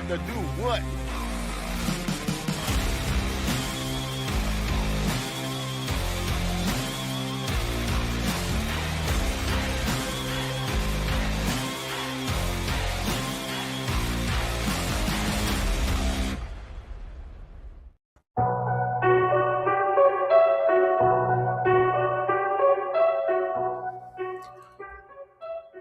time to do what?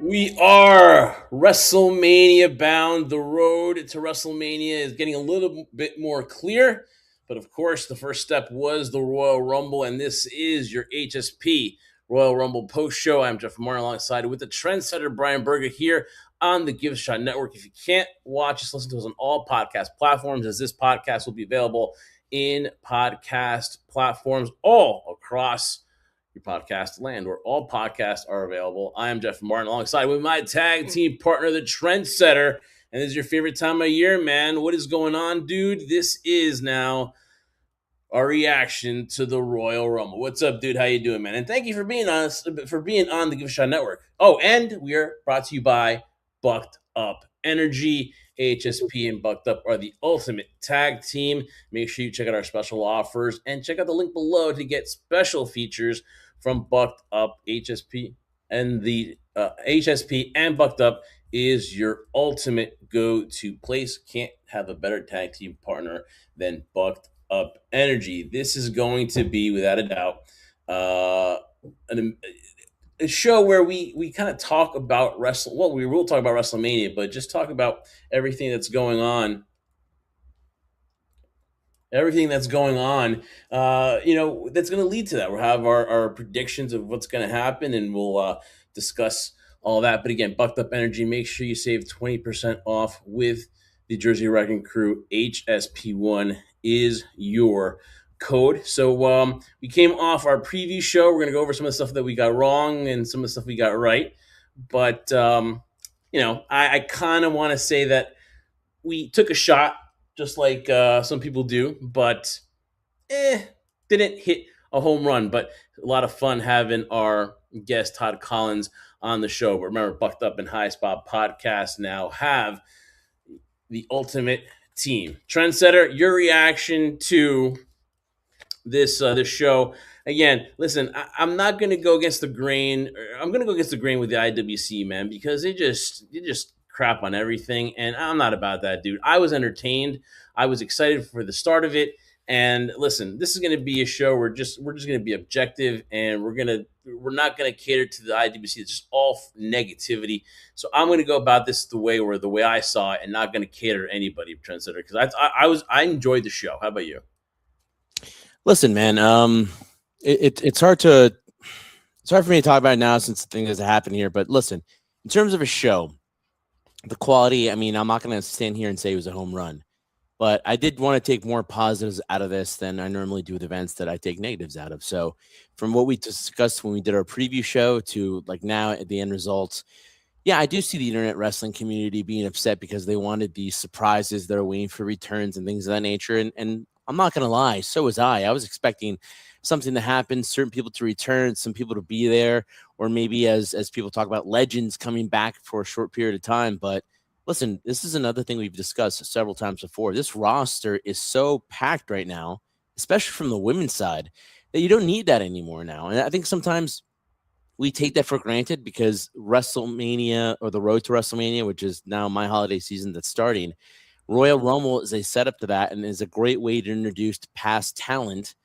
We are WrestleMania bound. The road to WrestleMania is getting a little bit more clear. But of course, the first step was the Royal Rumble, and this is your HSP Royal Rumble post show. I'm Jeff Martin alongside with the trendsetter Brian Berger here on the Give a Shot Network. If you can't watch us, listen to us on all podcast platforms, as this podcast will be available in podcast platforms all across your podcast land, where all podcasts are available. I am Jeff Martin alongside with my tag team partner, the Trendsetter. And this is your favorite time of year, man. What is going on, dude? This is now our reaction to the Royal Rumble. What's up, dude? How you doing, man? And thank you for being on the Give a Shot Network. Oh, and we are brought to you by Bucked Up Energy. HSP and Bucked Up are the ultimate tag team. Make sure you check out our special offers and check out the link below to get special features from Bucked Up. HSP and the HSP and Bucked Up is your ultimate go-to place. Can't have a better tag team partner than Bucked Up Energy. This is going to be, without a doubt, a show where we kind of talk about wrestling. Well, we will talk about WrestleMania, but just talk about everything that's going on. That's going on, that's going to lead to that. We'll have our predictions of what's going to happen, and we'll discuss all that. But again, Bucked Up Energy, make sure you save 20% off with the Jersey Wrecking Crew. HSP1 is your code. So we came off our preview show. We're going to go over some of the stuff that we got wrong and some of the stuff we got right. But, I kind of want to say that we took a shot, just like some people do, but didn't hit a home run. But a lot of fun having our guest, Todd Collins, on the show. But remember, Bucked Up and High Spot podcast now have the ultimate team. Trendsetter, your reaction to this show. Again, listen, I'm not going to go against the grain. I'm going to go against the grain with the IWC, man, because they just crap on everything, and I'm not about that, dude. I was entertained. I was excited for the start of it. And listen, this is going to be a show where we're just going to be objective, and we're not going to cater to the IWC. It's just all negativity. So I'm going to go about this the way I saw it, and not going to cater to anybody, Trendsetter, because I enjoyed the show. How about you? Listen, man, it's hard for me to talk about it now since the thing doesn't happen here. But listen, in terms of a show, the quality, I mean, I'm not going to stand here and say it was a home run, but I did want to take more positives out of this than I normally do with events that I take negatives out of. So from what we discussed when we did our preview show to like now at the end results, yeah, I do see the internet wrestling community being upset because they wanted these surprises. They're waiting for returns and things of that nature. And I'm not going to lie, so was I. I was expecting something to happen, certain people to return, some people to be there, or maybe as people talk about legends coming back for a short period of time. But listen, this is another thing we've discussed several times before. This roster is so packed right now, especially from the women's side, that you don't need that anymore now. And I think sometimes we take that for granted because WrestleMania, or the road to WrestleMania, which is now my holiday season that's starting, Royal Rumble is a setup to that and is a great way to introduce past talent,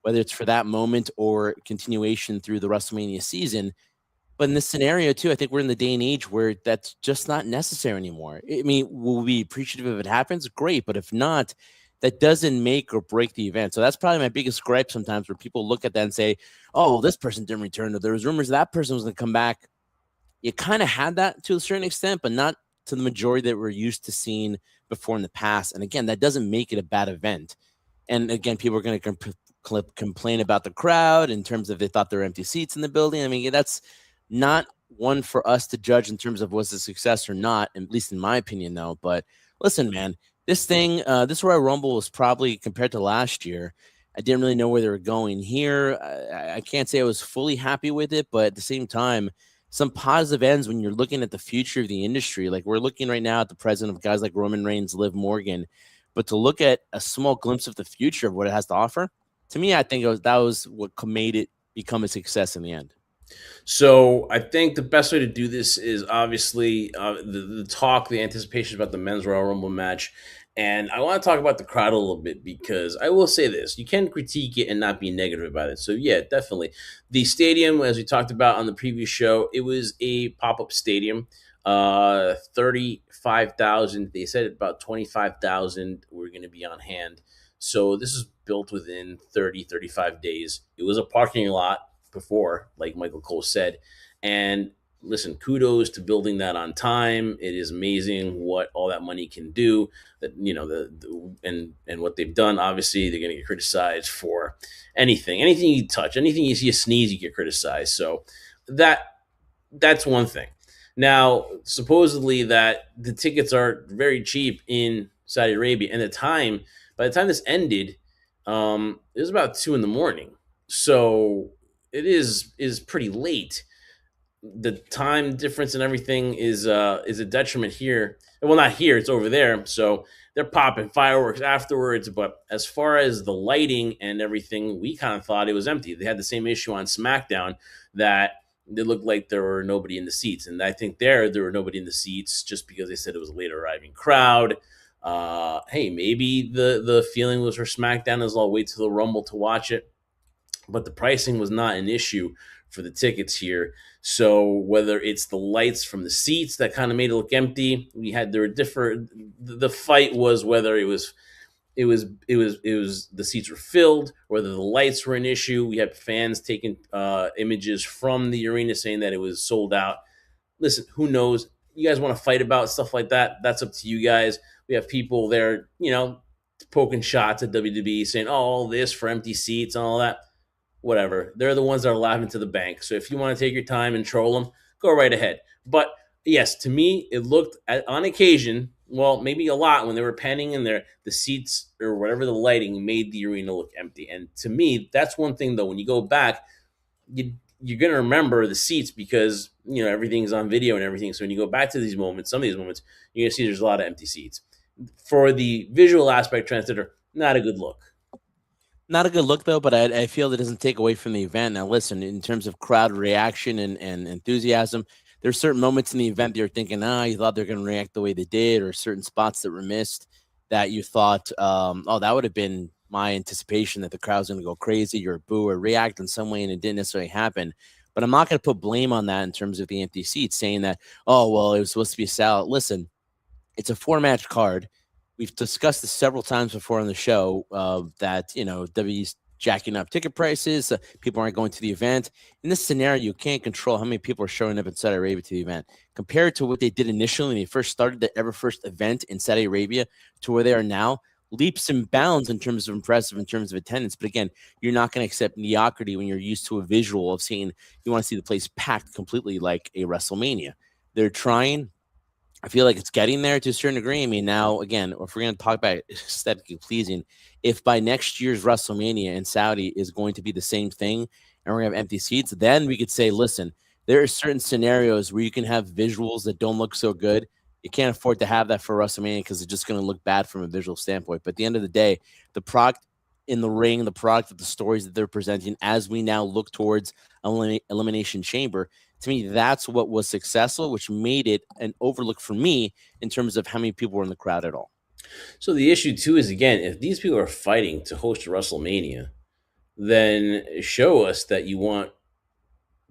whether it's for that moment or continuation through the WrestleMania season. But in this scenario, too, I think we're in the day and age where that's just not necessary anymore. I mean, will we be appreciative if it happens? Great. But if not, that doesn't make or break the event. So that's probably my biggest gripe sometimes, where people look at that and say, oh, well, this person didn't return, or there was rumors that person was going to come back. You kind of had that to a certain extent, but not to the majority that we're used to seeing before in the past. And again, that doesn't make it a bad event. And again, people are going to complain about the crowd in terms of they thought there were empty seats in the building. I mean, that's not one for us to judge in terms of was it a success or not, at least in my opinion, though. But listen, man, this Royal Rumble was probably, compared to last year, I didn't really know where they were going here. I can't say I was fully happy with it, but at the same time, some positive ends when you're looking at the future of the industry. Like we're looking right now at the present of guys like Roman Reigns, Liv Morgan, but to look at a small glimpse of the future of what it has to offer, to me, I think that was what made it become a success in the end. So I think the best way to do this is obviously the talk, the anticipation about the men's Royal Rumble match. And I want to talk about the crowd a little bit because I will say this: you can critique it and not be negative about it. So yeah, definitely, the stadium, as we talked about on the previous show, it was a pop-up stadium. 35,000. They said about 25,000 were going to be on hand. So this is built within 30-35 days. It was a parking lot before, like Michael Cole said. And listen, kudos to building that on time. It is amazing what all that money can do. That and what they've done. Obviously, they're going to get criticized for anything you touch, anything you see a sneeze, you get criticized. So that that's one thing. Now, supposedly that the tickets are very cheap in Saudi Arabia, and by the time this ended, it was about 2 in the morning. So it is pretty late. The time difference and everything is a detriment here. Well, not here; it's over there. So they're popping fireworks afterwards. But as far as the lighting and everything, we kind of thought it was empty. They had the same issue on SmackDown that it looked like there were nobody in the seats, and I think there were nobody in the seats just because they said it was a late arriving crowd. Hey, maybe the feeling was for SmackDown as I'll wait till the Rumble to watch it, but the pricing was not an issue for the tickets here. So whether it's the lights from the seats that kind of made it look empty, there were different. The fight was whether it was the seats were filled, whether the lights were an issue. We had fans taking images from the arena saying that it was sold out. Listen, who knows? You guys want to fight about stuff like that? That's up to you guys. We have people there, poking shots at WWE, saying, "Oh, all this for empty seats and all that." Whatever. They're the ones that are laughing to the bank. So if you want to take your time and troll them, go right ahead. But yes, to me, it looked on occasion, well, maybe a lot when they were panning in there, the seats or whatever the lighting made the arena look empty. And to me, that's one thing though. When you go back, you're gonna remember the seats because everything's on video and everything. So when you go back to these moments, some of these moments, you're gonna see there's a lot of empty seats. For the visual aspect, transmitter, not a good look. Not a good look though, but I feel it doesn't take away from the event. Now, listen, in terms of crowd reaction and enthusiasm, there's certain moments in the event that you're thinking, you thought they're going to react the way they did, or certain spots that were missed that you thought, oh, that would have been my anticipation that the crowd's going to go crazy or boo or react in some way, and it didn't necessarily happen. But I'm not going to put blame on that in terms of the empty seats, saying that, oh, well, it was supposed to be a sellout. Listen, it's a 4 match card. We've discussed this several times before on the show that W's jacking up ticket prices. People aren't going to the event. In this scenario, you can't control how many people are showing up in Saudi Arabia to the event. Compared to what they did initially when they first started the ever first event in Saudi Arabia to where they are now, leaps and bounds in terms of impressive, in terms of attendance. But again, you're not going to accept mediocrity when you're used to a visual of seeing, you want to see the place packed completely like a WrestleMania. They're trying. I feel like it's getting there to a certain degree. I mean, now again, if we're going to talk about aesthetically pleasing, if by next year's WrestleMania in Saudi is going to be the same thing, and we're going to have empty seats, then we could say, listen, there are certain scenarios where you can have visuals that don't look so good. You can't afford to have that for WrestleMania because it's just going to look bad from a visual standpoint. But at the end of the day, the product in the ring, the product of the stories that they're presenting, as we now look towards Elimination Chamber, to me, that's what was successful, which made it an overlook for me in terms of how many people were in the crowd at all. So the issue too is again, if these people are fighting to host a WrestleMania, then show us that you want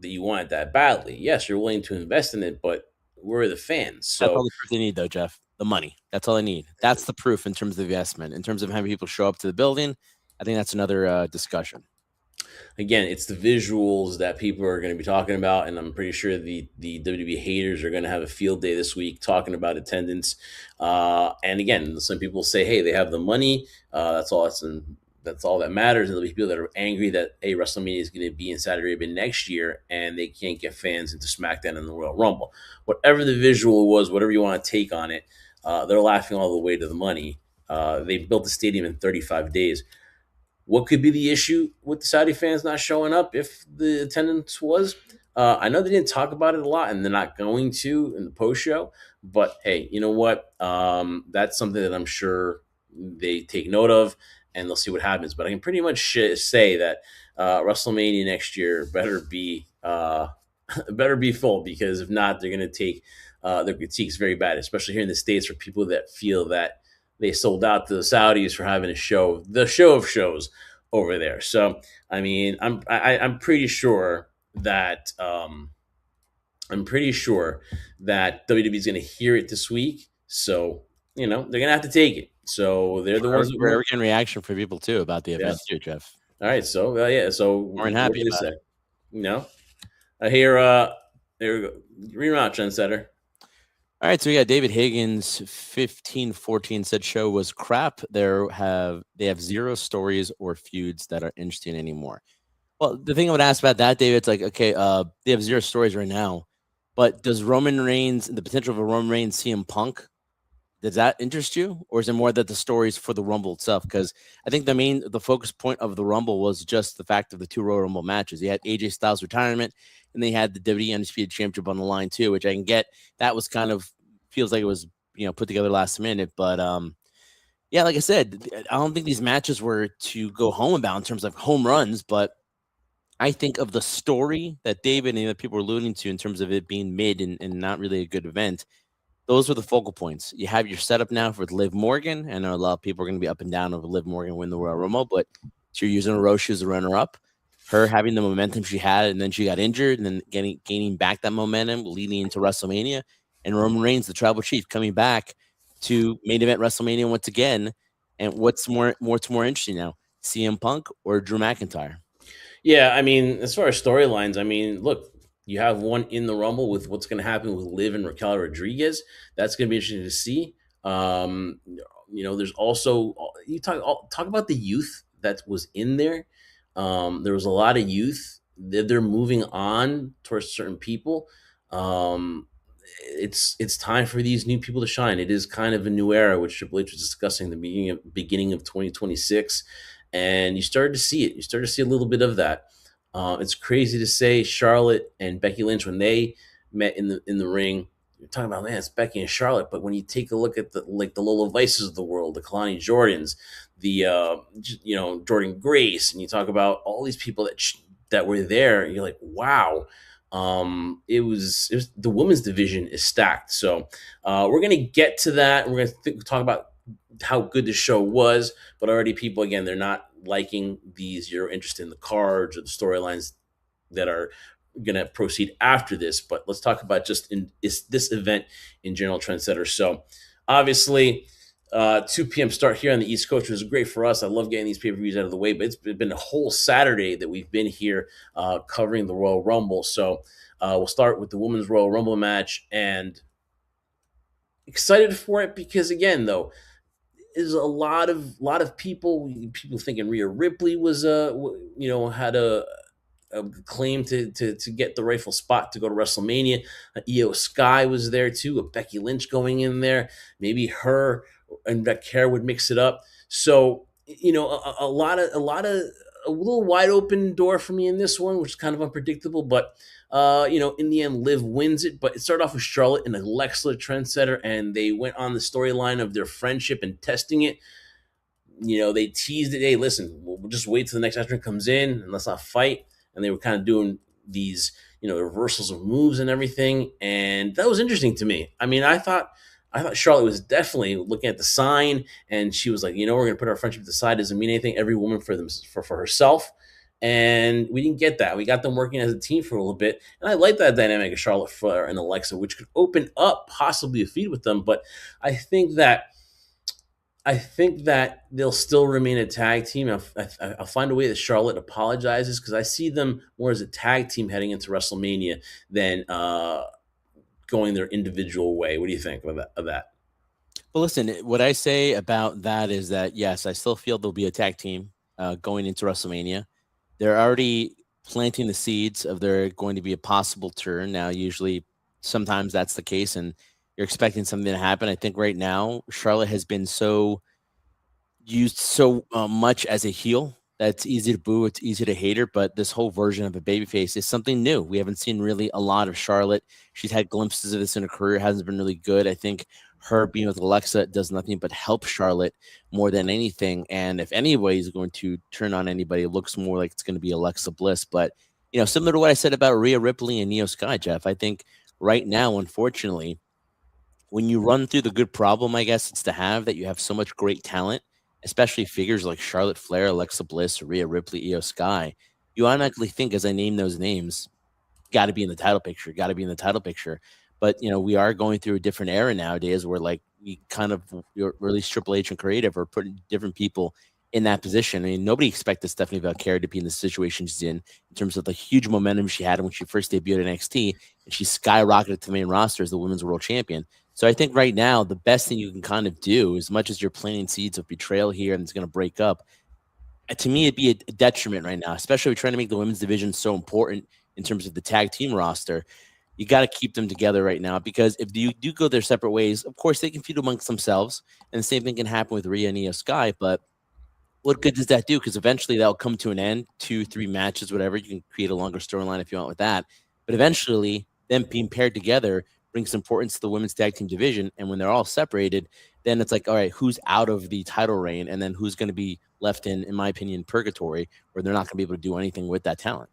it that badly. Yes, you're willing to invest in it, but we're the fans. That's all So the proof they need, though, Jeff. The money. That's all they need. That's the proof in terms of investment. In terms of how many people show up to the building, I think that's another discussion. again, it's the visuals that people are going to be talking about, and I'm pretty sure the WWE haters are going to have a field day this week talking about attendance. And again, some people say, hey, they have the money. That's all that matters. And there'll be people that are angry that WrestleMania is going to be in Saudi Arabia next year, and they can't get fans into SmackDown and the Royal Rumble. Whatever the visual was, whatever you want to take on it, they're laughing all the way to the money. They built the stadium in 35 days. What could be the issue with the Saudi fans not showing up if the attendance was? I know they didn't talk about it a lot, and they're not going to in the post show. But hey, you know what? That's something that I'm sure they take note of, and they'll see what happens. But I can pretty much say that WrestleMania next year better be better be full, because if not, they're going to take their critiques very bad, especially here in the States, for people that feel that they sold out to the Saudis for having a show, the show of shows over there. So I mean, I'm pretty sure that WWE is going to hear it this week. So they're going to have to take it. So they're the ones that Very want. good reaction for people too about the event Yes. too, Jeff. All right. So yeah. So More than what happy can I about say? it. You know, I hear. There we go. Read them out, trendsetter. All right, so we got David Higgins, 1514 said show was crap. They have zero stories or feuds that are interesting anymore. Well, the thing I would ask about that, David, it's like, okay, they have zero stories right now, but does Roman Reigns, the potential of a Roman Reigns CM Punk, does that interest you, or is it more that the stories for the Rumble itself? Because I think the focus point of the Rumble was just the fact of the two Royal Rumble matches. You had AJ Styles' retirement, and they had the WWE Undisputed Championship on the line too, which I can get. That was kind of feels like it was put together last minute, but yeah, like I said, I don't think these matches were to go home about in terms of home runs, but I think of the story that David and the people were alluding to in terms of it being mid and not really a good event. Those were the focal points. You have your setup now for Liv Morgan. I know a lot of people are going to be up and down over Liv Morgan win the Royal Rumble, but you're using a Roche as a runner up. Her having the momentum she had, and then she got injured, and then gaining back that momentum, leading into WrestleMania, and Roman Reigns, the Tribal Chief, coming back to main event WrestleMania once again. And what's more interesting now, CM Punk or Drew McIntyre? Yeah, I mean, as far as storylines, I mean, look, you have one in the Rumble with what's going to happen with Liv and Raquel Rodriguez. That's going to be interesting to see. Um, there's also you talk about the youth that was in there. There was a lot of youth. They're moving on towards certain people. Um, it's time for these new people to shine. It is kind of a new era, which Triple H was discussing the beginning of 2026, and you started to see it. You started to see a little bit of that. It's crazy to say Charlotte and Becky Lynch, when they met in the ring, you're talking about, man, it's Becky and Charlotte. But when you take a look at the Lola Vices of the world, the Kalani Jordans, the Jordan Grace, and you talk about all these people that were there, you're like, wow. It was the women's division is stacked. So we're gonna get to that. We're gonna talk about how good the show was, but already people, again, they're not liking these. You're interested in the cards or the storylines that are going to proceed after this. But let's talk about just this event in general, trendsetter. So obviously 2 p.m. start here on the East Coast, which is great for us. I love getting these pay-per-views out of the way, but it's been a whole Saturday that we've been here covering the Royal Rumble. So we'll start with the Women's Royal Rumble match, and excited for it because, again, though, is a lot of people thinking Rhea Ripley was had a claim to get the rightful spot to go to WrestleMania. Io Sky was there too. A Becky Lynch going in there. Maybe her and Becky would mix it up. So a little wide open door for me in this one, which is kind of unpredictable. But in the end, Liv wins it. But it started off with Charlotte and Alexa, trendsetter, and they went on the storyline of their friendship and testing it. They teased it. Hey, listen, we'll just wait till the next entrant comes in and let's not fight. And they were kind of doing these, reversals of moves and everything. And that was interesting to me. I mean, I thought Charlotte was definitely looking at the sign, and she was like, we're going to put our friendship to the side. Doesn't mean anything. Every woman for herself. And we didn't get that. We got them working as a team for a little bit. And I like that dynamic of Charlotte Flair and Alexa, which could open up possibly a feud with them. But I think that they'll still remain a tag team. I'll find a way that Charlotte apologizes, because I see them more as a tag team heading into WrestleMania than going their individual way. What do you think of that? Well, listen, what I say about that is that, yes, I still feel there'll be a tag team going into WrestleMania. They're already planting the seeds of there going to be a possible turn. Now, usually, sometimes that's the case, and you're expecting something to happen. I think right now, Charlotte has been used so much as a heel That's easy to boo, it's easy to hate her, but this whole version of a babyface is something new. We haven't seen really a lot of Charlotte. She's had glimpses of this in her career, hasn't been really good. I think her being with Alexa does nothing but help Charlotte more than anything. And if anybody is going to turn on anybody, it looks more like it's going to be Alexa Bliss. But similar to what I said about Rhea Ripley and Neo Sky, Jeff, I think right now, unfortunately, when you run through the good problem, I guess it's to have that you have so much great talent, especially figures like Charlotte Flair, Alexa Bliss, Rhea Ripley, Io Sky. You automatically think, as I name those names, got to be in the title picture, got to be in the title picture. But we are going through a different era nowadays where like we kind of, or at least Triple H and creative are putting different people in that position. I mean, nobody expected Stephanie Valkyrie to be in the situation she's in terms of the huge momentum she had when she first debuted at NXT, and she skyrocketed to the main roster as the women's world champion. So I think right now the best thing you can kind of do, as much as you're planting seeds of betrayal here and it's going to break up, to me it'd be a detriment right now, especially trying to make the women's division so important in terms of the tag team roster. You got to keep them together right now, because if you do go their separate ways, of course they can feud amongst themselves, and the same thing can happen with Rhea and Io Sky. But what good does that do? Because eventually that'll come to an end, 2, 3 matches, whatever. You can create a longer storyline if you want with that. But eventually, them being paired together brings importance to the women's tag team division. And when they're all separated, then it's like, all right, who's out of the title reign? And then who's going to be left in my opinion, purgatory, where they're not going to be able to do anything with that talent.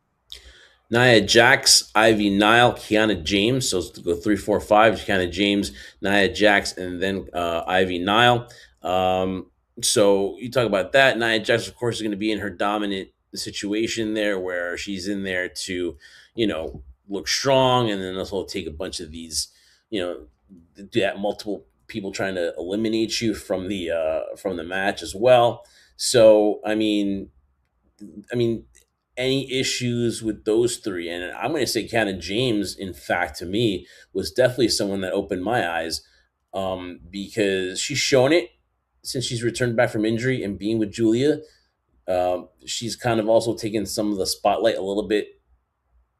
Nia Jax, Ivy Nile, Kiana James. So let's go 3, 4, 5. Kiana James, Nia Jax, and then Ivy Nile. So you talk about that. Nia Jax, of course, is going to be in her dominant situation there, where she's in there to, look strong, and then also take a bunch of these, do that multiple people trying to eliminate you from the match as well. So I mean, any issues with those three? And I'm going to say Kiana James, in fact, to me, was definitely someone that opened my eyes, because she's shown it since she's returned back from injury and being with Julia. She's kind of also taken some of the spotlight a little bit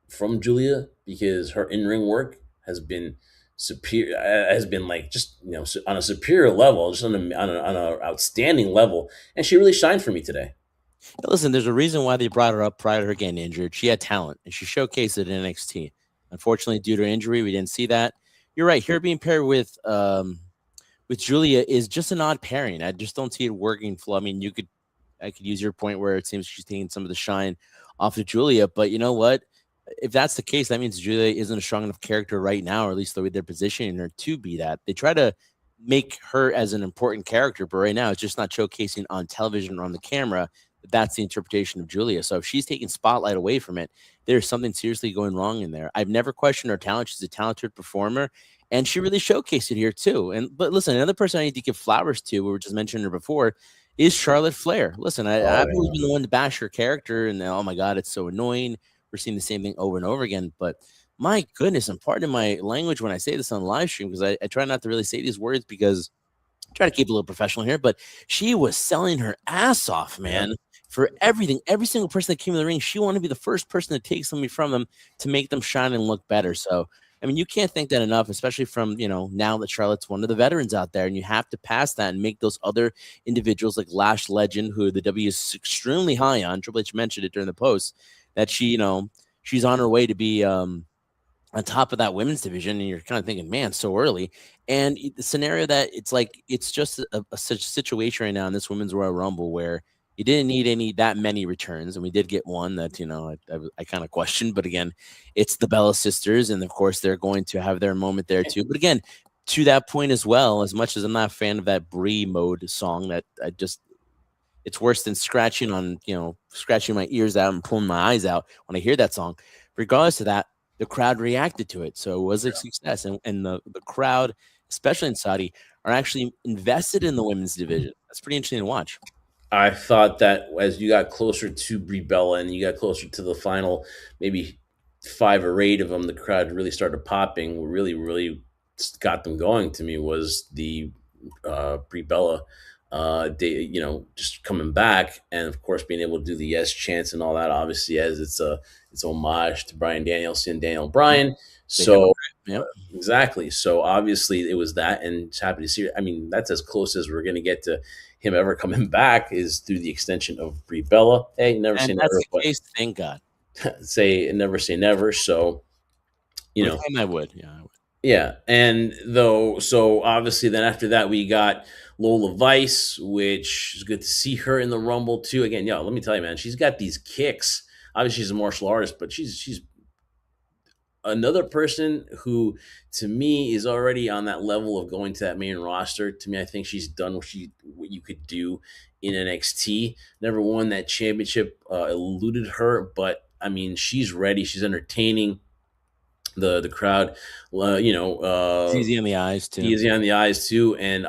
from Julia, because her in ring work has been superior, has been like just on a superior level, just on a outstanding level, and she really shined for me today. Listen, there's a reason why they brought her up prior to her getting injured. She had talent, and she showcased it in NXT. Unfortunately, due to her injury, we didn't see that. You're right. Her being paired with Julia is just an odd pairing. I just don't see it working. I mean, I could use your point where it seems she's taking some of the shine off of Julia, but you know what? If that's the case, that means Julia isn't a strong enough character right now, or at least the way they're positioning her to be that. They try to make her as an important character, but right now it's just not showcasing on television or on the camera. That's the interpretation of Julia. So if she's taking spotlight away from it, there's something seriously going wrong in there. I've never questioned her talent. She's a talented performer, and she really showcased it here too. But listen, another person I need to give flowers to, we were just mentioning her before, is Charlotte Flair. Listen, Oh I've always yeah. been the one to bash her character, and oh my god, it's so annoying. We're seeing the same thing over and over again. But my goodness, and pardon my language when I say this on the live stream, because I try not to really say these words because try to keep it a little professional here, but she was selling her ass off, Yep. man, for everything. Every single person that came in the ring, she wanted to be the first person to take something from them to make them shine and look better. So, I mean, you can't thank that enough, especially from, now that Charlotte's one of the veterans out there, and you have to pass that and make those other individuals like Lash Legend, who the W is extremely high on. Triple H mentioned it during the post that she's on her way to be, on top of that women's division, and you're kind of thinking, man, so early. And the scenario that it's like it's just a such situation right now in this women's Royal Rumble where you didn't need that many returns, and we did get one that I kind of questioned, but again, it's the Bella sisters, and of course they're going to have their moment there too. But again, to that point as well, as much as I'm not a fan of that Brie mode song, that I just it's worse than scratching my ears out and pulling my eyes out when I hear that song. Regardless of that, the crowd reacted to it. So it was a success. And the crowd, especially in Saudi, are actually invested in the women's division. That's pretty interesting to watch. I thought that as you got closer to Brie Bella and you got closer to the final, maybe 5 or 8 of them, the crowd really started popping. What really, really got them going to me was the Brie Bella, just coming back, and of course being able to do the yes chants and all that. Obviously, as it's homage to Brian Danielson, Daniel Yep. Bryan. Big hypocrite. So Yep. exactly. So obviously it was that, and just happy to see it. I mean, that's as close as we're going to get to him ever coming back is through the extension of Brie Bella. Hey, never And say that's never, the but case, thank God. say never. So you With know, him, I would. Yeah, I would. yeah, and though, so obviously, then after that, we got Lola Vice, which is good to see her in the Rumble too. Again, let me tell you, man, she's got these kicks. Obviously, she's a martial artist, but she's another person who, to me, is already on that level of going to that main roster. To me, I think she's done what you could do in NXT. Never won that championship, eluded her, but I mean, she's ready. She's entertaining the crowd. It's easy on the eyes too. Easy on the eyes too, and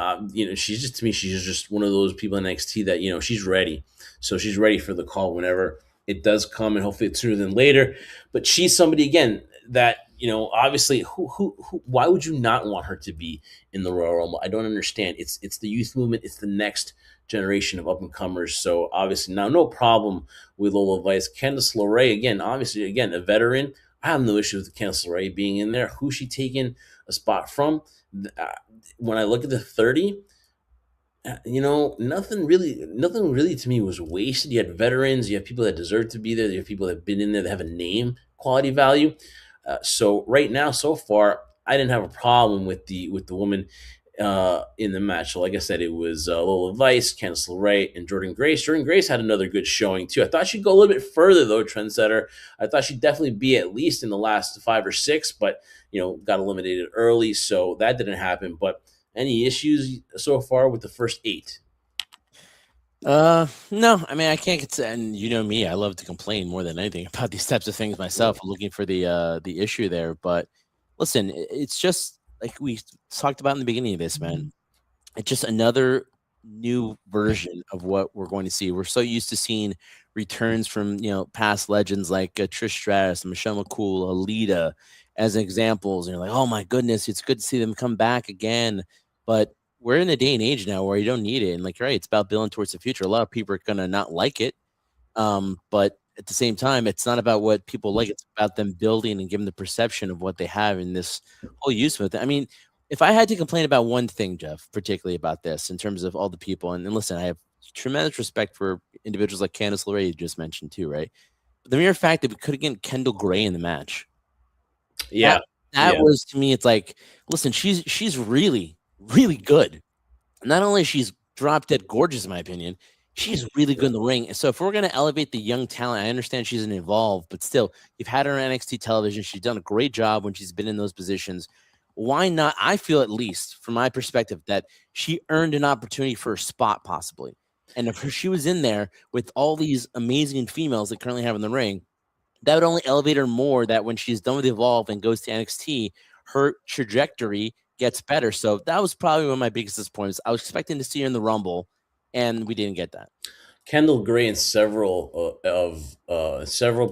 she's just to me, she's just one of those people in NXT that she's ready. So she's ready for the call whenever it does come, and hopefully it's sooner than later. But she's somebody again that obviously, who why would you not want her to be in the Royal Rumble? I don't understand. It's the youth movement. It's the next generation of up and comers. So obviously now no problem with Lola Vice. Candice LeRae again, obviously again a veteran. I have no issue with Candice LeRae being in there. Who's she taking a spot from? Uh, when I look at the 30, nothing really to me was wasted. You had veterans, you have people that deserve to be there, you have people that have been in there that have a name, quality value. So right now, so far, I didn't have a problem with the woman in the match. So like I said, it was Lola Vice, Candice LeRae, and Jordan Grace. Jordan Grace had another good showing too. I thought she'd go a little bit further though, trendsetter. I thought she'd definitely be at least in the last 5 or 6, but got eliminated early, so that didn't happen. But any issues so far with the first 8? No, I mean I can't get to, and you know me, I love to complain more than anything about these types of things myself. I'm looking for the issue there, but listen, it's just like we talked about in the beginning of this, man. It's just another new version of what we're going to see. We're so used to seeing returns from past legends like Trish Stratus, Michelle McCool, Alita as examples, and you're like, oh my goodness, it's good to see them come back again. But we're in a day and age now where you don't need it, and like, right, it's about building towards the future. A lot of people are gonna not like it, but at the same time, it's not about what people like. It's about them building and giving the perception of what they have in this whole use with it. I mean, if I had to complain about one thing, Jeff, particularly about this, in terms of all the people, and listen, I have tremendous respect for individuals like Candice LeRae you just mentioned too, right? But the mere fact that we could have gotten Kendall Gray in the match, that Yeah, that yeah, was to me, it's like, listen, she's really, really good. Not only she's drop dead gorgeous, in my opinion, she's really good in the ring. So if we're gonna elevate the young talent, I understand she's an evolved, but still, you've had her on NXT television. She's done a great job when she's been in those positions. Why not? I feel, at least from my perspective, that she earned an opportunity for a spot, possibly. And if she was in there with all these amazing females that currently have in the ring, that would only elevate her more, that when she's done with Evolve and goes to NXT, her trajectory gets better. So that was probably one of my biggest disappointments. I was expecting to see her in the Rumble, and we didn't get that. Kendall Gray in several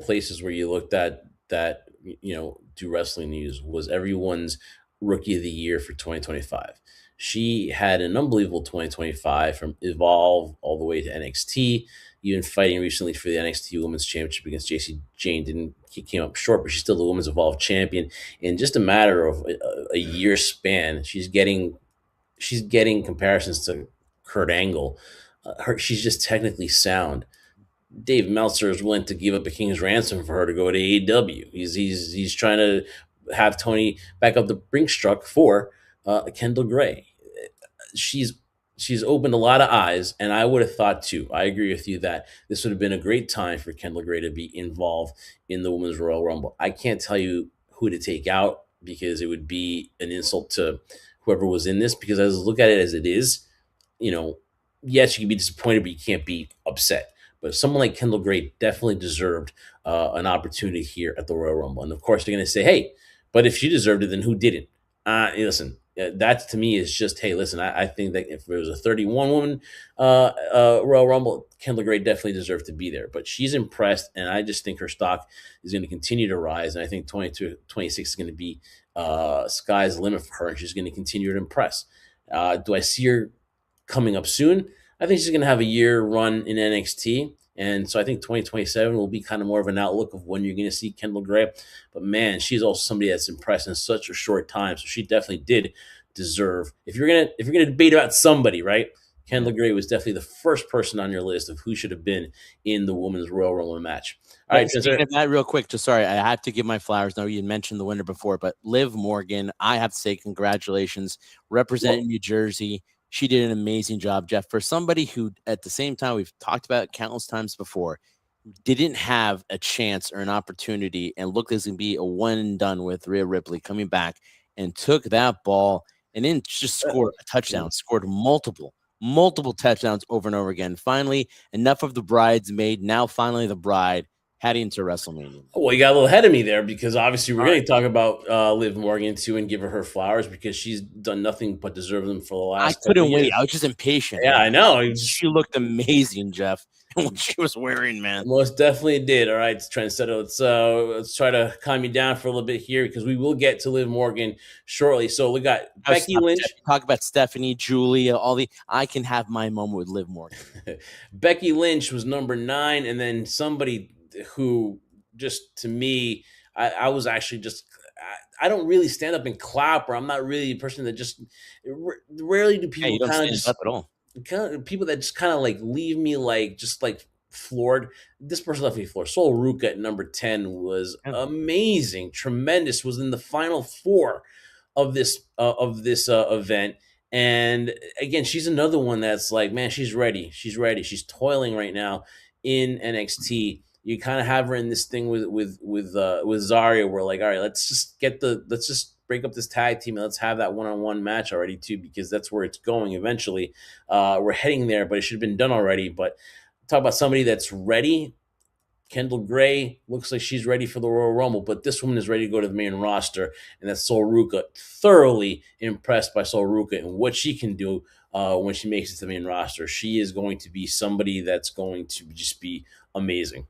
places where you looked at that do wrestling news was everyone's rookie of the year for 2025. She had an unbelievable 2025 from Evolve all the way to NXT, even fighting recently for the NXT Women's Championship against JC Jane. Didn't came up short, but she's still the Women's Evolve champion. In just a matter of a year span, she's getting comparisons to Kurt Angle. She's just technically sound. Dave Meltzer is willing to give up a king's ransom for her to go to AEW. He's trying to have Tony back up the brink struck for Kendall Gray. She's she's opened a lot of eyes, and I would have thought too. I agree with you that this would have been a great time for Kendall Gray to be involved in the Women's Royal Rumble. I can't tell you who to take out because it would be an insult to whoever was in this. Because I look at it as it is, you know, yes, you can be disappointed, but you can't be upset. But someone like Kendall Gray definitely deserved an opportunity here at the Royal Rumble. And of course, they're going to say, hey, but if she deserved it, then who didn't? Listen, that to me is just, hey, listen, I think that if there was a 31 woman Royal Rumble, Kendall Gray definitely deserved to be there. But she's impressed, and I just think her stock is going to continue to rise. And I think 22, 26 is going to be sky's the limit for her, and she's going to continue to impress. Do I see her coming up soon? I think she's going to have a year run in NXT. And so I think 2027 will be kind of more of an outlook of when you're going to see Kendall Gray. But man, she's also somebody that's impressed in such a short time. So she definitely did deserve. If you're gonna debate about somebody, right? Yeah. Kendall Gray was definitely the first person on your list of who should have been in the women's Royal Rumble match. All right, Speaking of that, real quick, just sorry, I have to give my flowers. Now you mentioned the winner before, but Liv Morgan, I have to say congratulations, representing New Jersey. She did an amazing job, Jeff. For somebody who, at the same time, we've talked about it countless times before, didn't have a chance or an opportunity and looked as going to be a one and done with Rhea Ripley coming back and took that ball and then just scored a touchdown, scored multiple touchdowns over and over again. Finally, enough of the bridesmaid. Now, finally, the bride heading to WrestleMania. Well, you got a little ahead of me there because obviously we're All going right. to talk about Liv Morgan too and give her flowers because she's done nothing but deserve them for the I last couple of couldn't wait. years. I was just impatient, Yeah, man. I know. It was She just, looked amazing, Jeff, and what she was wearing, man. most definitely did. All right, trendsetter. Let's try to calm you down for a little bit here because we will get to Liv Morgan shortly. So we got I was Becky Lynch. talk about Stephanie, Julia, all the. I can have my moment with Liv Morgan. Becky Lynch was number 9, and then somebody who just to me, I was actually just. I don't really stand up and clap, or I'm not really a person that just. Rarely do Yeah, people you don't kind of stand just up at all. people that just kind of like leave me like just like floored. This person left me floored. Sol Ruka at number 10 was Yeah. amazing, tremendous. Was in the final 4 of this event. And again, she's another one that's like, man, she's ready. She's ready. She's toiling right now in NXT. You kind of have her in this thing with Zarya, where like, all right, let's just break up this tag team and let's have that one-on-one match already too, because that's where it's going eventually. We're heading there, but it should have been done already. But talk about somebody that's ready. Kendall Gray looks like she's ready for the Royal Rumble, but this woman is ready to go to the main roster, and that's Sol Ruka. Thoroughly impressed by Sol Ruka and what she can do when she makes it to the main roster. She is going to be somebody that's going to just be amazing.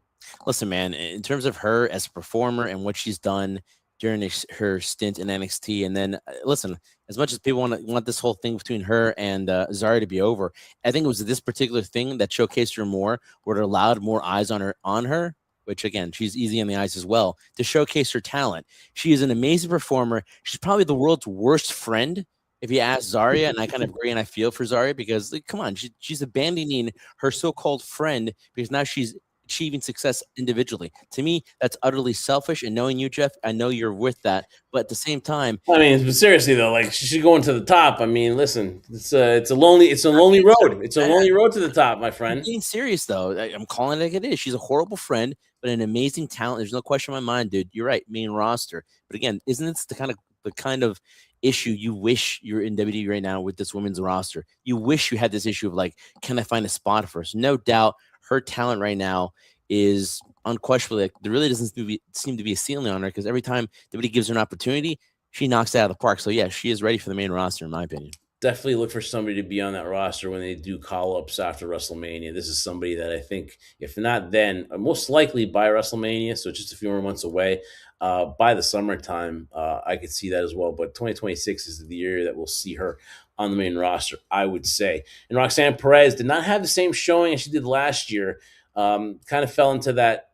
Listen, man, in terms of her as a performer and what she's done during her stint in NXT, and then listen, as much as people want this whole thing between her and Zarya to be over, I think it was this particular thing that showcased her more, where it allowed more eyes on her. Which again, she's easy on the eyes as well to showcase her talent. She is an amazing performer. She's probably the world's worst friend. If you ask Zarya, and I kind of agree and I feel for Zarya because, like, come on, she's abandoning her so-called friend because now she's achieving success individually. To me, that's utterly selfish. And knowing you, Jeff, I know you're with that. But at the same time, I mean, seriously though, like she's going to the top. I mean, listen, it's a lonely road. It's a lonely road to the top, my I'm friend. being serious though. I'm calling it like it is. She's a horrible friend, but an amazing talent. There's no question in my mind, dude. You're right, main roster. But again, isn't this the kind of issue you wish you're in WWE right now with this women's roster? You wish you had this issue of like, can I find a spot for us? No doubt, her talent right now is unquestionably like, there really doesn't seem to be a ceiling on her because every time WWE gives her an opportunity, she knocks it out of the park. So yeah, she is ready for the main roster, in my opinion. Definitely look for somebody to be on that roster when they do call ups after WrestleMania. This is somebody that I think, if not then, most likely by WrestleMania, so just a few more months away. By the summertime, I could see that as well. But 2026 is the year that we'll see her on the main roster, I would say. And Roxanne Perez did not have the same showing as she did last year. Kind of fell into that,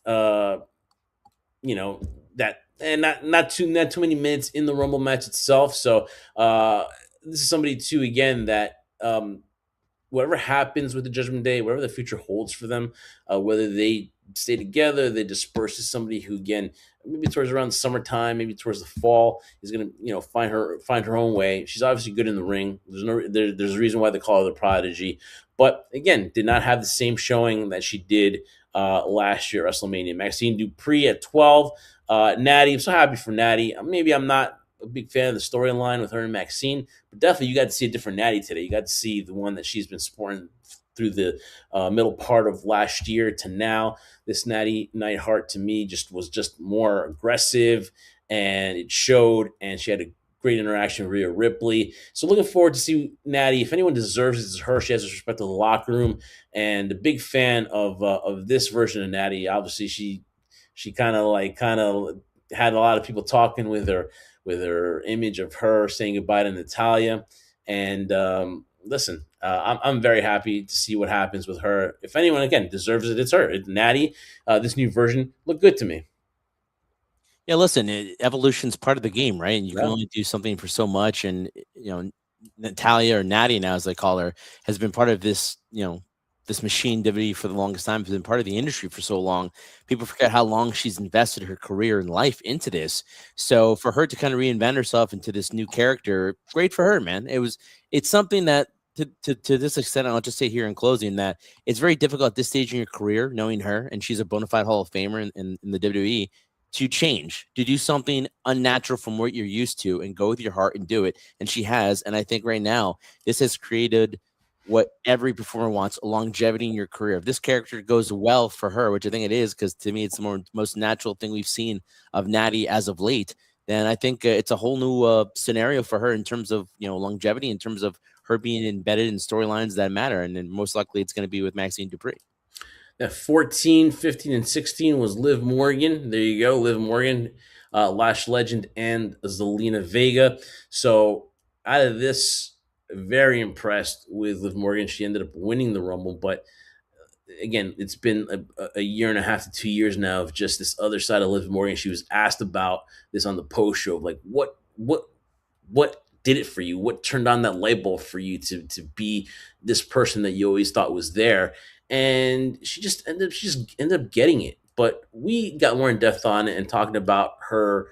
uh, you know, that and not too many minutes in the Rumble match itself. So this is somebody too again that whatever happens with the Judgment Day, whatever the future holds for them, whether they stay together, they disperse, is somebody who again maybe towards around the summertime, maybe towards the fall is going to find her own way. She's obviously good in the ring. There's a reason why they call her the prodigy, but again did not have the same showing that she did last year at WrestleMania. Maxine Dupree at 12. Natty, I'm so happy for Natty. Maybe I'm not a big fan of the storyline with her and Maxine, but definitely you got to see a different Natty today. You got to see the one that she's been sporting through the middle part of last year to now. This Natty Neidhart to me was just more aggressive, and it showed. And she had a great interaction with Rhea Ripley. So looking forward to see Natty. If anyone deserves it, it's her. She has respect to the locker room, and a big fan of this version of Natty. Obviously, she kind of had a lot of people talking with her image of her saying goodbye to Natalia. And listen, I'm very happy to see what happens with her. If anyone again deserves it, it's her. Natty, this new version looked good to me. Yeah, listen, evolution's part of the game, right? And you can Yeah. only do something for so much. And Natalia or Natty now, as they call her, has been part of this, this machine WWE for the longest time, has been part of the industry for so long. People forget how long she's invested her career and life into this. So for her to kind of reinvent herself into this new character, great for her, man. It's something that to this extent, I'll just say here in closing that it's very difficult at this stage in your career, knowing her, and she's a bona fide Hall of Famer in the WWE, to change, to do something unnatural from what you're used to and go with your heart and do it. And she has. And I think right now, this has created what every performer wants, a longevity in your career. If this character goes well for her, which I think it is, because to me, it's the most natural thing we've seen of Natty as of late, then I think it's a whole new scenario for her in terms of, longevity, in terms of her being embedded in storylines that matter. And then most likely it's going to be with Maxine Dupree. At 14, 15, and 16 was Liv Morgan. There you go, Liv Morgan, Lash Legend, and Zelina Vega. So out of this, very impressed with Liv Morgan. She ended up winning the Rumble, but again, it's been a year and a half to 2 years now of just this other side of Liv Morgan. She was asked about this on the post show, like what did it for you? What turned on that light bulb for you to be this person that you always thought was there? And she just ended up getting it. But we got more in depth on it and talking about her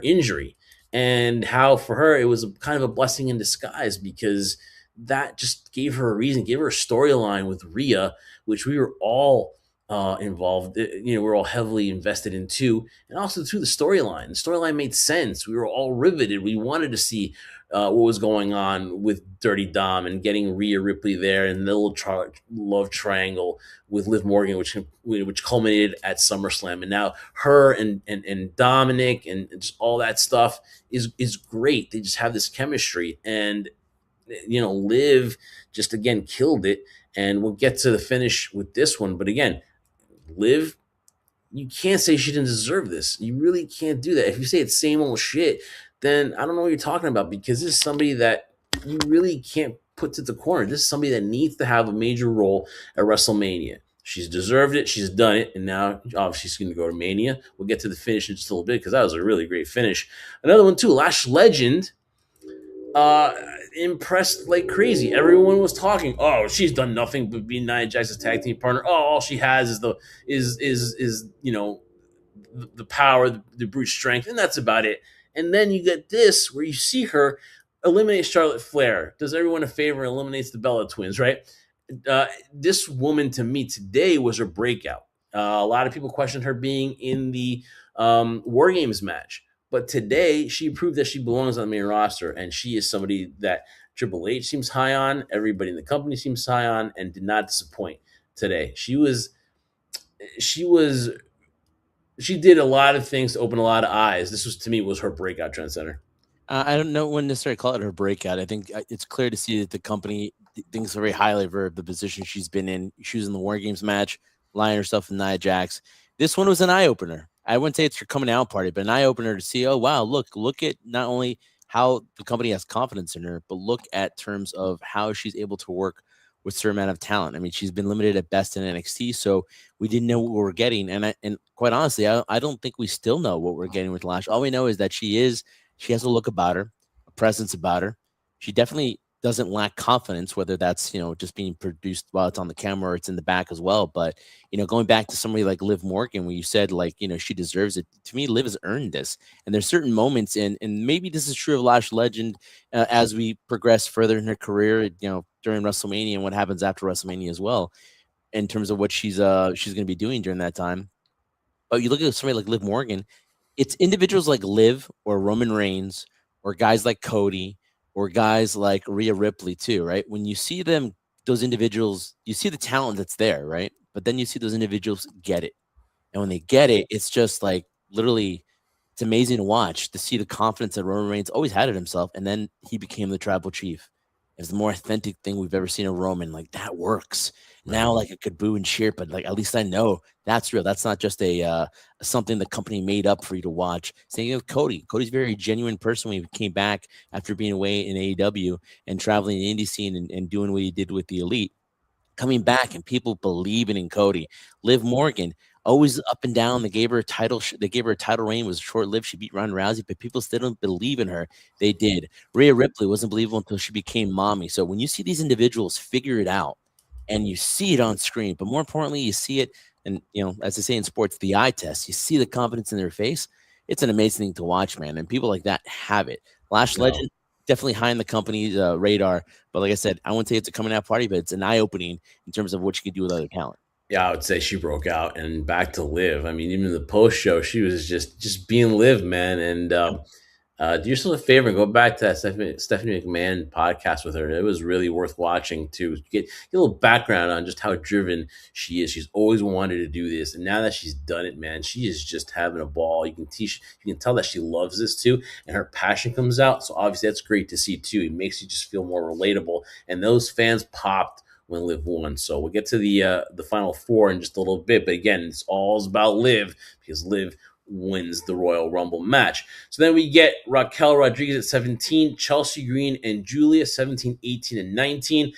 injury and how for her it was kind of a blessing in disguise because that just gave her a reason, gave her a storyline with Rhea, which we were all involved. We're all heavily invested in too, and also to the storyline. The storyline made sense. We were all riveted. We wanted to see what was going on with Dirty Dom and getting Rhea Ripley there, and the little love triangle with Liv Morgan, which culminated at SummerSlam. And now her and Dominic and just all that stuff is great. They just have this chemistry, and Liv just again killed it. And we'll get to the finish with this one, but again, Liv, you can't say she didn't deserve this. You really can't do that. If you say it's same old shit, then I don't know what you're talking about because this is somebody that you really can't put to the corner. This is somebody that needs to have a major role at WrestleMania. She's deserved it. She's done it. And now, obviously, she's going to go to Mania. We'll get to the finish in just a little bit because that was a really great finish. Another one, too, Lash Legend uh impressed like crazy. Everyone was talking, oh, she's done nothing but be Nia Jax's tag team partner. Oh, all she has is the power, the brute strength, and that's about it. And then you get this where you see her eliminate Charlotte Flair, does everyone a favor, eliminates the Bella Twins, right? This woman to me today was her breakout. A lot of people questioned her being in the War Games match, but today she proved that she belongs on the main roster, and she is somebody that Triple H seems high on, everybody in the company seems high on, and did not disappoint today. She was she did a lot of things to open a lot of eyes. This was to me was her breakout, Trend Center. I don't know when necessarily call it her breakout. I think it's clear to see that the company thinks very highly of her, the position she's been in. She was in the War Games match, lying herself with Nia Jax. This one was an eye opener. I wouldn't say it's her coming out party, but an eye opener to see, oh, wow, look at not only how the company has confidence in her, but look at terms of how she's able to work with certain amount of talent. I mean, she's been limited at best in NXT, so we didn't know what we were getting. And quite honestly, I don't think we still know what we're getting with Lash. All we know is that she has a look about her, a presence about her. She definitely doesn't lack confidence, whether that's, just being produced while it's on the camera or it's in the back as well. But, going back to somebody like Liv Morgan, when you said like, she deserves it, to me, Liv has earned this. And there's certain moments and maybe this is true of Lash Legend as we progress further in her career, during WrestleMania and what happens after WrestleMania as well, in terms of what she's going to be doing during that time. But you look at somebody like Liv Morgan, it's individuals like Liv or Roman Reigns or guys like Cody or guys like Rhea Ripley too, right? When you see them, those individuals, you see the talent that's there, right? But then you see those individuals get it. And when they get it, it's just like literally, it's amazing to watch, to see the confidence that Roman Reigns always had in himself. And then he became the tribal chief. It's the more authentic thing we've ever seen of Roman. Like that works. Now, like I could boo and cheer, but like at least I know that's real. That's not just a something the company made up for you to watch. Same of Cody. Cody's a very genuine person when he came back after being away in AEW and traveling the indie scene and doing what he did with the Elite. Coming back and people believing in Cody. Liv Morgan, always up and down. They gave her a title. They gave her a title reign. It was short lived. She beat Ronda Rousey, but people still don't believe in her. They did. Rhea Ripley wasn't believable until she became mommy. So when you see these individuals figure it out, and you see it on screen, but more importantly, you see it, and as they say in sports, the eye test. You see the confidence in their face. It's an amazing thing to watch, man. And people like that have it. Lash No. Legend definitely high in the company's radar. But like I said, I wouldn't say it's a coming out party, but it's an eye opening in terms of what you can do with other talent. Yeah, I would say she broke out and back to Liv. I mean, even in the post show, she was just being Liv, man. And do yourself a favor and go back to that Stephanie McMahon podcast with her. It was really worth watching to get a little background on just how driven she is. She's always wanted to do this, and now that she's done it, man, she is just having a ball. You can tell that she loves this too, and her passion comes out. So obviously, that's great to see too. It makes you just feel more relatable, and those fans popped when Liv won. So we'll get to the final four in just a little bit. But again, it's all about Liv because Liv wins the Royal Rumble match. So then we get Raquel Rodriguez at 17, Chelsea Green and Julia 17, 18, and 19.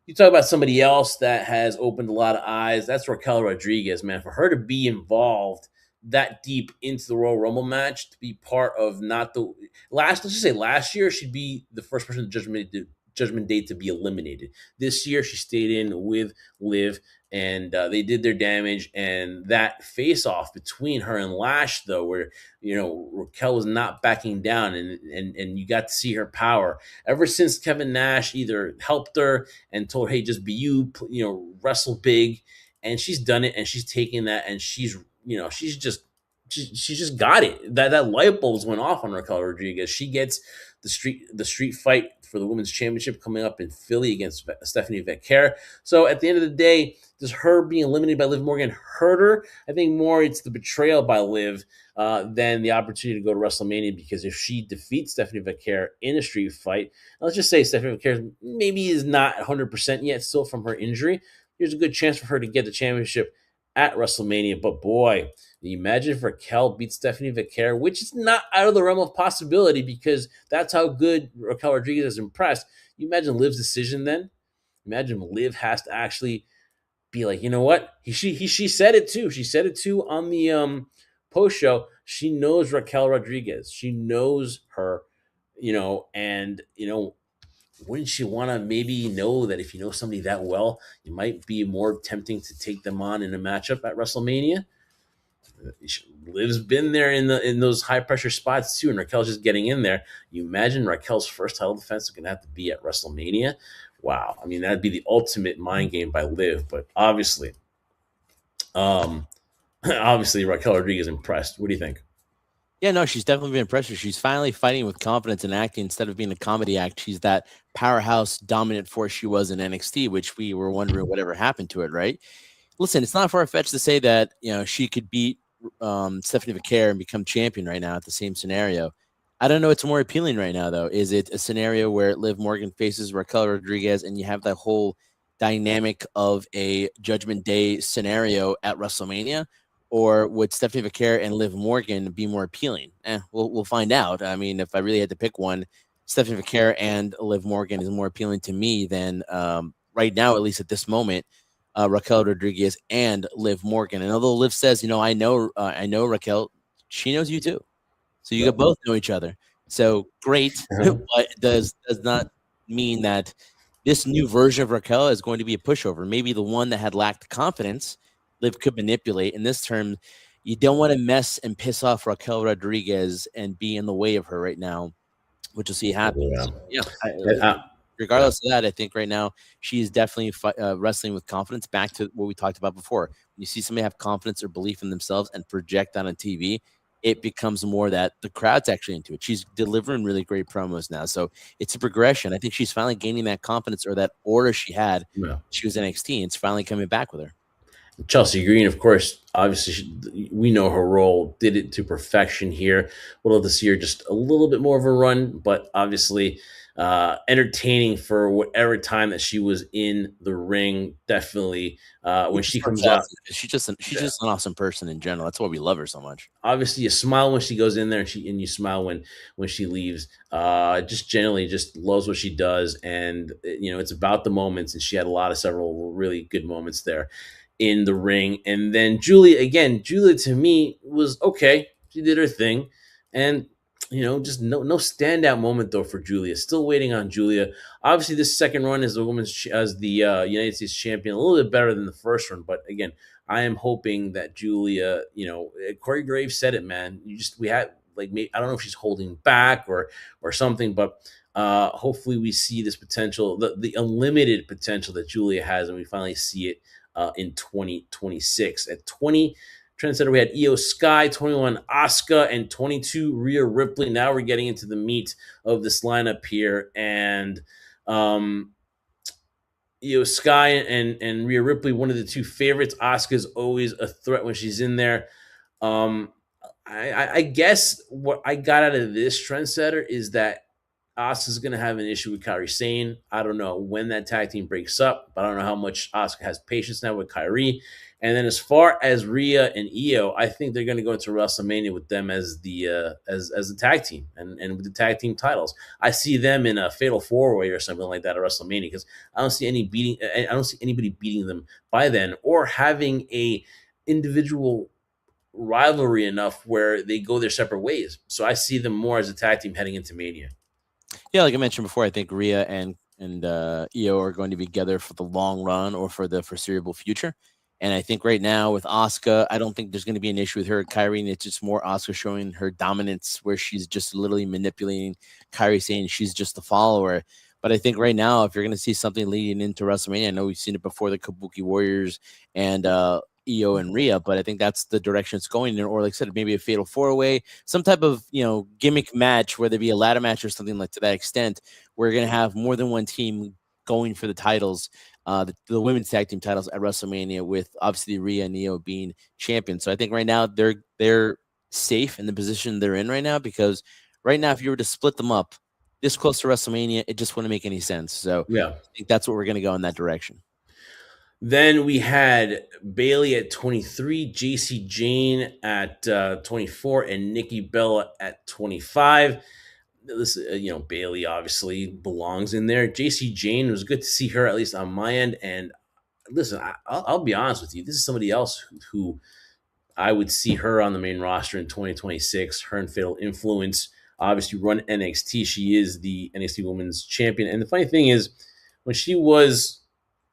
You talk about somebody else that has opened a lot of eyes. That's Raquel Rodriguez, man. For her to be involved that deep into the Royal Rumble match, to be part of not the let's just say last year, she'd be the first person to Judgment Day to be eliminated. This year, she stayed in with Liv, and they did their damage. And that face off between her and Lash, though, where Raquel was not backing down, and you got to see her power. Ever since Kevin Nash either helped her and told, "Hey, just be you, wrestle big," and she's done it, and she's taking that, and she's just got it. That light bulbs went off on Raquel Rodriguez. She gets the street fight for the women's championship coming up in Philly against Stephanie Vecchia. So at the end of the day, does her being eliminated by Liv Morgan hurt her? I think more it's the betrayal by Liv than the opportunity to go to WrestleMania, because if she defeats Stephanie Vecchia in a street fight, let's just say Stephanie Vecchia maybe is not 100% yet still from her injury, there's a good chance for her to get the championship at WrestleMania. But boy, you imagine if Raquel beats Stephanie Vecchia, which is not out of the realm of possibility because that's how good Raquel Rodriguez has impressed. You imagine Liv's decision then? Imagine Liv has to actually be like, you know what? She said it too. She said it too on the post show. She knows Raquel Rodriguez. She knows her, and wouldn't she want to maybe know that if you know somebody that well, it might be more tempting to take them on in a matchup at WrestleMania? Liv's been there in those high pressure spots too, and Raquel's just getting in there. You imagine Raquel's first title defense is going to have to be at WrestleMania. Wow, I mean that'd be the ultimate mind game by Liv. But obviously, um, obviously Raquel Rodriguez impressed. What do you think? Yeah, no, she's definitely been impressive. She's finally fighting with confidence and acting instead of being a comedy act. She's that powerhouse, dominant force she was in NXT, which we were wondering whatever happened to it, right? Listen, it's not far fetched to say that she could beat Stephanie Vecchia and become champion right now at the same scenario. I don't know what's more appealing right now, though. Is it a scenario where Liv Morgan faces Raquel Rodriguez and you have that whole dynamic of a Judgment Day scenario at WrestleMania? Or would Stephanie Vecchia and Liv Morgan be more appealing? We'll find out. I mean, if I really had to pick one, Stephanie Vecchia and Liv Morgan is more appealing to me than right now, at least at this moment, Raquel Rodriguez and Liv Morgan. And although Liv says, I know Raquel, she knows you too. So you Yep. both know each other. So great, Uh-huh. but does not mean that this new version of Raquel is going to be a pushover. Maybe the one that had lacked confidence, Liv could manipulate. In this term, you don't want to mess and piss off Raquel Rodriguez and be in the way of her right now, which you'll see happen. Yeah. So, yeah, Yeah. regardless of that, I think right now she is definitely wrestling with confidence. Back to what we talked about before. When you see somebody have confidence or belief in themselves and project on TV, it becomes more that the crowd's actually into it. She's delivering really great promos now. So it's a progression. I think she's finally gaining that confidence or that aura she had. Yeah. She was NXT. It's finally coming back with her. Chelsea Green, of course, obviously, we know her role, did it to perfection here. We'll love to see her just a little bit more of a run, but obviously entertaining for whatever time that she was in the ring. Definitely, when she comes out, She's just an awesome person in general. That's why we love her so much. obviously you smile when she goes in there, and you smile when she leaves. Just generally just loves what she does, and it's about the moments, and she had several really good moments there. in the ring. And then Julia to me was okay. She did her thing, and just no standout moment though for Julia. Still waiting on Julia. Obviously, this second run as the as the United States champion, a little bit better than the first run. But again, I am hoping that Julia, Corey Graves said it, man. We had like, maybe, I don't know if she's holding back or something, but hopefully we see this potential, the unlimited potential that Julia has, and we finally see it in 2026. At 20, Trendsetter, we had Io Sky, 21 Asuka, and 22 Rhea Ripley. Now we're getting into the meat of this lineup here, and um, Io Sky and Rhea Ripley, one of the two favorites. Asuka's always a threat when she's in there. Um, I guess what I got out of this Trendsetter is that Asuka's going to have an issue with Kairi Sane. I don't know when that tag team breaks up, but I don't know how much Asuka has patience now with Kairi. And then as far as Rhea and Io, I think they're going to go into WrestleMania with them as the as the tag team and with the tag team titles. I see them in a Fatal 4-Way or something like that at WrestleMania, because I don't see anybody beating them by then, or having a individual rivalry enough where they go their separate ways. So I see them more as a tag team heading into Mania. Yeah, like I mentioned before, I think Rhea and Io are going to be together for the long run or for the foreseeable future. And I think right now with Asuka, I don't think there's going to be an issue with her and Kyrie. And it's just more Asuka showing her dominance, where she's just literally manipulating Kyrie, saying she's just a follower. But I think right now, if you're going to see something leading into WrestleMania, I know we've seen it before, the Kabuki Warriors and Io and Rhea, but I think that's the direction it's going in. Or like I said, maybe a Fatal 4-Way, some type of gimmick match, whether it be a ladder match or something like to that extent. We're going to have more than one team going for the titles, the women's tag team titles at WrestleMania, with obviously Rhea and Io being champions. So I think right now they're safe in the position they're in right now, because right now if you were to split them up this close to WrestleMania, it just wouldn't make any sense. So Yeah. I think that's what we're going to go in that direction. Then we had Bailey at 23, JC Jane at 24, and Nikki Bella at 25. This, Bailey obviously belongs in there. JC Jane, it was good to see her, at least on my end. And listen, I'll be honest with you. This is somebody else who I would see her on the main roster in 2026. Her and Fatal Influence obviously run NXT. She is the NXT Women's Champion. And the funny thing is, when she was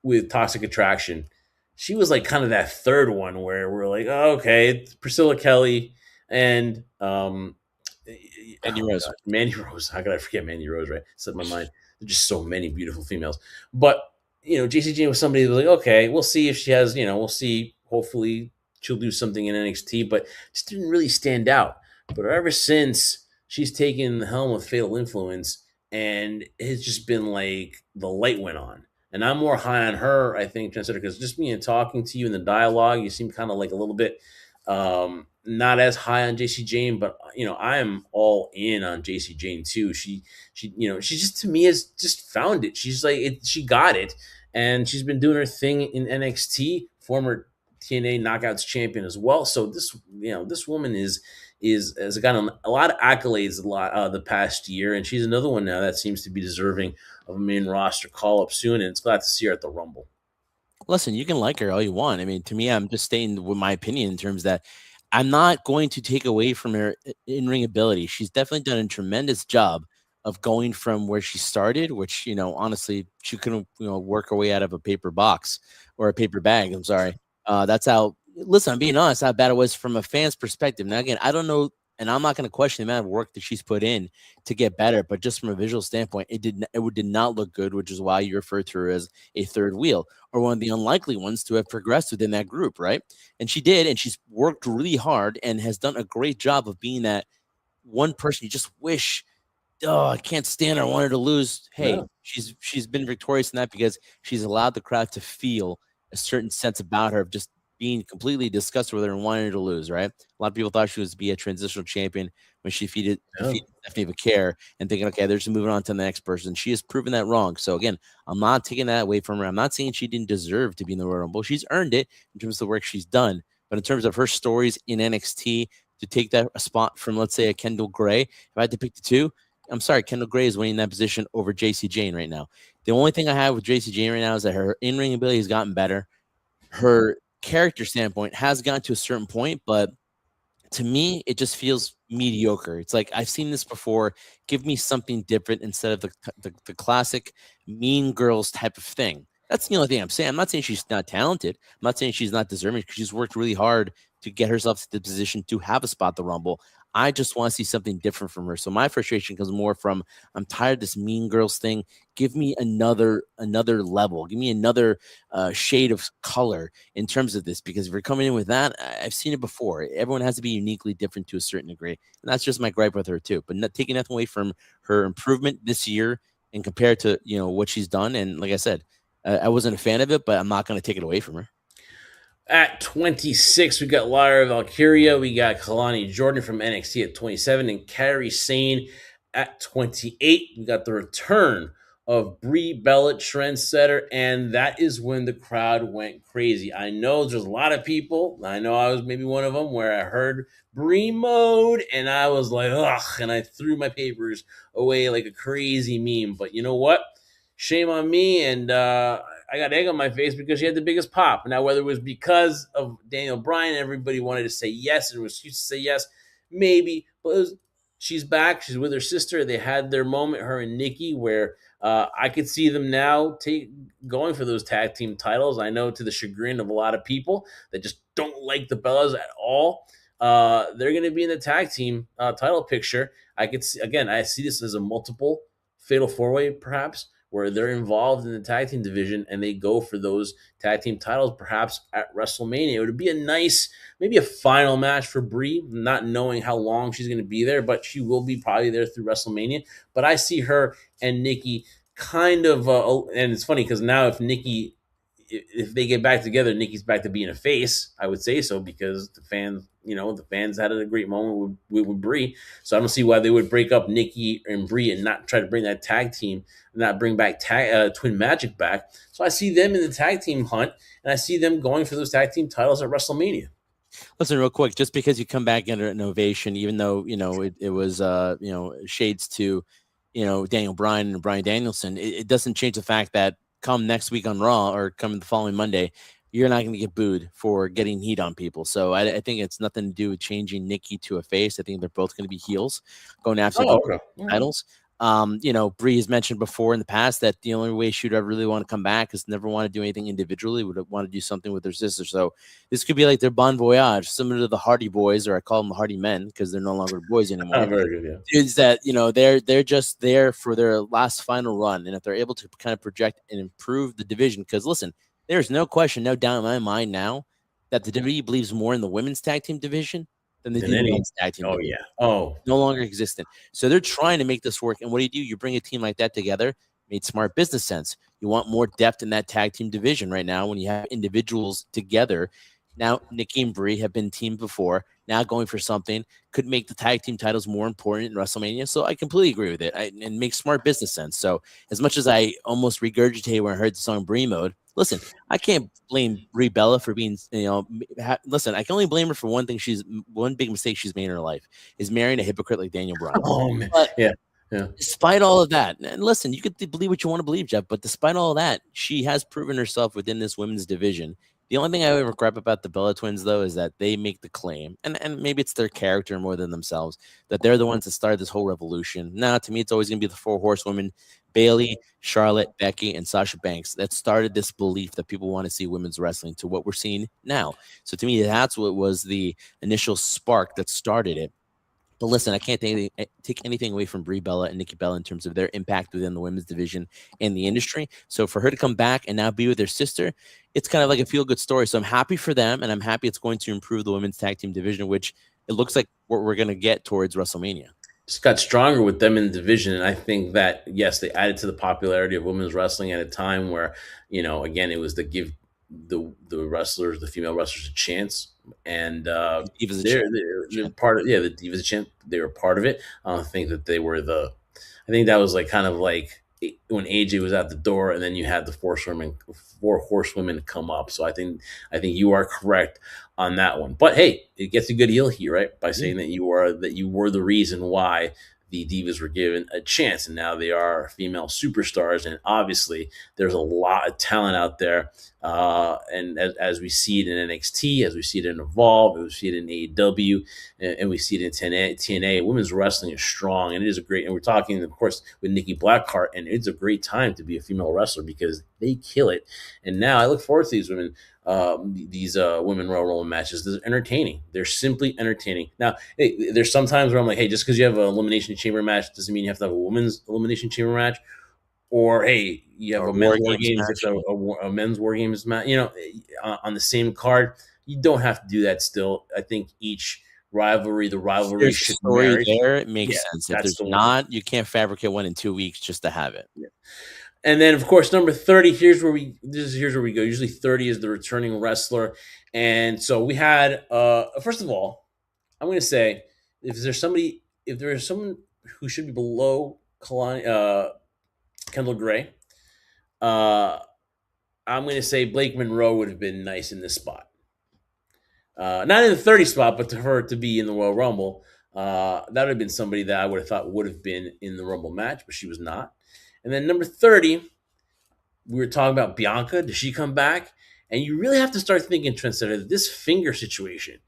with Toxic Attraction, she was like kind of that third one where we're like, oh, okay, it's Priscilla Kelly and Mandy Rose. Mandy Rose. How could I forget Mandy Rose? Right, set my mind. There's just so many beautiful females. But JC Jane was somebody who was like, okay, we'll see if she has. We'll see. Hopefully, she'll do something in NXT, but just didn't really stand out. But ever since she's taken the helm of Fatal Influence, and it's just been like the light went on. And I'm more high on her, I think, because just me and talking to you in the dialogue, you seem kind of like a little bit not as high on JC Jane, but I am all in on JC Jane too. She just, to me, has just found it. She's like she got it, and she's been doing her thing in NXT, former TNA Knockouts champion as well. So this woman has gotten a lot of accolades the past year, and she's another one now that seems to be deserving of a main roster call up soon. And it's glad to see her at the Rumble. Listen, you can like her all you want. I mean, to me, I'm just staying with my opinion in terms that I'm not going to take away from her in-ring ability. She's definitely done a tremendous job of going from where she started, which, honestly, she couldn't, work her way out of a paper box or a paper bag. I'm sorry. That's how, listen, I'm being honest, how bad it was from a fan's perspective. Now, again, I don't know, and I'm not going to question the amount of work that she's put in to get better, but just from a visual standpoint, it did not look good, which is why you refer to her as a third wheel, or one of the unlikely ones to have progressed within that group, right? And she did, and she's worked really hard and has done a great job of being that one person you just wish, oh, I can't stand her, I want her to lose. Hey, Yeah. she's been victorious in that because she's allowed the crowd to feel a certain sense about her of just being completely disgusted with her and wanting her to lose, right? A lot of people thought she was to be a transitional champion when she defeated Stephanie Vaquer, and thinking, okay, they're just moving on to the next person. She has proven that wrong. So again, I'm not taking that away from her. I'm not saying she didn't deserve to be in the Royal Rumble. She's earned it in terms of the work she's done. But in terms of her stories in NXT, to take that a spot from, let's say, a Kendall Gray, if I had to pick the two, I'm sorry, Kendall Gray is winning that position over JC Jane right now. The only thing I have with JC Jane right now is that her in-ring ability has gotten better. Her character standpoint has gotten to a certain point, but to me, it just feels mediocre. It's like I've seen this before. Give me something different instead of the classic Mean Girls type of thing. That's the only thing I'm saying. I'm not saying she's not talented. I'm not saying she's not deserving because she's worked really hard to get herself to the position to have a spot the Rumble. I just want to see something different from her. So my frustration comes more from I'm tired of this Mean Girls thing. Give me another level. Give me another shade of color in terms of this, because if you're coming in with that, I've seen it before. Everyone has to be uniquely different to a certain degree, and that's just my gripe with her too. But not taking nothing away from her improvement this year and compared to what she's done. And like I said, I wasn't a fan of it, but I'm not going to take it away from her. At 26, we got Lyra Valkyria. We got Kalani Jordan from NXT at 27, and Kairi Sane at 28. We got the return of Brie Bella, trendsetter, and that is when the crowd went crazy. I know there's a lot of people. I know I was maybe one of them where I heard Brie mode, and I was like, ugh, and I threw my papers away like a crazy meme. But you know what? Shame on me, and I got egg on my face because she had the biggest pop. Now, whether it was because of Daniel Bryan, everybody wanted to say yes, and was used to say yes, maybe, but she's back. She's with her sister. They had their moment, her and Nikki, where I could see them now going for those tag team titles. I know to the chagrin of a lot of people that just don't like the Bellas at all. They're going to be in the tag team title picture. I could see, again, I see this as a multiple fatal four way, perhaps, where they're involved in the tag team division and they go for those tag team titles, perhaps at WrestleMania. It would be a nice, maybe a final match for Brie, not knowing how long she's going to be there, but she will be probably there through WrestleMania. But I see her and Nikki kind of, and it's funny because now if they get back together, Nikki's back to being a face. I would say so because the fans had a great moment with Brie. So I don't see why they would break up Nikki and Brie and not try to bring that tag team, not bring back Twin Magic back. So I see them in the tag team hunt, and I see them going for those tag team titles at WrestleMania. Listen, real quick, just because you come back under an ovation, even though it was shades to Daniel Bryan and Bryan Danielson, it doesn't change the fact that come next week on Raw or come the following Monday, you're not going to get booed for getting heat on people. So I think it's nothing to do with changing Nikki to a face. I think they're both going to be heels going after Oh, the okay. titles. Bree has mentioned before in the past that the only way she'd ever really want to come back is never want to do anything individually, would want to do something with her sister. So this could be like their bon voyage, similar to the Hardy Boys, or I call them the Hardy Men because they're no longer boys anymore. Very good, yeah. Is that they're just there for their last final run, and if they're able to kind of project and improve the division, because listen, there's no question, no doubt in my mind now that the WWE believes more in the women's tag team division than they do the men's tag team Oh division. yeah. Oh, No longer existent. So they're trying to make this work. And what do? You bring a team like that together, made smart business sense. You want more depth in that tag team division right now when you have individuals together. Now, Nikki and Brie have been teamed before. Now going for something could make the tag team titles more important in WrestleMania. So I completely agree with it and makes smart business sense. So as much as I almost regurgitated when I heard the song Brie Mode, listen, I can't blame Brie Bella for being, listen, I can only blame her for one thing. One big mistake she's made in her life is marrying a hypocrite like Daniel Bryan. oh man. But Yeah. Yeah. despite all of that, and listen, you could believe what you want to believe, Jeff, but despite all of that, she has proven herself within this women's division. The only thing I ever regret about the Bella Twins, though, is that they make the claim, and maybe it's their character more than themselves, that they're the ones that started this whole revolution. Now, to me, it's always going to be the four horsewomen, Bailey, Charlotte, Becky, and Sasha Banks, that started this belief that people want to see women's wrestling to what we're seeing now. So to me, that's what was the initial spark that started it. But listen, I can't take anything away from Brie Bella and Nikki Bella in terms of their impact within the women's division and the industry. So for her to come back and now be with her sister, it's kind of like a feel-good story. So I'm happy for them, and I'm happy it's going to improve the women's tag team division, which it looks like what we're going to get towards WrestleMania. Just got stronger with them in the division, and I think that yes, they added to the popularity of women's wrestling at a time where again, it was to give the wrestlers, the female wrestlers, a chance, and they're part of the Divas chance. They were part of it. I don't think that they were the. I think that was like kind of like when AJ was at the door, and then you had the four horsewomen come up. So I think you are correct on that one. But hey, it gets a good heel here, right? By saying that you were the reason why the Divas were given a chance, and now they are female superstars. And obviously, there's a lot of talent out there. And as we see it in NXT, as we see it in Evolve, as we see it in AEW, and we see it in TNA, women's wrestling is strong, and it is a great. And we're talking, of course, with Nikki Blackheart, and it's a great time to be a female wrestler because they kill it. And now I look forward to these women. These women Royal Rumble matches. They're entertaining. They're simply entertaining. Now, hey, there's sometimes where I'm like, hey, just because you have an elimination chamber match doesn't mean you have to have a women's elimination chamber match. Or hey, you have Or a men's War war Games games, match. a men's war games match. On the same card, you don't have to do that. Still, I think each the If rivalry there's a should story merit. there, it Yeah, makes sense. If that's there's the one. not, you can't fabricate one in 2 weeks just to have it. Yeah. And then, of course, number 30. Here's where we go. Usually, 30 is the returning wrestler, and so we had. First of all, I'm going to say if there is someone who should be below Kendall Gray, uh, I'm going to say Blake Monroe would have been nice in this spot. Not in the 30 spot, but to her to be in the Royal Rumble. That would have been somebody that I would have thought would have been in the Rumble match, but she was not. And then number 30, we were talking about Bianca. Does she come back? And you really have to start thinking, Trendsetter, this finger situation.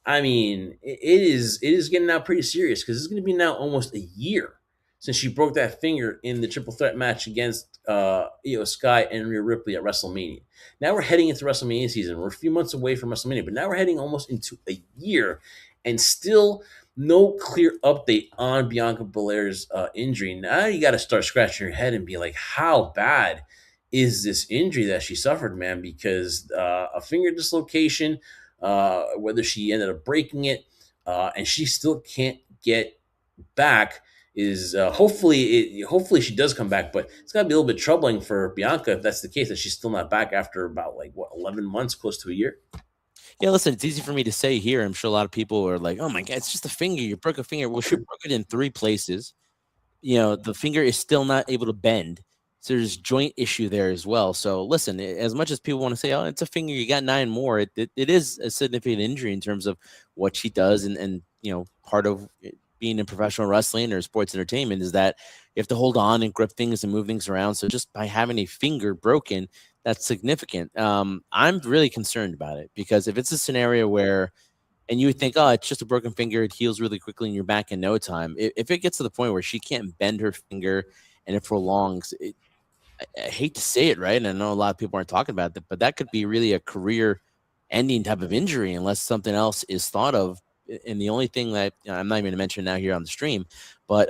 I mean, it is getting now pretty serious because it's going to be now almost a year since she broke that finger in the triple threat match against Io Sky and Rhea Ripley at WrestleMania. Now we're heading into WrestleMania season. We're a few months away from WrestleMania, but now we're heading almost into a year, and still no clear update on Bianca Belair's injury. Now you got to start scratching your head and be like, how bad is this injury that she suffered, man? Because a finger dislocation, whether she ended up breaking it, and she still can't get back. Is hopefully she does come back, but it's got to be a little bit troubling for Bianca if that's the case that she's still not back after about like what 11 months, close to a year. Yeah, listen, it's easy for me to say here. I'm sure a lot of people are like, "Oh my god, it's just a finger. You broke a finger." Well, she broke it in 3 places. The finger is still not able to bend. So there's joint issue there as well. So listen, as much as people want to say, oh, it's a finger, you got 9 more, it is a significant injury in terms of what she does. And part of being in professional wrestling or sports entertainment is that you have to hold on and grip things and move things around. So just by having a finger broken, that's significant. I'm really concerned about it because if it's a scenario where and you would think, oh, it's just a broken finger. It heals really quickly and you're back in no time. If it gets to the point where she can't bend her finger and it prolongs, I hate to say it, right? And I know a lot of people aren't talking about that, but that could be really a career ending type of injury unless something else is thought of. And the only thing that I'm not even going to mention now here on the stream, but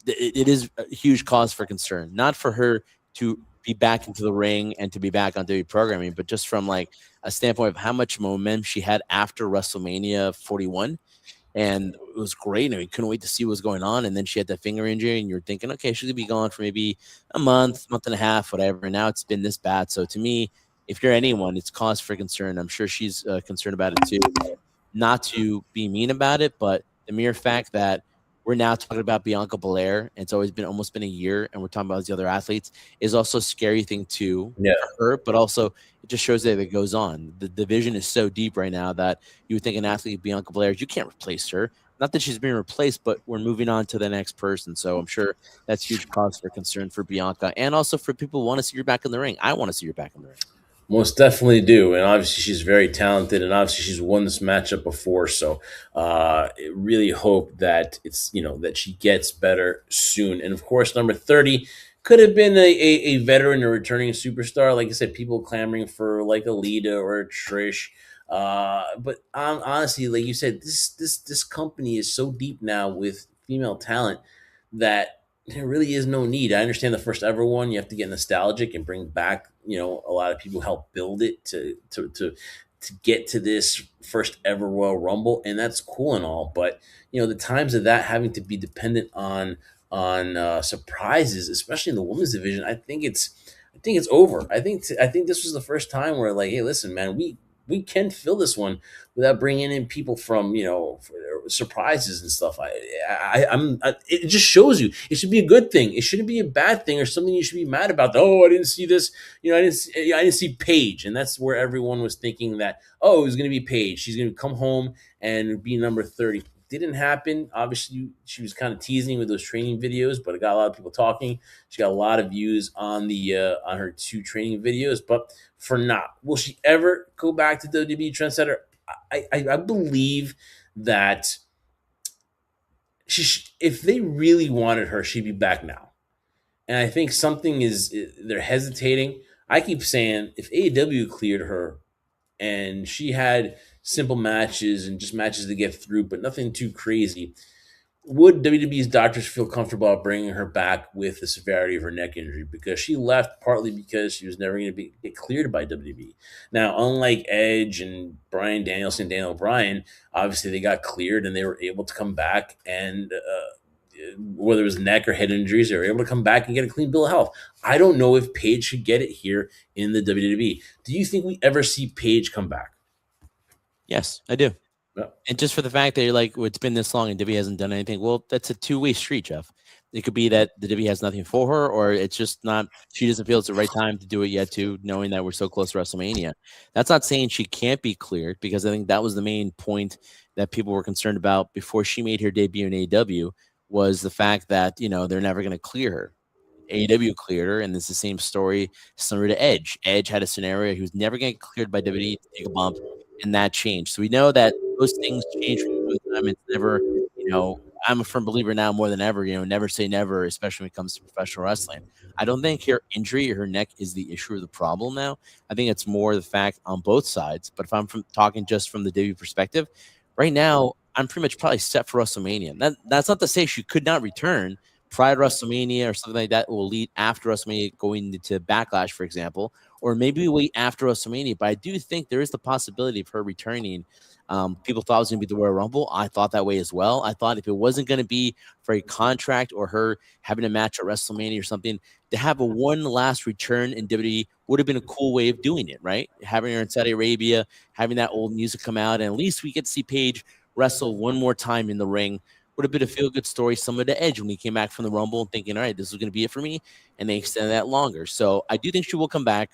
it is a huge cause for concern, not for her to be back into the ring and to be back on WWE programming, but just from like a standpoint of how much momentum she had after WrestleMania 41. And it was great. And we couldn't wait to see what was going on. And then she had that finger injury, and you're thinking, okay, she's gonna be gone for maybe a month and a half, whatever. And now it's been this bad. So to me, if you're anyone, it's cause for concern. I'm sure she's concerned about it too. Not to be mean about it, but the mere fact that we're now talking about Bianca Belair, and it's always been almost been a year, and we're talking about these other athletes, is also a scary thing too Yeah, for her, but also it just shows that it goes on. The division is so deep right now that you would think an athlete Bianca Belair, you can't replace her. Not that she's being replaced, but we're moving on to the next person. So I'm sure that's huge cause for concern for Bianca, and also for people who want to see her back in the ring. I want to see her back in the ring. most definitely do, and obviously she's very talented, and obviously she's won this matchup before. So, really hope that it's that she gets better soon. And of course, number 30 could have been a veteran or returning superstar. Like I said, people clamoring for like a Lita or a Trish. But honestly, like you said, this company is so deep now with female talent that there really is no need. I understand the first ever one. You have to get nostalgic and bring back, a lot of people help build it to get to this first ever Royal Rumble, and that's cool and all. But the times of that having to be dependent on surprises, especially in the women's division, I think it's over. I think this was the first time where like, hey, listen, man, we can fill this one without bringing in people from surprises and stuff. It just shows you it should be a good thing. It shouldn't be a bad thing or something you should be mad about. Oh, I didn't see this. I didn't see Paige, and that's where everyone was thinking that it was going to be Paige. She's going to come home and be number 30. didn't happen. Obviously, she was kind of teasing with those training videos, but it got a lot of people talking. She got a lot of views on her two training videos. But for now, will she ever go back to WWE Trendsetter? I believe that if they really wanted her, she'd be back now. And I think something is they're hesitating. I keep saying if AEW cleared her and she had simple matches and just matches to get through, but nothing too crazy, would WWE's doctors feel comfortable about bringing her back with the severity of her neck injury? Because she left partly because she was never going to get cleared by WWE. Now, unlike Edge and Bryan Danielson, Daniel Bryan, obviously they got cleared and they were able to come back and. Whether it was neck or head injuries, they were able to come back and get a clean bill of health. I don't know if Paige should get it here in the WWE. Do you think we ever see Paige come back? Yes, I do. No. And just for the fact that you're like, well, it's been this long and WWE hasn't done anything. Well, that's a two-way street, Jeff. It could be that the WWE has nothing for her, or it's just not. She doesn't feel it's the right time to do it yet. Too, knowing that we're so close to WrestleMania, that's not saying she can't be cleared, because I think that was the main point that people were concerned about before she made her debut in AEW, was the fact that they're never going to clear her. AEW cleared her, and it's the same story similar to Edge. Edge had a scenario he was never going to get cleared by WWE to take a bump, and that changed. So we know that those things change from time to time. It's never, you know, I'm a firm believer now more than ever, never say never, especially when it comes to professional wrestling. I don't think her injury or her neck is the issue or the problem now. I think it's more the fact on both sides. But if I'm talking just from the WWE perspective, right now, I'm pretty much probably set for WrestleMania. That's not to say she could not return prior to WrestleMania or something like that will lead after WrestleMania going into Backlash, for example, or maybe wait after WrestleMania. But I do think there is the possibility of her returning. People thought it was going to be the Royal Rumble. I thought that way as well. I thought if it wasn't going to be for a contract or her having a match at WrestleMania or something, to have a one last return in WWE would have been a cool way of doing it, right? Having her in Saudi Arabia, having that old music come out, and at least we get to see Paige wrestle one more time in the ring. Would have been a feel-good story, similar to Edge when he came back from the Rumble and thinking, all right, this is going to be it for me, and they extended that longer. So I do think she will come back.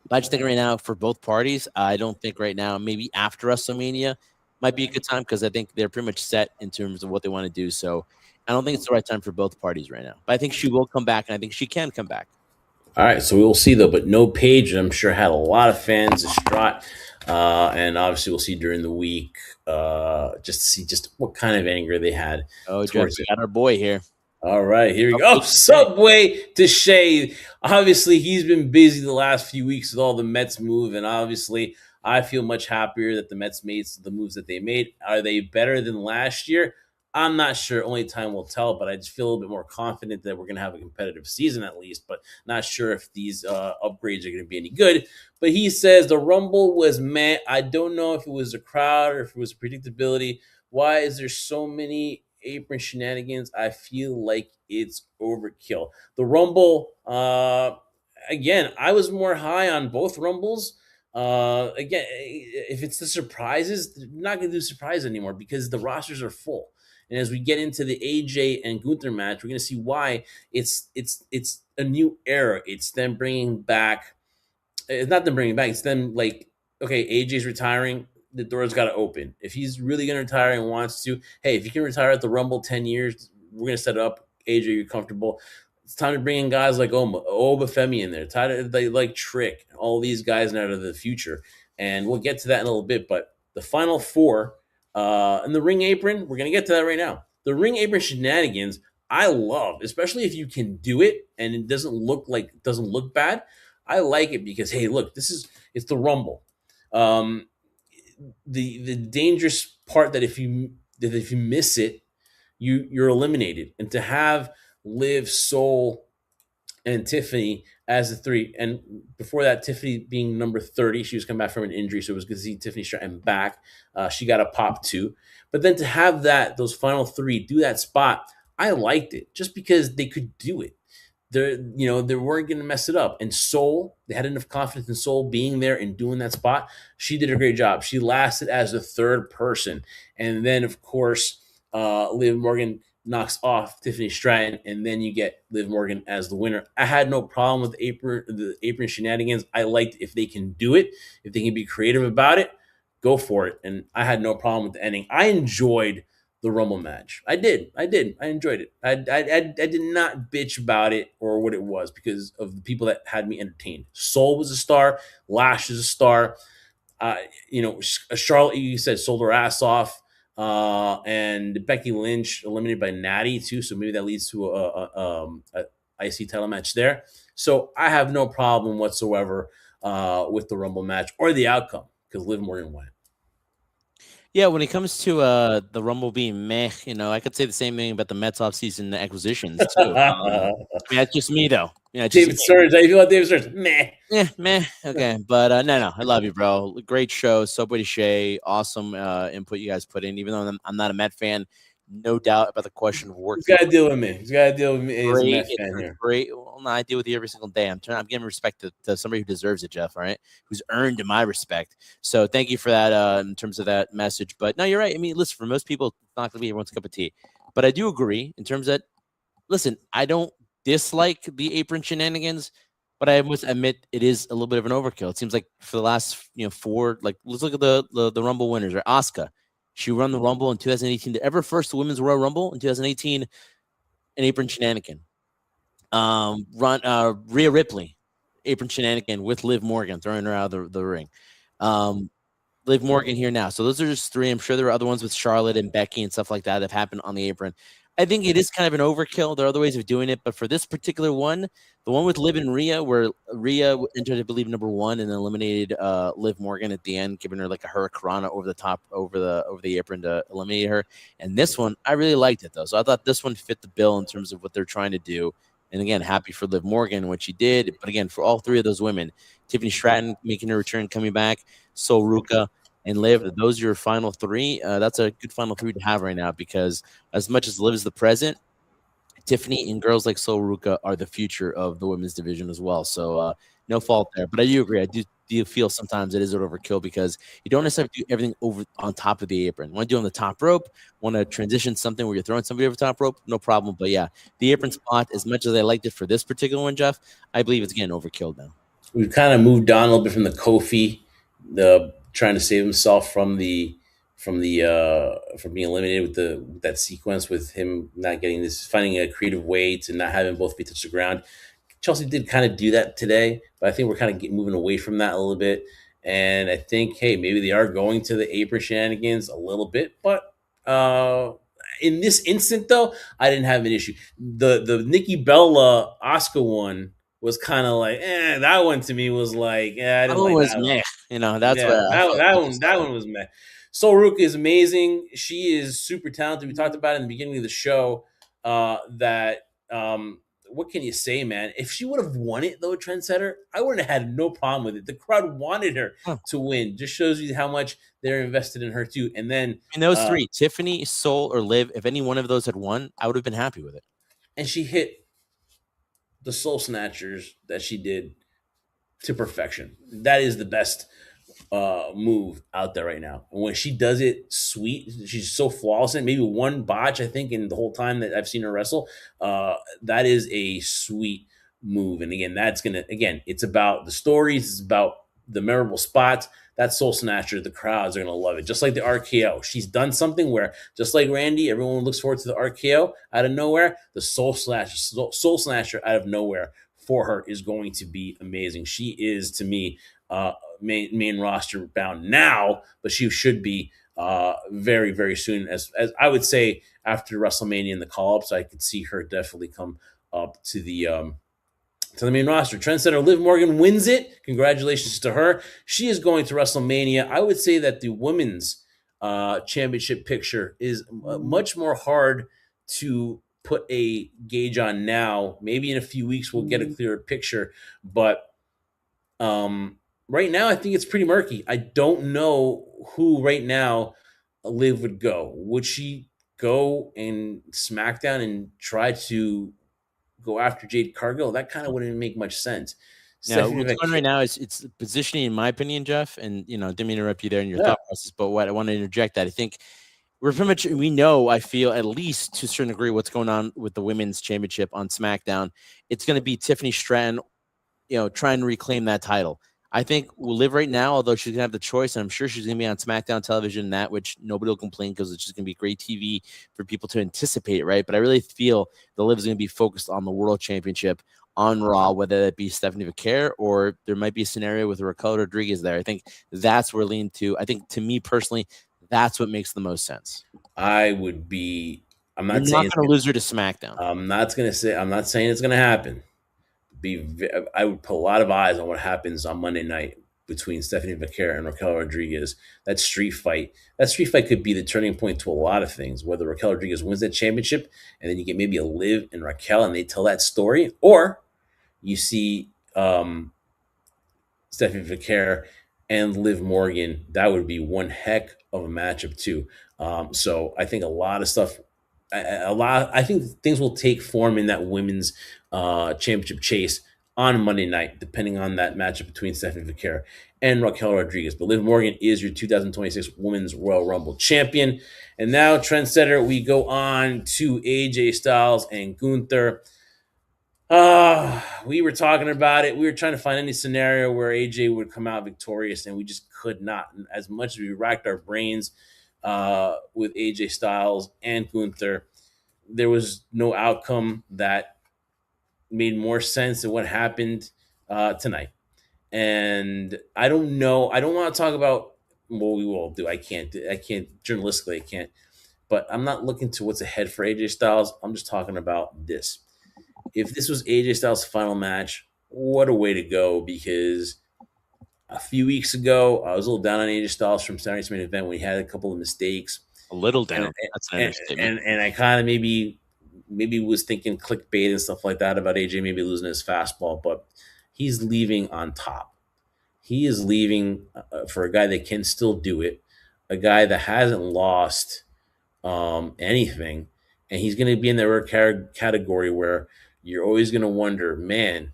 But I just think right now for both parties, I don't think right now, maybe after WrestleMania might be a good time, because I think they're pretty much set in terms of what they want to do. So I don't think it's the right time for both parties right now. But I think she will come back, and I think she can come back. All right, so we will see though, but no Page, I'm sure had a lot of fans distraught, and obviously we'll see during the week, just to see just what kind of anger they had Oh, Jeff, towards we it. got our boy here. All right, here we go. Update today. Subway to Shea. Obviously, he's been busy the last few weeks with all the Mets move, and obviously, I feel much happier that the Mets made the moves that they made. Are they better than last year? I'm not sure. Only time will tell. But I just feel a little bit more confident that we're going to have a competitive season at least. But not sure if these upgrades are going to be any good. But he says the Rumble was meh. I don't know if it was the crowd or if it was predictability. Why is there so many apron shenanigans? I feel like it's overkill. The Rumble, again, I was more high on both Rumbles. Again, if it's the surprises, they're not going to do surprise anymore because the rosters are full. And as we get into the AJ and Gunther match, we're going to see why it's a new era. It's them bringing back. It's not them bringing back. It's them like, okay, AJ's retiring. The door's got to open. If he's really going to retire and wants to, hey, if you can retire at the Rumble 10 years, we're going to set it up. AJ, you're comfortable. It's time to bring in guys like Obafemi in there. They like Trick, all these guys out of the future. And we'll get to that in a little bit. But the final four and the ring apron, we're going to get to that right now. The ring apron shenanigans, I love, especially if you can do it and it doesn't look bad. I like it because, hey, look, it's the Rumble. Um, the dangerous part that if you miss it, you're eliminated. And to have Liv, Soul, and Tiffany as the three, and before that, Tiffany being number 30, she was coming back from an injury, so it was good to see Tiffany Stratton back. She got a pop too, but then to have those final three do that spot, I liked it just because they could do it. They weren't going to mess it up. And Soul, they had enough confidence in Soul being there and doing that spot. She did a great job. She lasted as the third person. And then, of course, Liv Morgan knocks off Tiffany Stratton, and then you get Liv Morgan as the winner. I had no problem with the apron shenanigans. I liked if they can do it, if they can be creative about it, go for it. And I had no problem with the ending. I enjoyed the Rumble match. I did. I did. I enjoyed it. I did not bitch about it or what it was because of the people that had me entertained. Soul was a star. Lash is a star. Uh, Charlotte, you said, sold her ass off. And Becky Lynch eliminated by Natty too, so maybe that leads to a IC title match there. So I have no problem whatsoever with the Rumble match or the outcome because Liv Morgan won. Yeah, when it comes to the Rumble being meh, I could say the same thing about the Mets offseason acquisitions too. That's just me though. It's just David me. Stearns, how you feel about David Stearns? Meh. Yeah, meh. Okay, but no, I love you, bro. Great show, Subway to Shea. Awesome input you guys put in. Even though I'm not a Met fan, no doubt about the question of He's working. got to deal with me. He's got to deal with me as a Great, Mets it's fan a here. great. Well, no, I deal with you every single day. I'm giving respect to somebody who deserves it, Jeff. All right, who's earned my respect. So thank you for that in terms of that message. But no, you're right. I mean, listen, for most people, it's not going to be everyone's cup of tea. But I do agree in terms that, listen, I don't dislike the apron shenanigans, but I must admit it is a little bit of an overkill. It seems like for the last four, like let's look at the Rumble winners. Right, Asuka, she won the Rumble in 2018. The ever first Women's Royal Rumble in 2018, an apron shenanigan. Rhea Ripley, apron shenanigan with Liv Morgan throwing her out of the ring. Liv Morgan here now. So those are just three. I'm sure there are other ones with Charlotte and Becky and stuff like that have happened on the apron. I think it is kind of an overkill. There are other ways of doing it, but for this particular one, the one with Liv and Rhea, where Rhea entered, I believe, number one and eliminated Liv Morgan at the end, giving her like a hurricanrana over the top, over the apron to eliminate her. And this one, I really liked it though. So I thought this one fit the bill in terms of what they're trying to do. And again, happy for Liv Morgan, what she did. But again, for all three of those women, Tiffany Stratton making her return, coming back, Sol Ruka, and Liv, those are your final three. That's a good final three to have right now because as much as Liv is the present, Tiffany and girls like Sol Ruka are the future of the women's division as well. So no fault there. But I do agree. I do feel sometimes it is an overkill because you don't necessarily do everything over on top of the apron. Want to do on the top rope, want to transition something where you're throwing somebody over the top rope, no problem. But yeah, the apron spot, as much as I liked it for this particular one, Jeff, I believe it's getting overkilled now. We've kind of moved on a little bit from the Kofi, the trying to save himself from from being eliminated with that sequence with him not getting this, finding a creative way to not having both feet touch the ground. Chelsea did kind of do that today, but I think we're kind of moving away from that a little bit. And I think, hey, maybe they are going to the apron shenanigans a little bit, but in this instant, though, I didn't have an issue. The Nikki Bella Oscar one was kind of like, that one to me was like, I That didn't one like was that one. meh. That's Yeah, what I felt. that one was meh. Sol Ruka is amazing. She is super talented. We talked about it in the beginning of the show. That what can you say, man? If she would have won it though, Trendsetter, I wouldn't have had no problem with it. The crowd wanted her to win. Just shows you how much they're invested in her too. And then those three, Tiffany, Sol, or Liv, if any one of those had won, I would have been happy with it. And she hit the soul snatchers that she did to perfection. That is the best move out there right now. And when she does it sweet, she's so flawless. And maybe one botch, I think, in the whole time that I've seen her wrestle. That is a sweet move. And again, it's about the stories, it's about the memorable spots. That soul snatcher, the crowds are gonna love it. Just like the RKO. She's done something where, just like Randy, everyone looks forward to the RKO out of nowhere. The soul snatcher out of nowhere for her is going to be amazing. She is, to me, main roster bound now, but she should be very, very soon. As I would say after WrestleMania and the call ups, I could see her definitely come up to the main roster. Trendsetter Liv Morgan wins it. Congratulations to her. She is going to WrestleMania. I would say that the women's championship picture is much more hard to put a gauge on now. Maybe in a few weeks we'll get a clearer picture, but right now I think it's pretty murky. I don't know who right now Liv would go. Would she go in SmackDown and try to go after Jade Cargill? That kind of wouldn't make much sense. Now, what's going right now is it's positioning, in my opinion, Jeff, and didn't mean to interrupt you there in your thought process, but what I want to interject that I think we're pretty much, we know, I feel, at least to a certain degree, what's going on with the women's championship on SmackDown. It's going to be Tiffany Stratton, trying to reclaim that title. I think we'll live right now, although she's gonna have the choice, and I'm sure she's gonna be on SmackDown television, that which nobody will complain because it's just gonna be great TV for people to anticipate, right? But I really feel the Liv is gonna be focused on the World Championship on Raw, whether that be Stephanie Vaquer or there might be a scenario with Raquel Rodriguez there. I think that's where lean to. I think to me personally, that's what makes the most sense. I would be. I'm You're not not saying. gonna lose her to SmackDown. I'm not saying it's gonna happen. I would put a lot of eyes on what happens on Monday night between Stephanie Vaquer and Raquel Rodriguez. That street fight could be the turning point to a lot of things. Whether Raquel Rodriguez wins that championship, and then you get maybe a Liv and Raquel, and they tell that story, or you see Stephanie Vaquer and Liv Morgan. That would be one heck of a matchup too. So I think a lot of stuff, a lot. I think things will take form in that women's championship chase on Monday night, depending on that matchup between Stephanie Vaquer and Raquel Rodriguez. But Liv Morgan is your 2026 Women's Royal Rumble champion. And now, trendsetter, we go on to AJ Styles and Gunther. We were talking about it. We were trying to find any scenario where AJ would come out victorious, and we just could not. And as much as we racked our brains with AJ Styles and Gunther, there was no outcome that made more sense than what happened tonight. And I don't know. I don't want to talk about what we will do. I can't. I can't journalistically. I can't. But I'm not looking to what's ahead for AJ Styles. I'm just talking about this. If this was AJ Styles' final match, what a way to go! Because a few weeks ago, I was a little down on AJ Styles from Saturday's main event when he had a couple of mistakes, A little and down. That's an understatement. I kind of maybe was thinking clickbait and stuff like that about AJ maybe losing his fastball, but he's leaving on top. He is leaving for a guy that can still do it, a guy that hasn't lost anything, and he's going to be in the rare category where you're always going to wonder, man,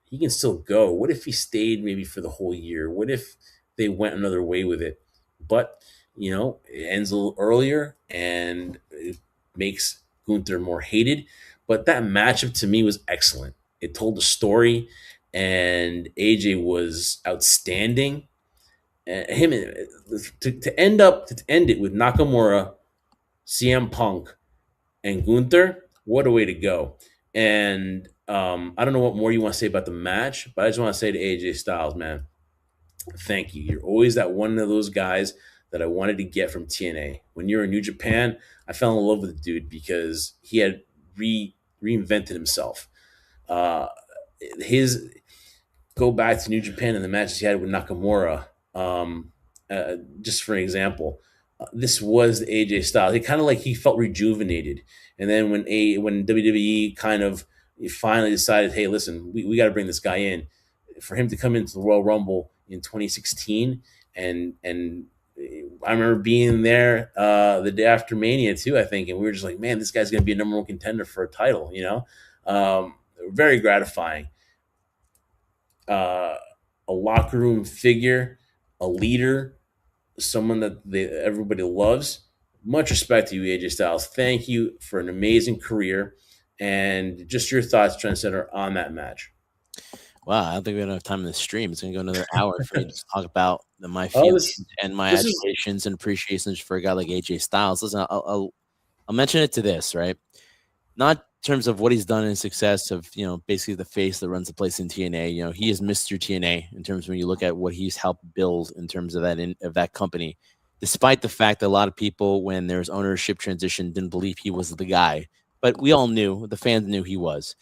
he can still go. What if he stayed maybe for the whole year? What if they went another way with it? But it ends a little earlier and it makes Gunther more hated. But that matchup to me was excellent. It told a story, and AJ was outstanding. Him to end it with Nakamura, CM Punk, and Gunther, what a way to go. And I don't know what more you want to say about the match, but I just want to say to AJ Styles, man, thank you. You're always that one of those guys that I wanted to get from TNA. When you were in New Japan, I fell in love with the dude because he had reinvented himself. Uh, his go back to New Japan and the matches he had with Nakamura. Just for an example, this was the AJ Styles. He kind of like he felt rejuvenated. And then when WWE kind of finally decided, hey, listen, we got to bring this guy in, for him to come into the Royal Rumble in 2016, and I remember being there the day after Mania too, I think, and we were just like, man, this guy's going to be a number one contender for a title, very gratifying. Uh, a locker room figure, a leader, someone that everybody loves. Much respect to you, AJ Styles. Thank you for an amazing career, and just your thoughts, Trendsetter, on that match. Wow, I don't think we have enough time in the stream. It's gonna go another hour for me to just talk about my Oh, feelings and my this is admirations and appreciations for a guy like AJ Styles. Listen, I'll mention it to this, right? Not in terms of what he's done in success of, basically the face that runs the place in TNA. He is Mr. TNA in terms of when you look at what he's helped build in terms of that company. Despite the fact that a lot of people, when there was ownership transition, didn't believe he was the guy, but we all knew, the fans knew he was.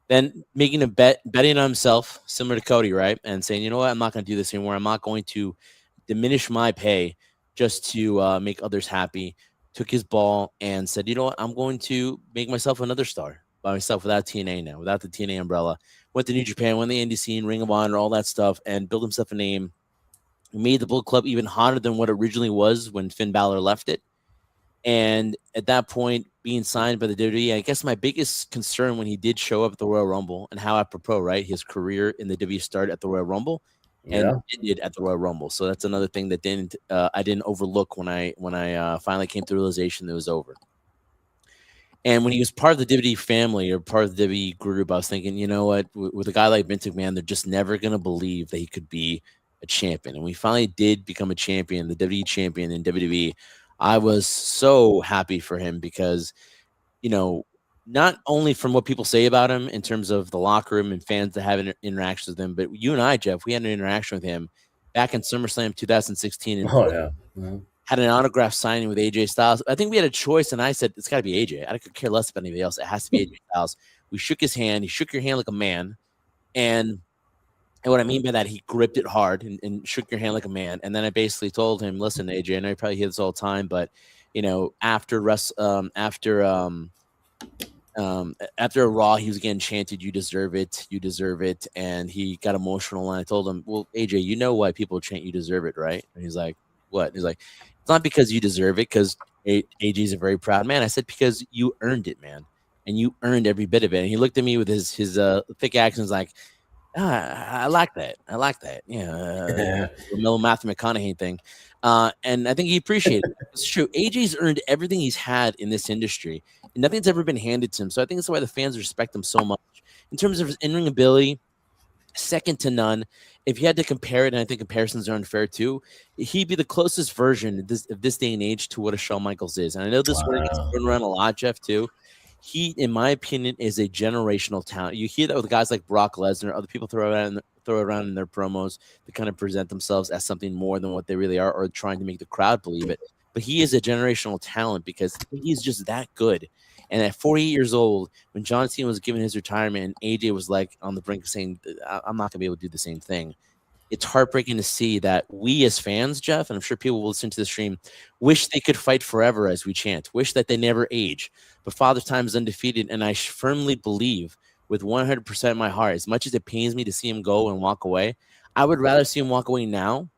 Then making a betting on himself, similar to Cody, right? And saying, you know what, I'm not going to do this anymore. I'm not going to diminish my pay just to make others happy. Took his ball and said, you know what, I'm going to make myself another star by myself without TNA now, without the TNA umbrella. Went to New Japan, went the indie scene, Ring of Honor, all that stuff, and built himself a name. Made the Bullet Club even hotter than what it originally was when Finn Balor left it. And at that point, being signed by the WWE, I guess my biggest concern when he did show up at the Royal Rumble, and how apropos, right? His career in the WWE started at the Royal Rumble and yeah. ended at the Royal Rumble. So that's another thing that I didn't overlook when I finally came to the realization that it was over. And when he was part of the WWE family or part of the WWE group, I was thinking, you know what, with a guy like Vince McMahon, they're just never going to believe that he could be a champion. And we finally did become a champion, the WWE champion in WWE. I was so happy for him because, you know, not only from what people say about him in terms of the locker room and fans that have interactions with him, but you and I, Jeff, we had an interaction with him back in SummerSlam 2016 in Oh yeah. Mhm. had an autograph signing with AJ Styles. I think we had a choice, and I said it's got to be AJ. I could care less about anybody else. It has to be AJ Styles. We shook his hand. He shook your hand like a man, and what I mean by that, he gripped it hard and shook your hand like a man. And then I basically told him, "Listen, AJ, I know you probably hear this all the time, but after a Raw, he was getting chanted, 'You deserve it, you deserve it,' and he got emotional. And I told him, 'Well, AJ, you know why people chant, 'You deserve it,' right?' And he's like, 'What?' He's like, 'It's not because you deserve it, because AJ is a very proud man.' I said, 'Because you earned it, man, and you earned every bit of it.' And he looked at me with his thick accents, like, I like that. I like that. Yeah, Yeah. the little Matthew McConaughey thing, and I think he appreciated it. It's true. AJ's earned everything he's had in this industry, and nothing's ever been handed to him. So I think that's why the fans respect him so much. In terms of his in-ring ability, second to none. If you had to compare it, and I think comparisons are unfair too, he'd be the closest version of this day and age to what a Shawn Michaels is. And I know this word gets Wow. thrown around a lot, Jeff, too. He, in my opinion, is a generational talent. You hear that with guys like Brock Lesnar. Other people throw it around in their promos to kind of present themselves as something more than what they really are, or trying to make the crowd believe it. But he is a generational talent because he's just that good. And at 48 years old, when John Cena was given his retirement and AJ was like on the brink of saying, I'm not going to be able to do the same thing, it's heartbreaking to see that we as fans, Jeff, and I'm sure people will listen to the stream, wish they could fight forever as we chant, wish that they never age. But Father Time is undefeated, and I firmly believe with 100% of my heart, as much as it pains me to see him go and walk away, I would rather see him walk away now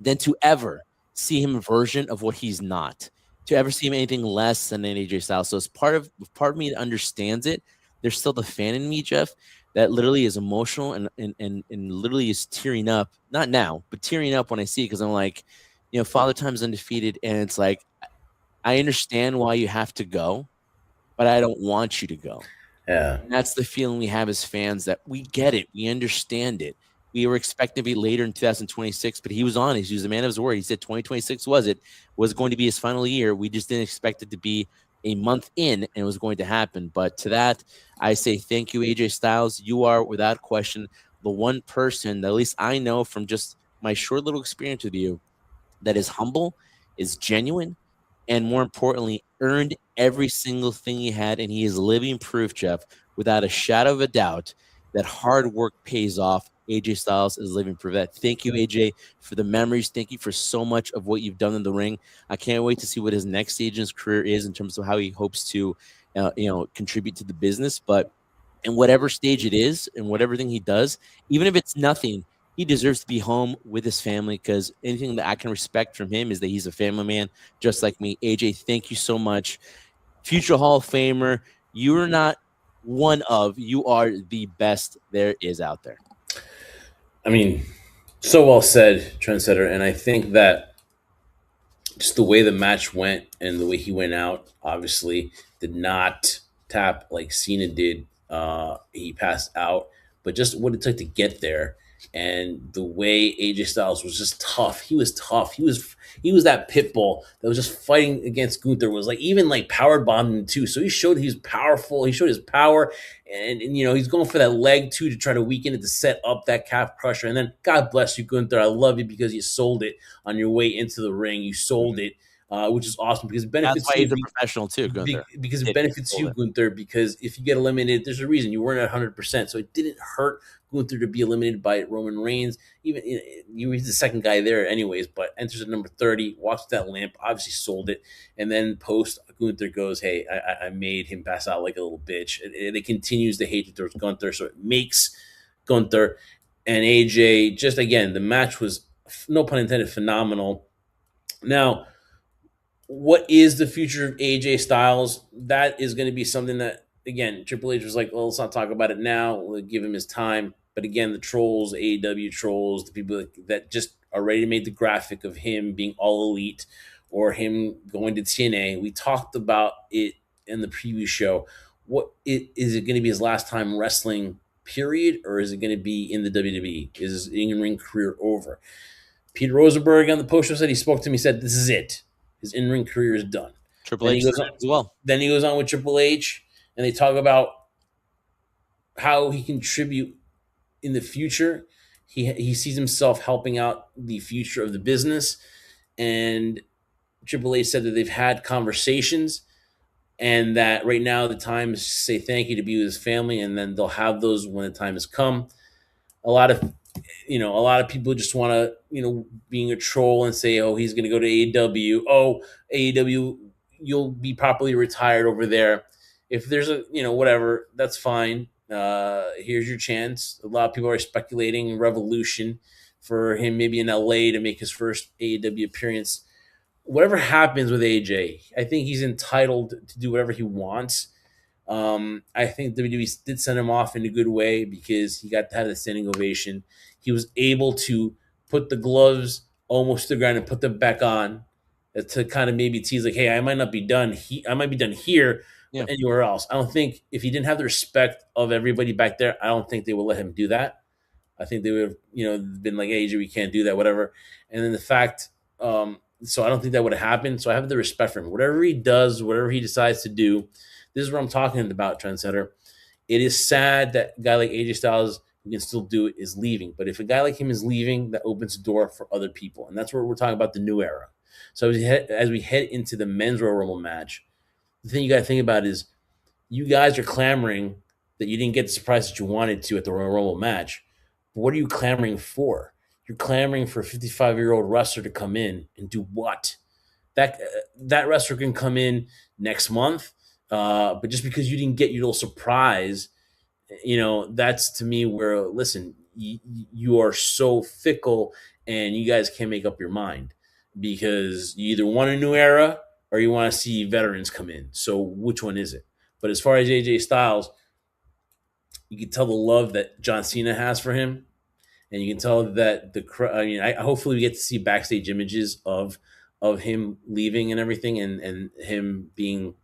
than to ever see him a version of what he's not, to ever see him anything less than an AJ Styles. So it's part of me that understands it. There's still the fan in me, Jeff, that literally is emotional and literally is tearing up. Not now, but tearing up when I see it because I'm like, Father Time's undefeated, and it's like I understand why you have to go, but I don't want you to go. Yeah. And that's the feeling we have as fans, that we get it. We understand it. We were expecting to be later in 2026, but he was honest. He was a man of his word. He said 2026 was going to be his final year. We just didn't expect it to be a month in, and it was going to happen. But to that, I say thank you, AJ Styles. You are, without question, the one person that at least I know from just my short little experience with you that is humble, is genuine, and more importantly, earned every single thing he had. And he is living proof, Jeff, without a shadow of a doubt, that hard work pays off. AJ Styles is living proof of that. Thank you, AJ, for the memories. Thank you for so much of what you've done in the ring. I can't wait to see what his next stage in his career is in terms of how he hopes to, contribute to the business. But in whatever stage it is and whatever thing he does, even if it's nothing, he deserves to be home with his family, because anything that I can respect from him is that he's a family man just like me. AJ, thank you so much. Future Hall of Famer, you're not one of, you are the best there is out there. I mean, so well said, Trendsetter. And I think that just the way the match went and the way he went out, obviously did not tap like Cena did. He passed out, but just what it took to get there, and the way AJ Styles was just tough. He was tough. He was that pit bull that was just fighting against Gunther. Was like even like power bombing him too. So he showed he's powerful. He showed his power, and he's going for that leg too to try to weaken it to set up that calf crusher. And then God bless you, Gunther. I love you because you sold it on your way into the ring. You sold it, which is awesome because it That's benefits why you. he's a professional too, Gunther. Because He it did. He benefits sold you, it. Gunther. Because if you get eliminated, there's a reason you weren't at 100%, so it didn't hurt Gunther to be eliminated by Roman Reigns. Even you were the second guy there, anyways. But enters at number 30, walks with that lamp, obviously sold it, and then post Gunther goes, "Hey, I made him pass out like a little bitch." It continues the hatred towards Gunther, so it makes Gunther and AJ just again the match was no pun intended phenomenal. Now what is the future of AJ Styles? That is going to be something that, again, Triple H was like, well, let's not talk about it now. We'll give him his time. But again, the trolls, AEW trolls, the people that just already made the graphic of him being all elite or him going to TNA, we talked about it in the preview show. Is it going to be his last time wrestling period, or is it going to be in the WWE? Is his in-ring career over? Peter Rosenberg on the post show said he spoke to me, said this is it. His in-ring career is done. Triple Then H he said goes on. that as well. Then he goes on with Triple H, and they talk about how he contribute in the future. He sees himself helping out the future of the business, and Triple H said that they've had conversations, and that right now the time is to say thank you, to be with his family, and then they'll have those when the time has come. A lot of a lot of people just want to, being a troll and say, oh, he's going to go to AEW. Oh, AEW, you'll be properly retired over there. If there's a, whatever, that's fine. Here's your chance. A lot of people are speculating Revolution for him maybe in LA to make his first AEW appearance. Whatever happens with AJ, I think he's entitled to do whatever he wants. I think WWE did send him off in a good way because he got to have the standing ovation. He was able to put the gloves almost to the ground and put them back on, to kind of maybe tease like, hey, I might not be done. I might be done here, Yeah. but anywhere else. I don't think if he didn't have the respect of everybody back there, I don't think they would let him do that. I think they would have, been like, hey, AJ, we can't do that, whatever. And then the fact, so I don't think that would have happened. So I have the respect for him. Whatever he does, whatever he decides to do, this is what I'm talking about, Trendsetter. It is sad that a guy like AJ Styles, who can still do it, is leaving. But if a guy like him is leaving, that opens the door for other people. And that's where we're talking about the new era. So as we head into the men's Royal Rumble match, the thing you got to think about is you guys are clamoring that you didn't get the surprise that you wanted to at the Royal Rumble match. But what are you clamoring for? You're clamoring for a 55-year-old wrestler to come in and do what? That wrestler can come in next month, but just because you didn't get your little surprise, that's to me where, listen, you are so fickle and you guys can't make up your mind because you either want a new era or you want to see veterans come in. So which one is it? But as far as AJ Styles, you can tell the love that John Cena has for him, and you can tell that I hopefully we get to see backstage images of him leaving and everything, and him being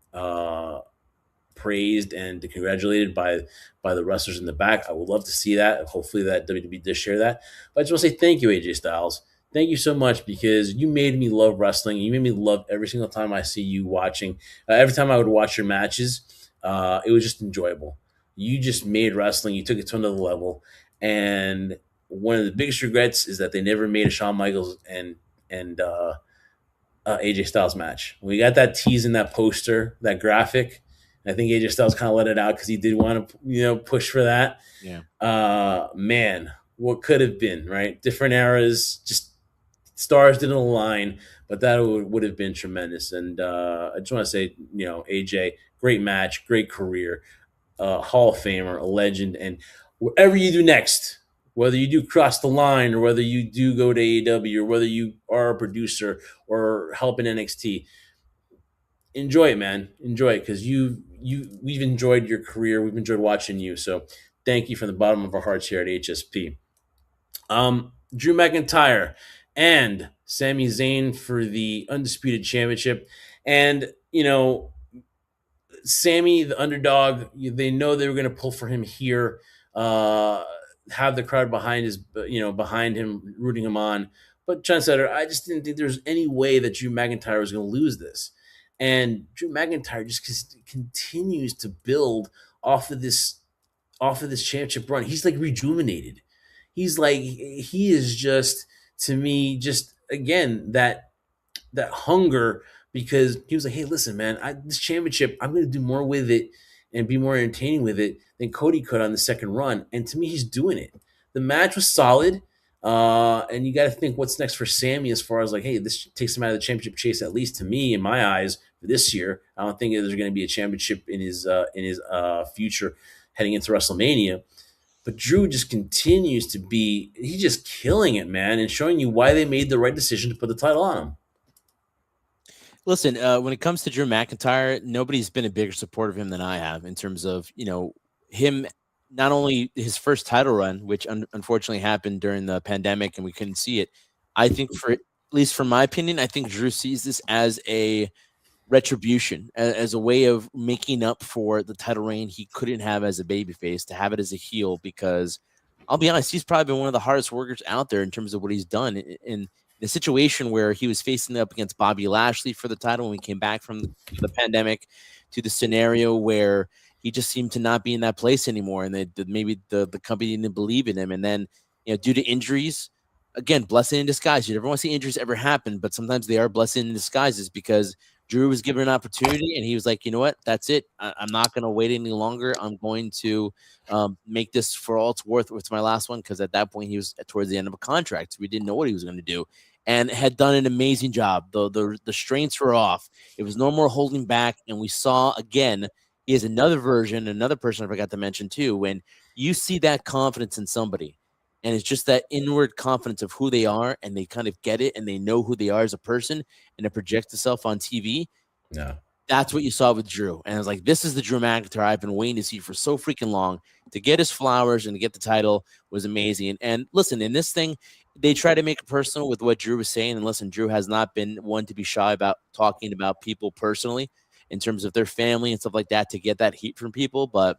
praised and congratulated by the wrestlers in the back. I would love to see that. Hopefully that WWE does share that. But I just want to say thank you, AJ Styles. Thank you so much because you made me love wrestling. You made me love every single time I see you watching. Every time I would watch your matches, it was just enjoyable. You just made wrestling. You took it to another level. And one of the biggest regrets is that they never made a Shawn Michaels and AJ Styles match. We got that tease in that poster, that graphic. I think AJ Styles kind of let it out because he did want to, push for that. Yeah. Man, what could have been, right? Different eras, just stars didn't align, but that would have been tremendous. And I just want to say, AJ, great match, great career, Hall of Famer, a legend, and whatever you do next, whether you do cross the line or whether you do go to AEW or whether you are a producer or help in NXT, enjoy it, man. Enjoy it because we've enjoyed your career. We've enjoyed watching you. So thank you from the bottom of our hearts here at HSP. Drew McIntyre and Sami Zayn for the Undisputed Championship. And, Sammy, the underdog, they know they were going to pull for him here, have the crowd behind him, rooting him on. But Trendsetter, I just didn't think there was any way that Drew McIntyre was going to lose this. And Drew McIntyre just continues to build off of this championship run. He's like rejuvenated. He is just, to me, just again that hunger, because he was like, hey, listen, man, this championship, I'm going to do more with it and be more entertaining with it than Cody could on the second run. And to me, he's doing it. The match was solid. And you got to think what's next for Sammy as far as like, hey, this takes him out of the championship chase, at least to me, in my eyes, for this year. I don't think there's going to be a championship in his future heading into WrestleMania. But Drew just continues to he's just killing it, man, and showing you why they made the right decision to put the title on him. Listen, when it comes to Drew McIntyre, nobody's been a bigger supporter of him than I have in terms of, him, not only his first title run, which unfortunately happened during the pandemic and we couldn't see it. I think at least from my opinion, I think Drew sees this as a retribution, as a way of making up for the title reign he couldn't have as a babyface, to have it as a heel. Because I'll be honest, he's probably been one of the hardest workers out there in terms of what he's done in the situation where he was facing up against Bobby Lashley for the title when we came back from the pandemic, to the scenario where he just seemed to not be in that place anymore, and maybe the company didn't believe in him. And then, due to injuries, again, blessing in disguise. You never want to see injuries ever happen, but sometimes they are blessing in disguises, because Drew was given an opportunity and he was like, you know what? That's it. I'm not going to wait any longer. I'm going to make this for all it's worth. It's my last one, because at that point he was towards the end of a contract. So we didn't know what he was going to do, and had done an amazing job. The strengths were off. It was no more holding back. And we saw again, he has another version, another person I forgot to mention too. When you see that confidence in somebody, and it's just that inward confidence of who they are, and they kind of get it, and they know who they are as a person, and it projects itself on TV. No. That's what you saw with Drew. And I was like, this is the Drew McIntyre I've been waiting to see for so freaking long. To get his flowers and to get the title was amazing. And listen, in this thing, they try to make it personal with what Drew was saying. And listen, Drew has not been one to be shy about talking about people personally in terms of their family and stuff like that, to get that heat from people. But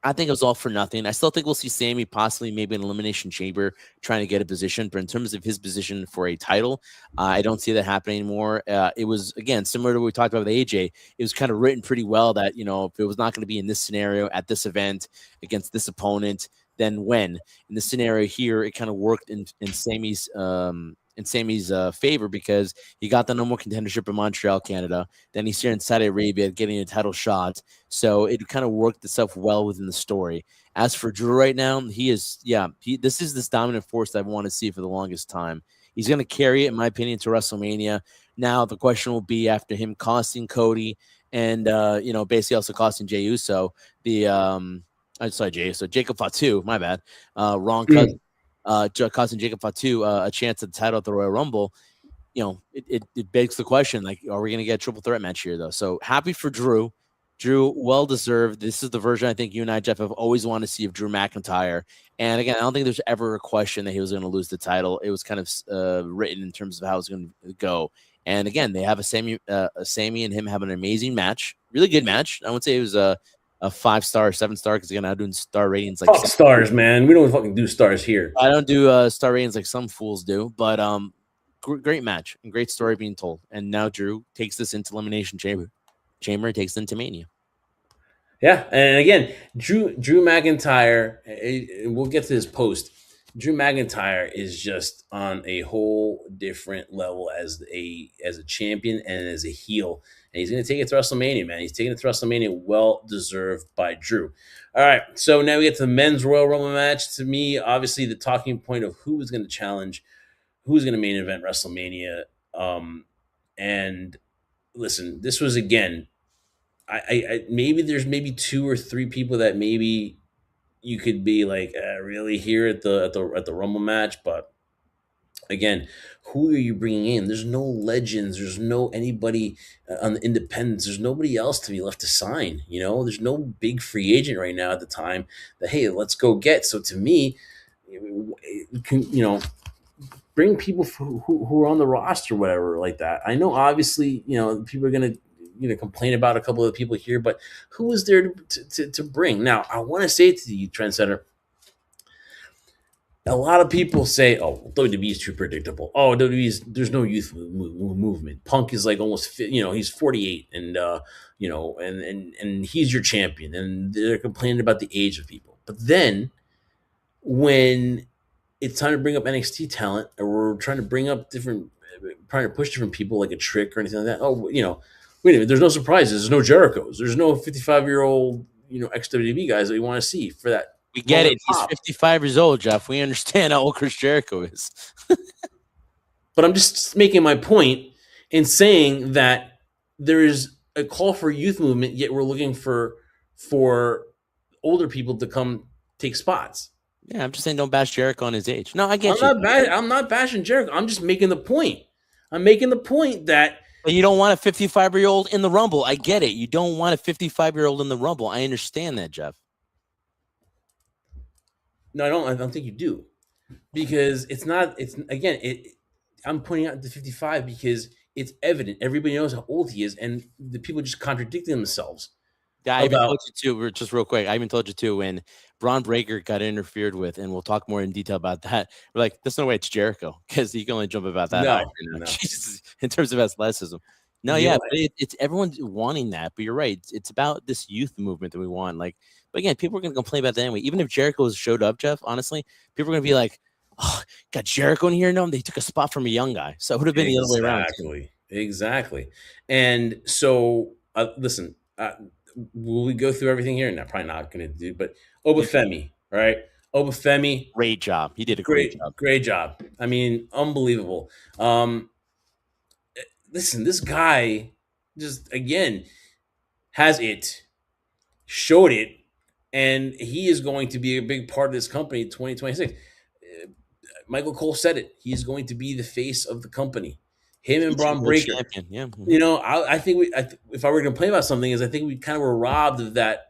I think it was all for nothing. I still think we'll see Sammy possibly maybe an elimination chamber trying to get a position, but in terms of his position for a title, I don't see that happening anymore. It was, again, similar to what we talked about with AJ. It was kind of written pretty well that, if it was not going to be in this scenario at this event against this opponent, then when? In the scenario here, it kind of worked in Sammy's favor, because he got the number one contendership in Montreal, Canada. Then he's here in Saudi Arabia getting a title shot. So it kind of worked itself well within the story. As for Drew right now, this is this dominant force that I want to see for the longest time. He's going to carry it, in my opinion, to WrestleMania. Now the question will be, after him costing Cody and basically also costing Jey Uso, I'm sorry, Jey Uso, Jacob Fatu, my bad, wrong cousin. Costing Jacob Fatu a chance at the title at the Royal Rumble. It begs the question, like, are we going to get a triple threat match here, though? So happy for Drew. Drew, well deserved. This is the version I think you and I, Jeff, have always wanted to see of Drew McIntyre. And again, I don't think there's ever a question that he was going to lose the title. It was kind of written in terms of how it's going to go. And again, they have a Sammy and him have an amazing match, really good match. I would say it was a 5-star, 7-star, because again, I'm doing star ratings like Fuck stars, man. We don't fucking do stars here. I don't do star ratings like some fools do, but great match and great story being told. And now Drew takes this into Elimination Chamber takes it into Mania. Yeah, and again, Drew McIntyre. We'll get to his post. Drew McIntyre is just on a whole different level as a champion and as a heel, and he's going to take it to WrestleMania, man. He's taking it to WrestleMania, well deserved by Drew. All right, so now we get to the men's Royal Rumble match. To me, obviously, the talking point of who was going to challenge, who's going to main event WrestleMania. And listen, this was again. I maybe there's maybe 2 or 3 people that maybe you could be like really here at the Rumble match, but again, who are you bringing in? There's no legends. There's no anybody on the independents. There's nobody else to be left to sign. There's no big free agent right now at the time that, hey, let's go get. So to me, bring people who are on the roster, whatever, like that. I know, obviously, people are gonna complain about a couple of people here, but who is there to bring? Now, I want to say to you, Trendsetter, a lot of people say, "Oh, WWE is too predictable. Oh, there's no youth movement. Punk is like almost, he's 48, and and he's your champion, and they're complaining about the age of people. But then when it's time to bring up NXT talent, or we're trying to trying to push different people like a Trick or anything like that. Oh, wait a minute. There's no surprises. There's no Jerichos. There's no 55-year-old, ex-WWE guys that we want to see for that. We get it. He's 55 years old, Jeff. We understand how old Chris Jericho is. But I'm just making my point in saying that there is a call for youth movement, yet we're looking for older people to come take spots. Yeah, I'm just saying, don't bash Jericho on his age. No, I get I'm not bashing Jericho. I'm just making the point. I'm making the point that but you don't want a 55-year-old in the Rumble. I get it. You don't want a 55-year-old in the Rumble. I understand that, Jeff. No, I don't think you do, because it's not. It's again. I'm pointing out the 55 because it's evident. Everybody knows how old he is, and the people just contradicting themselves Yeah, I even told about you too. Just real quick. I even told you too when Braun Breaker got interfered with, and we'll talk more in detail about that. We're like, there's no way it's Jericho because he can only jump about that high right no, now. no. Jesus, in terms of athleticism. No, You yeah, know, but it's everyone's wanting that. But you're right. It's about this youth movement that we want. Like, but again, people are going to complain about that anyway. Even if Jericho showed up, Jeff, honestly, people are going to be like, oh, got Jericho in here? No, they took a spot from a young guy. So it would have been the other way around too. exactly. And so, listen, will we go through everything here? No, probably not going to do. But Yeah, Obafemi, right? Obafemi, great job. He did a great job. great job. I mean, unbelievable. Listen, this guy just again has it, showed it, and he is going to be a big part of this company in 2026. Michael Cole said it. He's going to be the face of the company. Him and Future Braun world Breaker. champion. Yeah. You know, I think if I were going to complain about something, is I think we kind of were robbed of that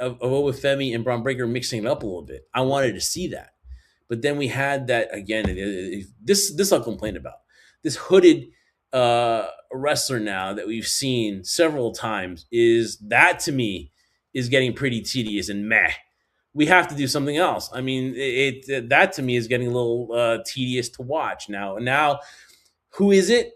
of Obafemi and Braun Breaker mixing it up a little bit. I wanted to see that, but then we had that again. This I'll complain about. This hooded wrestler now that we've seen several times is that to me is getting pretty tedious and meh. We have to do something else. I mean, that to me is getting a little tedious to watch now. Now, who is it?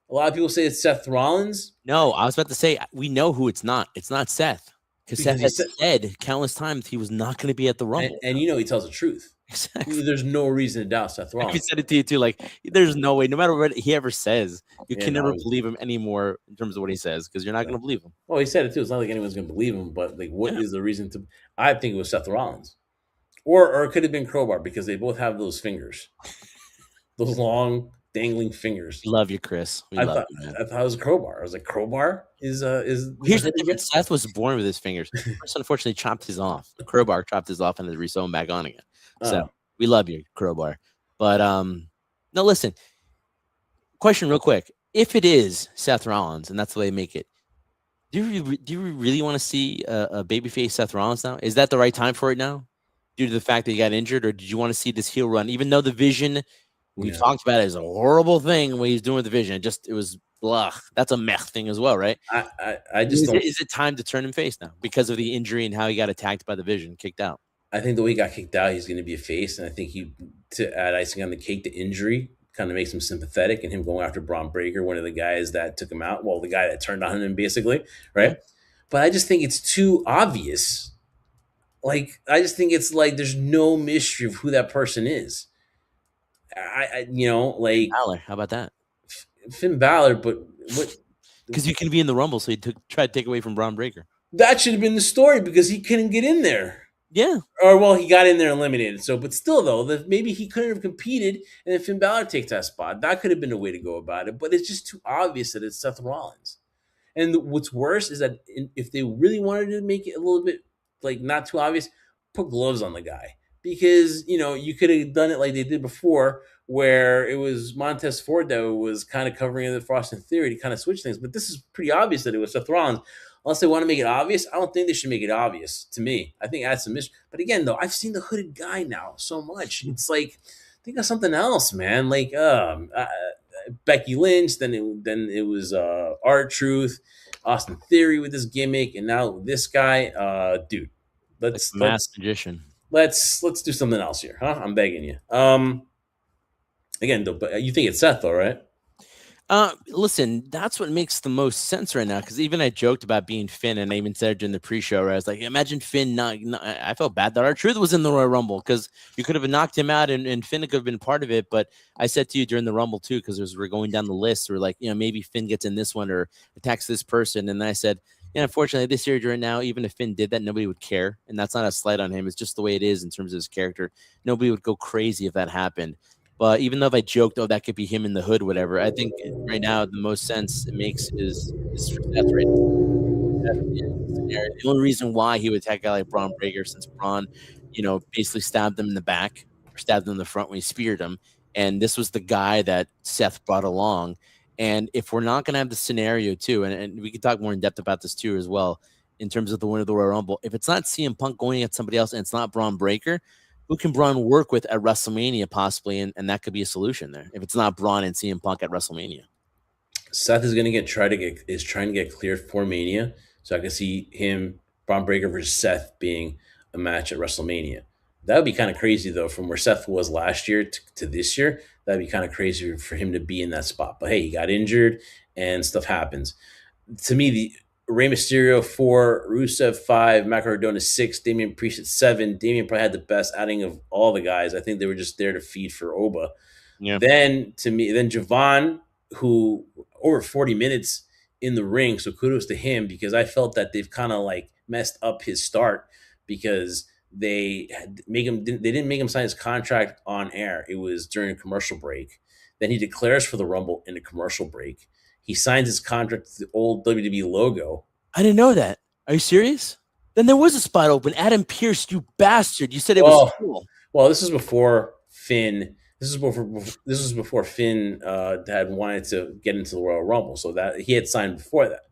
A lot of people say it's Seth Rollins No, I was about to say we know who it's not. It's not Seth because because Seth he has said, said countless times he was not going to be at the Rumble. and you know he tells the truth. Exactly. There's no reason to doubt Seth We Rollins. said it to you too. Like, there's no way. No matter what he ever says, you You can never know, believe him anymore in terms of what he says because you're not going to believe him. well, he said it too. It's not like anyone's going to believe him, but like, what Yeah, is the reason to? I think it was Seth Rollins, or it could have been Crowbar because they both have those fingers, those long dangling fingers. we love you, Chris. We I love thought you, man. I thought it was Crowbar. I was like, Crowbar is Here's the the hood again? difference. Seth was born with his fingers. Chris unfortunately chopped his off. Crowbar chopped his off and then resewn back on again. So Oh, we love you, Crowbar. But no, listen. Question real quick. If it is Seth Rollins and that's the way they make it, do you really want to see a babyface Seth Rollins now? Is that the right time for it now, due to the fact that he got injured, or did you want to see this heel run? Even though the Vision we've yeah. talked about it is a horrible thing what he's doing with the Vision, it was blah. That's a mech thing as well, right? I just don't. Is it time to turn him face now because of the injury and how he got attacked by the Vision, kicked out? I think the way he got kicked out, he's going to be a face, and I think he to add icing on the cake, the injury kind of makes him sympathetic, and him going after Braun Breaker, one of the guys that took him out. Well, the guy that turned on him, basically, Yeah, right? But I just think it's too obvious. Like, I just think it's like there's no mystery of who that person is. Like Balor. How about that? Finn Balor, but what Because you can be in the Rumble, so he tried to take away from Braun Breaker. that should have been the story because he couldn't get in there. Yeah, Or well, he got in there eliminated. So, but still, though, that maybe he couldn't have competed, and then Finn Balor takes that spot. That could have been a way to go about it. But it's just too obvious that it's Seth Rollins. And what's worse is that if they really wanted to make it a little bit like not too obvious, put gloves on the guy because you could have done it like they did before, where it was Montez Ford that was kind of covering the Frost in Theory to kind of switch things. But this is pretty obvious that it was Seth Rollins. Unless they want to make it obvious, I don't think they should make it obvious to me. I think that's a mystery. But again, though, I've seen the hooded guy now so much. It's like think of something else, man. Like Becky Lynch, then it was R-Truth, Austin Theory with this gimmick, and now this guy, dude. like Let's the let's masked magician. let's do something else here, huh? I'm begging you. Again, though, but you think it's Seth, though, right? Listen, that's what makes the most sense right now. Because even I joked about being Finn, and I even said it during the pre-show, where I was like, "Imagine Finn not." I felt bad that R-Truth was in the Royal Rumble because you could have knocked him out, and Finn could have been part of it. But I said to you during the Rumble too, because as we're going down the list, we're like, maybe Finn gets in this one or attacks this person, and then I said, unfortunately, this year right now, even if Finn did that, nobody would care, and that's not a slight on him. It's just the way it is in terms of his character. Nobody would go crazy if that happened. But even though if I joked, oh, that could be him in the hood, whatever, I think right now the most sense it makes is for Seth right now. The only reason why he would attack a guy like Braun Breaker, since Braun, basically stabbed him in the back or stabbed him in the front when he speared him. And this was the guy that Seth brought along. And if we're not going to have the scenario too, and we can talk more in depth about this too as well, in terms of the winner of the Royal Rumble, if it's not CM Punk going at somebody else and it's not Braun Breaker, who can Braun work with at WrestleMania possibly, and that could be a solution there if it's not Braun and CM Punk at WrestleMania. Seth is gonna get try to get is trying to get cleared for Mania, so I can see him Braun Breaker versus Seth being a match at WrestleMania. That would be kind of crazy though, from where Seth was last year to this year. That'd be kind of crazy for him to be in that spot. But hey, he got injured and stuff happens. To me, the Rey Mysterio 4, Rusev 5, Matt Cardona 6, Damian Priest at 7. Damian probably had the best outing of all the guys. I think they were just there to feed for Oba. Yeah. Then to me, then Javon, who over 40 minutes in the ring, so kudos to him because I felt that they've kind of like messed up his start because they didn't make him sign his contract on air. It was during a commercial break. Then he declares for the Rumble in a commercial break. He signs his contract with the old WWE logo. I didn't know that. Are you serious? Then there was a spot open. Adam Pierce, you bastard. You said it was Well, cool. well, this is before Finn. This was before Finn had wanted to get into the Royal Rumble, so that he had signed before that.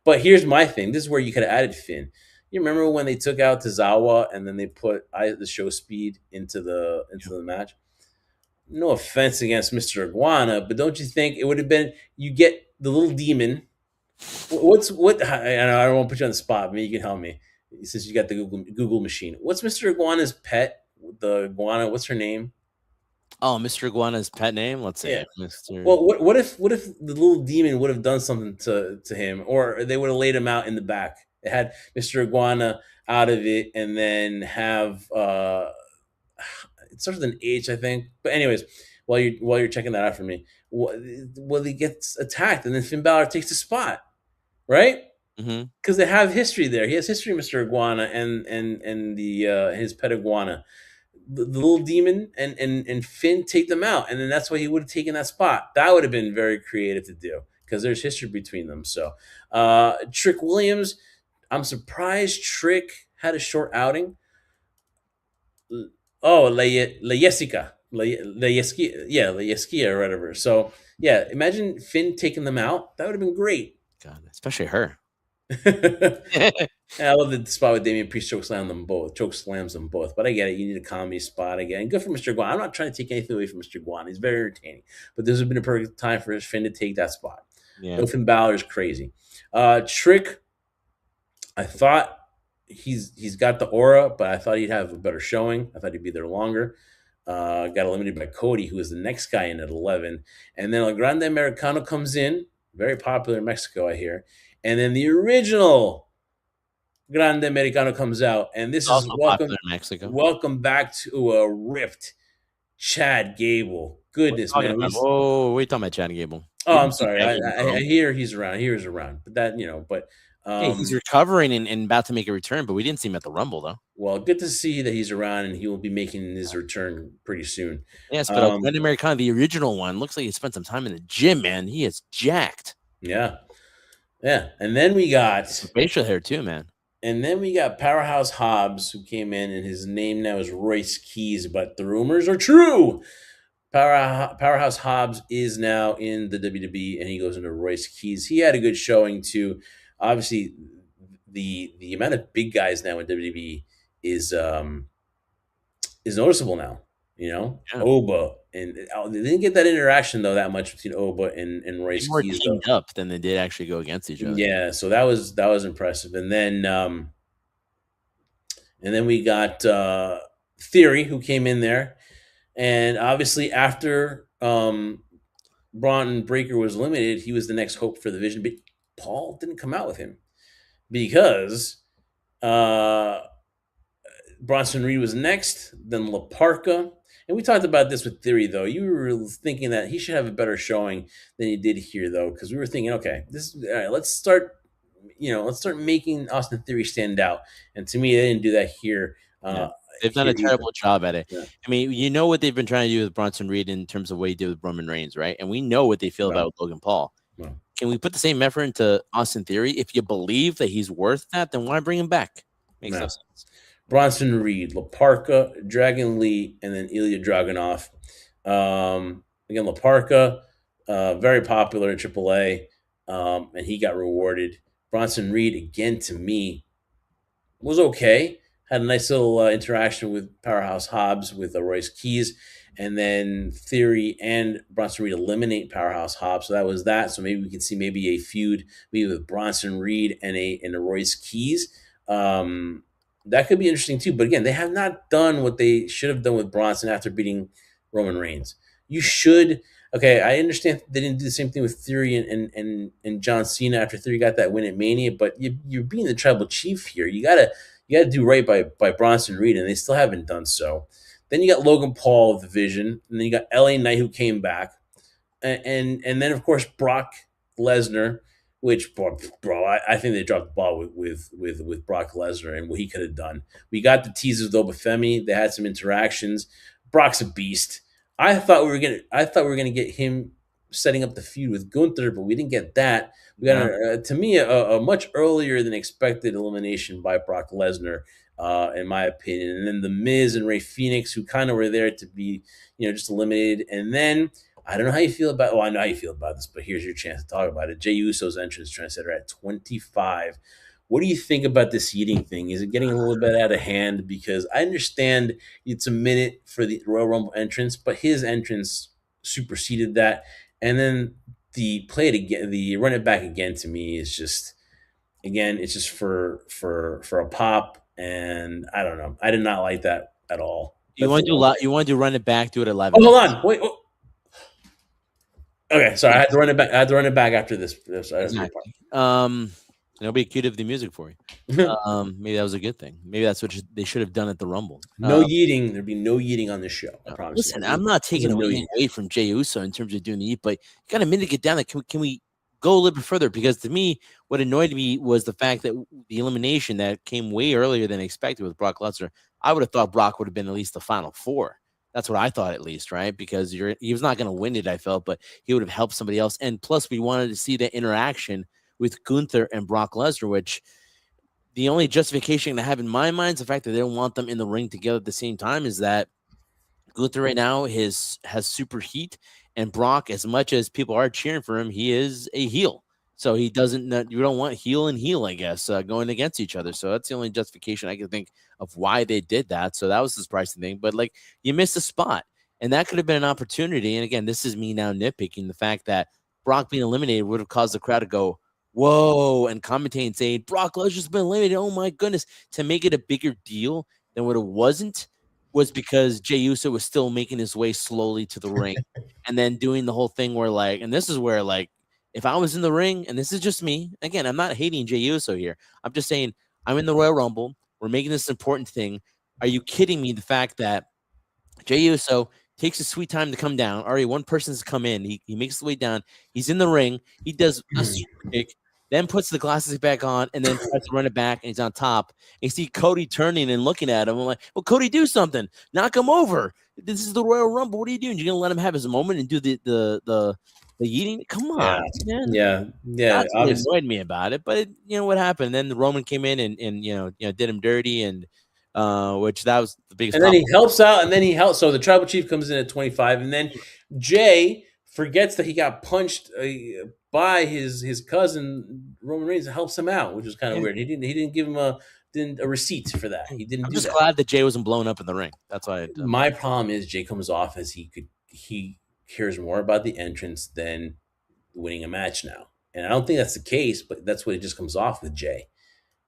But here's my thing: this is where you could have added Finn. You remember when they took out Tozawa and then they put the show speed into the match? No offense against Mr. Iguana, but don't you think it would have been you get the little demon? What's what? I don't want to put you on the spot. Maybe you can help me since you got the Google machine. What's Mr. Iguana's pet? The iguana. What's her name? Oh, Mr. Iguana's pet name? Let's Yeah. see. Mr. Well, what if the little demon would have done something to him, or they would have laid him out in the back? It had Mr. Iguana out of it, and then have it starts with an H, I think. But anyways, while you're checking that out for me, well, he gets attacked, and then Finn Balor takes the spot, right? Mm-hmm. Because they have history there. He has history, Mr. Iguana, and the his pet iguana. The little demon and Finn take them out, and then that's why he would have taken that spot. That would have been very creative to do because there's history between them. So, Trick Williams, I'm surprised Trick had a short outing. Oh, La Jessica, La Yeskia, yeah, La Yeskia or whatever. So, yeah, imagine Finn taking them out. That would have been great. God, especially her. And I love the spot with Damian Priest choke slams them both. But I get it. You need a comedy spot again. Good for Mr. Guan. I'm not trying to take anything away from Mr. Guan. He's very entertaining. But this has been a perfect time for Finn to take that spot. Yeah. No, Finn Balor is crazy. Trick, I thought he's got the aura, but I thought he'd have a better showing. I thought he'd be there longer. Got eliminated by Cody, who was the next guy in at 11. And then El Grande Americano comes in, very popular in Mexico, I hear. And then the original Grande Americano comes out, and this is Also popular in Mexico. welcome back to a ripped Chad Gable. Goodness, man. Oh, we're talking about Chad Gable. I'm sorry. I hear he's around. I hear he's around, but that but hey, he's recovering and about to make a return, but we didn't see him at the Rumble though. well, good to see that he's around, and he will be making his return pretty soon. Yes, but Grande Americano, the original one, looks like he spent some time in the gym, man. He is jacked. Yeah, and then we got facial hair too, man. And then we got Powerhouse Hobbs, who came in, and his name now is Royce Keys, but the rumors are true. Powerhouse Hobbs is now in the WWE, and he goes into Royce Keys. He had a good showing too. Obviously, the amount of big guys now in WWE is noticeable now. Yeah. Oba and they didn't get that interaction though that much between Oba and Royce more Keys teamed up than they did actually go against each other. Yeah, so that was impressive. And then we got Theory, who came in there, and obviously after Braun Breaker was eliminated, he was the next hope for the Vision. But Paul didn't come out with him because Bronson Reed was next, then La Parka. And we talked about this with Theory, though. You were thinking that he should have a better showing than he did here, though, because we were thinking, okay, all right, let's start making Austin Theory stand out. And to me, they didn't do that here. They've done a terrible job at it. Yeah. I mean, you know what they've been trying to do with Bronson Reed in terms of what he did with Roman Reigns, right? And we know what they feel about Logan Paul. No. Can we put the same effort into Austin Theory? If you believe that he's worth that, then why bring him back? Makes no sense. Bronson Reed, La Parka, Dragon Lee, and then Ilya Dragunov. Again, La Parka, very popular in AAA, and he got rewarded. Bronson Reed, again, to me, was okay. had a nice little interaction with Powerhouse Hobbs with Royce Keys, and then Theory and Bronson Reed eliminate Powerhouse Hobbs. So that was that. So maybe we can see maybe a feud maybe with Bronson Reed and a Royce Keys. That could be interesting too. But again, they have not done what they should have done with Bronson after beating Roman Reigns. You should. Okay, I understand they didn't do the same thing with Theory and John Cena after Theory got that win at Mania, but you're being the tribal chief here. You gotta do right by Bronson Reed, and they still haven't done so. Then you got Logan Paul of the Vision, and then you got LA Knight who came back, and then of course Brock Lesnar, which bro, I think they dropped the ball with Brock Lesnar and what he could have done. We got the teases with Obafemi. They had some interactions. Brock's a beast. I thought we were gonna get him setting up the feud with Gunther, but we didn't get that. We got No. to me a much earlier than expected elimination by Brock Lesnar, in my opinion. And then the Miz and Ray Phoenix, who kind of were there to be just eliminated, and then I don't know how you feel about. Well, I know how you feel about this, but here's your chance to talk about it. Jey Uso's entrance trendsetter at 25. What do you think about this eating thing? Is it getting a little bit out of hand? Because I understand it's a minute for the Royal Rumble entrance, but his entrance superseded that. And then the play it again, the run it back again to me is just again, it's just for a pop, and I don't know. I did not like that at all. You That's want the to do one thing. you want to do run it back, do it 11 Oh, hold minutes. on, wait. Oh, okay, sorry, I had to run it back. I had to run it back after this. I beg Exactly. Nobody queued up the music for you. your Maybe that was a good thing. Maybe that's what they should have done at the Rumble. No yeeting. There'd be no yeeting on this show. I promise you. Listen, I'm not There's a taking no anything yeeting. away from Jey Uso in terms of doing the eat, but you got a minute to get down there. Can we go a little bit further? Because to me, what annoyed me was the fact that the elimination that came way earlier than expected with Brock Lesnar. I would have thought Brock would have been at least the final four. That's what I thought, at least, right? Because he was not going to win it, I felt, but he would have helped somebody else. And plus, we wanted to see that interaction with Gunther and Brock Lesnar, which the only justification I have in my mind is the fact that they don't want them in the ring together at the same time. Is that Gunther right now has super heat, and Brock, as much as people are cheering for him, he is a heel. So he doesn't. You don't want heel and heel, I guess, going against each other. So that's the only justification I can think of why they did that. So that was the surprising thing. But like, you missed a spot, and that could have been an opportunity. And again, this is me now nitpicking the fact that Brock being eliminated would have caused the crowd to go, "Whoa!" and commentate and say Brock Lesnar's been eliminated. Oh my goodness! To make it a bigger deal than what it wasn't was because Jey Uso was still making his way slowly to the ring and then doing the whole thing where like, and this is where like, if I was in the ring, and this is just me, again, I'm not hating Jey Uso here. I'm just saying I'm in the Royal Rumble. We're making this important thing. Are you kidding me? The fact that Jey Uso takes a sweet time to come down. Already one person's come in. He makes his way down. He's in the ring. He does a super kick, then puts the glasses back on, and then tries to run it back, and he's on top. And you see Cody turning and looking at him. I'm like, well, Cody, do something. Knock him over. This is the Royal Rumble. What are you doing? You're gonna let him have his moment and do the eating? Come Yeah, on, man. yeah, yeah. That's what Obviously, annoyed me about it. But what happened? Then the Roman came in and did him dirty, and which that was the biggest and then problem. he helps out, and then he helps. So the tribal chief comes in at 25, and then Jay forgets that he got punched by his cousin Roman Reigns and helps him out, which was kind of Yeah. weird. He didn't give him a receipt for that. He didn't I'm do just that. glad that Jay wasn't blown up in the ring. That's why My problem is Jay comes off as he cares more about the entrance than winning a match now, and I don't think that's the case. But that's what it just comes off with Jay.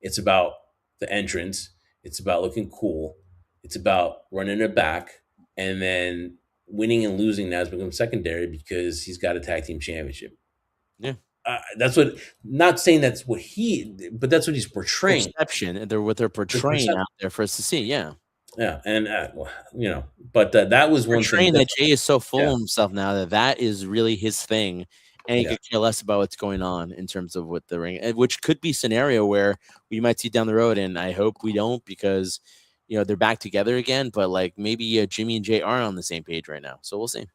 It's about the entrance. It's about looking cool. It's about running it back, and then winning and losing now has become secondary because he's got a tag team championship. yeah. That's what. Not saying that's what but that's what he's portraying. Perception, and they're what they're The portraying perception. out there for us to see. Yeah. Yeah, and but that was one thing. Portraying that Jay is so Yeah, full of himself now that that is really his thing, and he yeah. could care less about what's going on in terms of what the ring, which could be scenario where we might see down the road. And I hope we don't, because they're back together again. But like, maybe Jimmy and Jay aren't on the same page right now, so we'll see.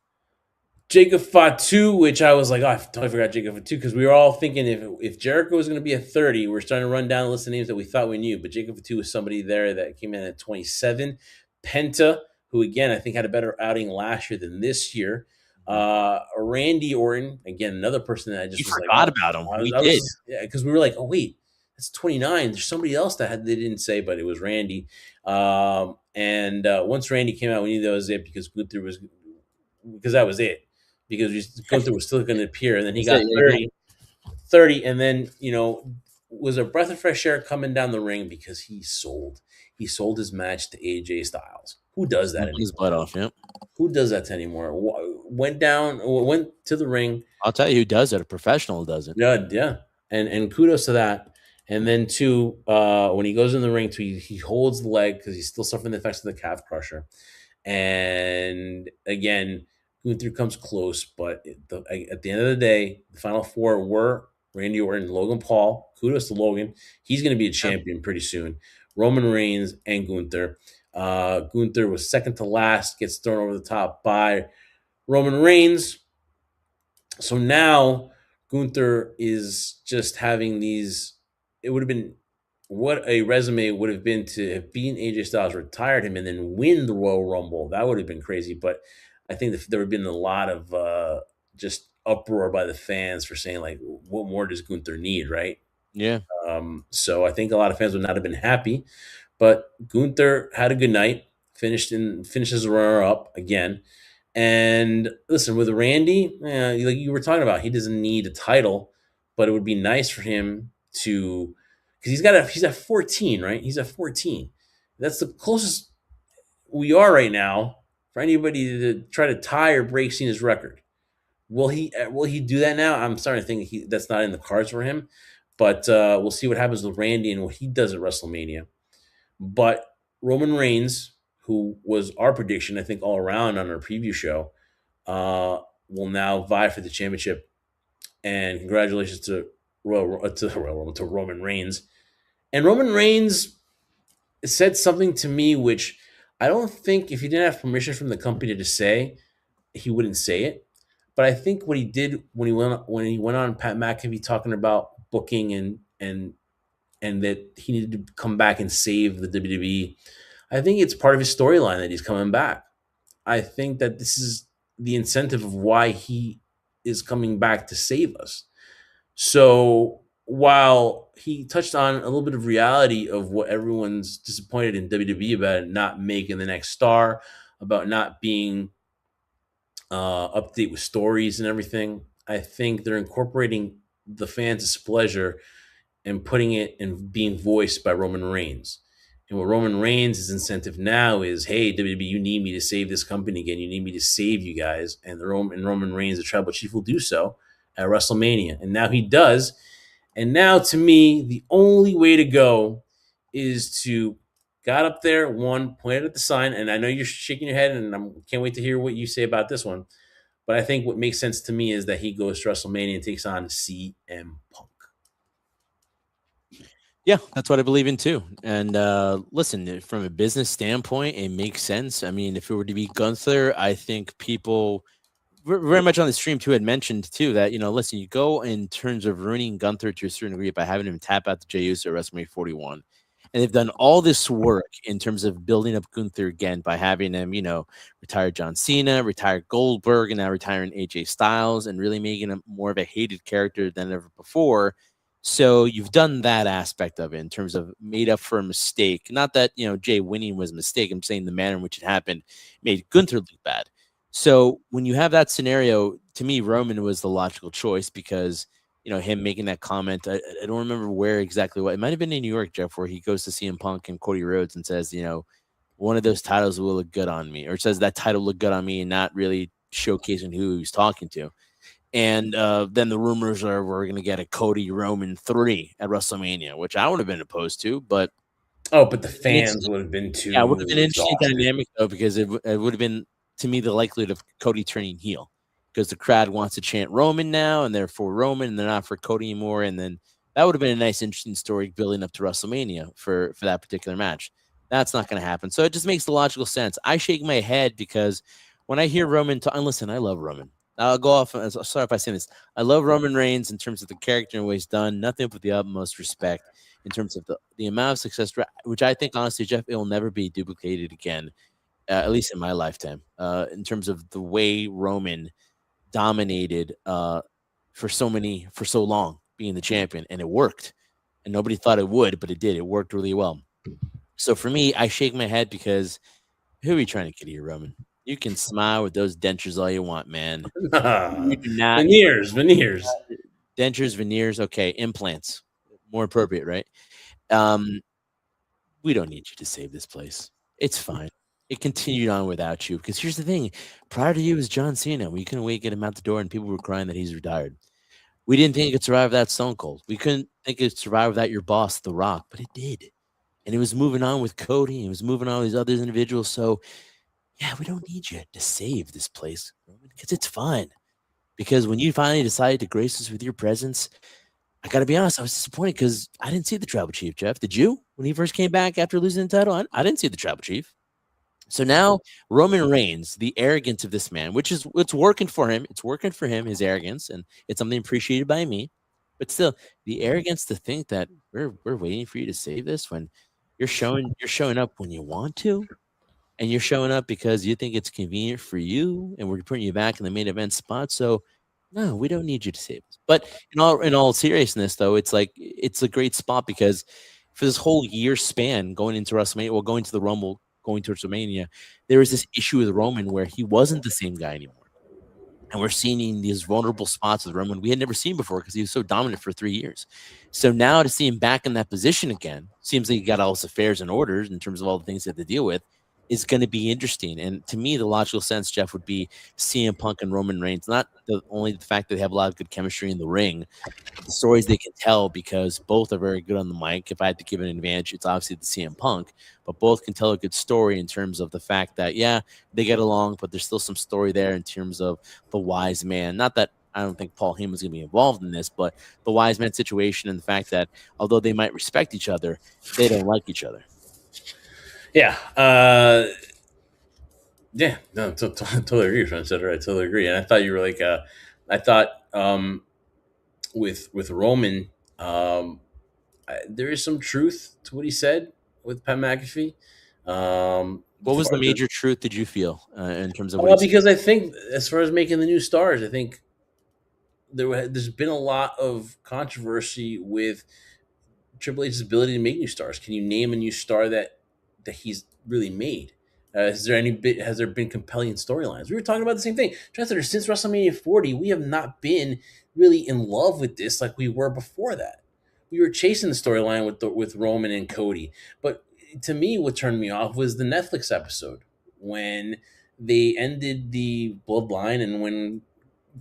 Jacob Fatu, which I was like, oh, I totally forgot Jacob Fatu because we were all thinking if Jericho was going to be at 30, we're starting to run down the list of names that we thought we knew. But Jacob Fatu was somebody there that came in at 27. Penta, who again I think had a better outing last year than this year. Randy Orton, again another person that I We just was like, forgot oh, about him. I was, We I did. was yeah, because we were like, oh wait, It's 29. There's somebody else that they didn't say, but it was Randy. And once Randy came out, we knew that was it because Gunther was because that was it because Gunther was still going to appear, and then he That's got it. Yeah, yeah. 30, and then was a breath of fresh air coming down the ring because he sold his match to AJ Styles. Who does that His anymore? butt off. Yep. Who does that anymore? Went to the ring. I'll tell you who does it. A professional does it. Yeah, yeah, and kudos to that. And then two, when he goes in the ring, too, he holds the leg because he's still suffering the effects of the calf crusher. And again, Gunther comes close, but at the end of the day, the final four were Randy Orton, Logan Paul. Kudos to Logan; he's going to be a Yeah. champion pretty soon. Roman Reigns and Gunther. Gunther was second to last, gets thrown over the top by Roman Reigns. So now Gunther is just having these. It would have been what a resume would have been to have beaten AJ Styles, retired him, and then win the Royal Rumble. That would have been crazy. But I think that there would have been a lot of just uproar by the fans for saying like, "What more does Gunther need?" Right? Yeah. So I think a lot of fans would not have been happy. But Gunther had a good night. Finishes the runner up again. And listen, with Randy, like you were talking about, he doesn't need a title, but it would be nice for him to, because he's at 14, right? He's at 14. That's the closest we are right now for anybody to try to tie or break Cena's record. Will he do that now? I'm starting to think that's not in the cards for him, but we'll see what happens with Randy and what he does at WrestleMania. But Roman Reigns, who was our prediction, I think, all around on our preview show, will now vie for the championship. And congratulations to Roman Reigns. And Roman Reigns said something to me which I don't think if he didn't have permission from the company to say, he wouldn't say it. But I think what he did when he went on Pat McAfee talking about booking and that he needed to come back and save the WWE. I think it's part of his storyline that he's coming back. I think that this is the incentive of why he is coming back to save us. So while he touched on a little bit of reality of what everyone's disappointed in WWE about it not making the next star, about not being up to date with stories and everything, I think they're incorporating the fans' displeasure and putting it and being voiced by Roman Reigns. And what Roman Reigns' incentive now is, hey, WWE, you need me to save this company again. You need me to save you guys. And Roman Reigns, the tribal chief, will do so at WrestleMania. And now he does. And now, to me, the only way to go is to got up there, one, pointed at the sign, and I know you're shaking your head, and I can't wait to hear what you say about this one. But I think what makes sense to me is that he goes to WrestleMania and takes on CM Punk. Yeah, that's what I believe in too. And listen, from a business standpoint, it makes sense. I mean, if it were to be Gunther, I think people very much on the stream too had mentioned too that listen, you go in terms of ruining Gunther to a certain degree by having him tap out the Jey Uso at WrestleMania 41, and they've done all this work in terms of building up Gunther again by having him, retire John Cena, retire Goldberg, and now retiring AJ Styles, and really making him more of a hated character than ever before. So you've done that aspect of it in terms of made up for a mistake. Not that Jay winning was a mistake. I'm saying the manner in which it happened made Gunther look bad. So when you have that scenario, to me, Roman was the logical choice because him making that comment. I don't remember where exactly. What it might have been in New York, Jeff, where he goes to CM Punk and Cody Rhodes and says, one of those titles will look good on me, or says that title look good on me, and not really showcasing who he was talking to. And then the rumors are we're going to get a Cody Roman 3 at WrestleMania, which I would have been opposed to, but But the fans would have been yeah, it would too have been an interesting exhausted. dynamic though, because it would have been to me the likelihood of Cody turning heel because the crowd wants to chant Roman now, and they're for Roman, and they're not for Cody anymore. And then that would have been a nice, interesting story building up to WrestleMania for that particular match. That's not going to happen. So it just makes the logical sense. I shake my head because when I hear Roman talk, and listen, I love Roman. I'll go off. Sorry if I say this. I love Roman Reigns in terms of the character and what he's done. Nothing but the utmost respect in terms of the amount of success, which I think, honestly, Jeff, it will never be duplicated again, at least in my lifetime, in terms of the way Roman dominated for so long being the champion, and it worked. and nobody thought it would, but it did. It worked really well. So for me, I shake my head because who are you trying to kid here, Roman? You can smile with those dentures all you want, man. You do not. Veneers, veneers. Dentures, veneers, okay, implants, more appropriate, right? Um, we don't need you to save this place. It's fine. It continued on without you. Because here's the thing: prior to you was John Cena. We couldn't wait to get him out the door, and people were crying that he's retired. We didn't think it could survive without Stone Cold. We couldn't think it could survive without your boss, The Rock, but it did. And it was moving on with Cody. And it was moving on with these other individuals. So yeah, we don't need you to save this place, Roman, because it's fun. Because when you finally decided to grace us with your presence, I got to be honest, I was disappointed because I didn't see the tribal chief, Jeff. Did you? When he first came back after losing the title, I didn't see the tribal chief. So now Roman Reigns, the arrogance of this man, which is it's working for him. It's working for him, his arrogance, and it's something appreciated by me. But still, the arrogance to think that we're waiting for you to save this when you're showing up when you want to, and you're showing up because you think it's convenient for you, and we're putting you back in the main event spot. So, no, we don't need you to save us. But in all seriousness, though, it's like it's a great spot because for this whole year span going into WrestleMania, well, going to the Rumble, going to WrestleMania, there was this issue with Roman where he wasn't the same guy anymore. And we're seeing these vulnerable spots with Roman we had never seen before because he was so dominant for 3 years. So now to see him back in that position again, seems like he got all his affairs in order in terms of all the things he had to deal with, is going to be interesting. And to me, the logical sense, Jeff, would be CM Punk and Roman Reigns. Not only the fact that they have a lot of good chemistry in the ring, but the stories they can tell because both are very good on the mic. If I had to give an advantage, it's obviously the CM Punk, but both can tell a good story in terms of the fact that, yeah, they get along, but there's still some story there in terms of the wise man. Not that I don't think Paul Heyman's going to be involved in this, but the wise man situation and the fact that although they might respect each other, they don't like each other. Yeah. Yeah. No, totally agree, Francis. I totally agree. And I thought you were like, I thought with Roman, there is some truth to what he said with Pat McAfee. What was For the the, major truth did you feel in terms of what he said? because I think as far as making the new stars, I think there's been a lot of controversy with Triple H's ability to make new stars. Can you name a new star that he's really made? Has there been compelling storylines? We were talking about the same thing. Transfer since WrestleMania 40, we have not been really in love with this like we were before that. We were chasing the storyline with Roman and Cody, but to me, what turned me off was the Netflix episode when they ended the bloodline and when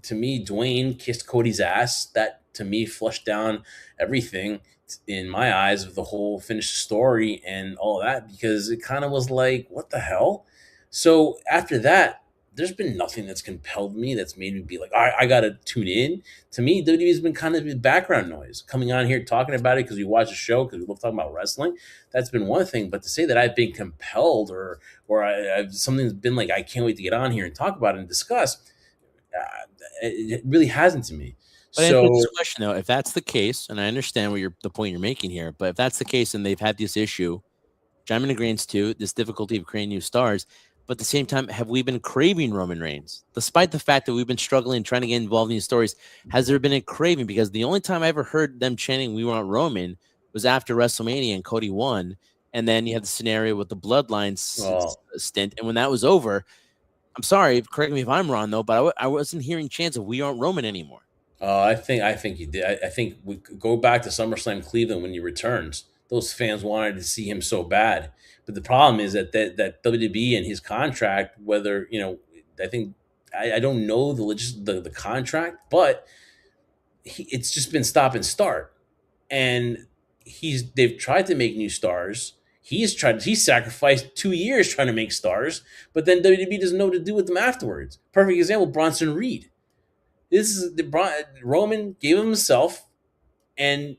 to me, Dwayne kissed Cody's ass. That to me flushed down everything in my eyes of the whole finished story and all of that because it kind of was like, what the hell? So after that, there's been nothing that's compelled me that's made me be like, all right, I gotta tune in. To me, WWE's been kind of background noise. Coming on here talking about it because we watch a show because we love talking about wrestling. That's been one thing. But to say that I've been compelled or something's been like I can't wait to get on here and talk about it and discuss, it really hasn't to me. But answer this So, question though, if that's the case, and I understand what the point you're making here, but if that's the case and they've had this issue, which I'm in agreement to, this difficulty of creating new stars, but at the same time, have we been craving Roman Reigns? Despite the fact that we've been struggling trying to get involved in these stories, has there been a craving? Because the only time I ever heard them chanting "We want Roman" was after WrestleMania and Cody won, and then you had the scenario with the Bloodline well, stint, and when that was over, I'm sorry, correct me if I'm wrong though, but I wasn't hearing chants of "We aren't Roman" anymore. I think you did. I think we could go back to SummerSlam Cleveland when he returns. Those fans wanted to see him so bad, but the problem is that WWE and his contract, whether I think I don't know the contract, but it's just been stop and start, and they've tried to make new stars. He sacrificed 2 years trying to make stars, but then WWE doesn't know what to do with them afterwards. Perfect example: Bronson Reed. This is Roman gave him himself and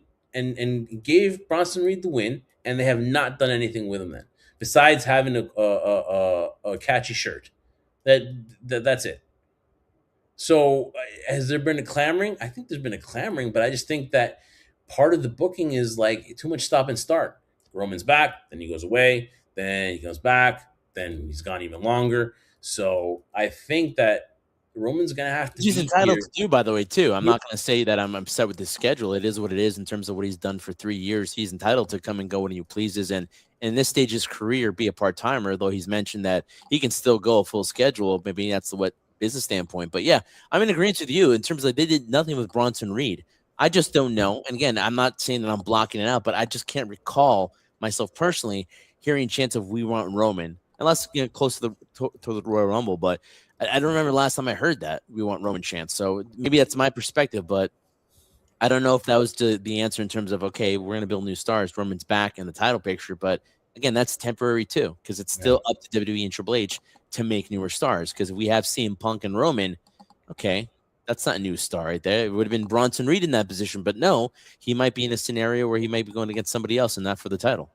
gave Bronson Reed the win, and they have not done anything with him then besides having a catchy shirt. That, that's it. So has there been a clamoring? I think there's been a clamoring, but I just think that part of the booking is like too much stop and start. Roman's back, then he goes away, then he comes back, then he's gone even longer. So I think that Roman's gonna have to He's be entitled here. to do, by the way, too. I'm Yeah, not gonna say that I'm upset with his schedule. It is what it is in terms of what he's done for 3 years. He's entitled to come and go when he pleases, and in this stage of his career, be a part-timer, though he's mentioned that he can still go a full schedule. Maybe that's what business standpoint. But yeah, I'm in agreement with you in terms of they did nothing with Bronson Reed. I just don't know. And again, I'm not saying that I'm blocking it out, but I just can't recall myself personally hearing chance of we want Roman, unless close to the Royal Rumble. But I don't remember last time I heard that we want Roman chance. So maybe that's my perspective, but I don't know if that was the answer in terms of okay, we're gonna build new stars. Roman's back in the title picture, but again, that's temporary too because it's yeah. still up to WWE and Triple H to make newer stars. Because if we have CM Punk and Roman, okay, that's not a new star right there. It would have been Bronson Reed in that position, but no, he might be in a scenario where he might be going against somebody else and not for the title.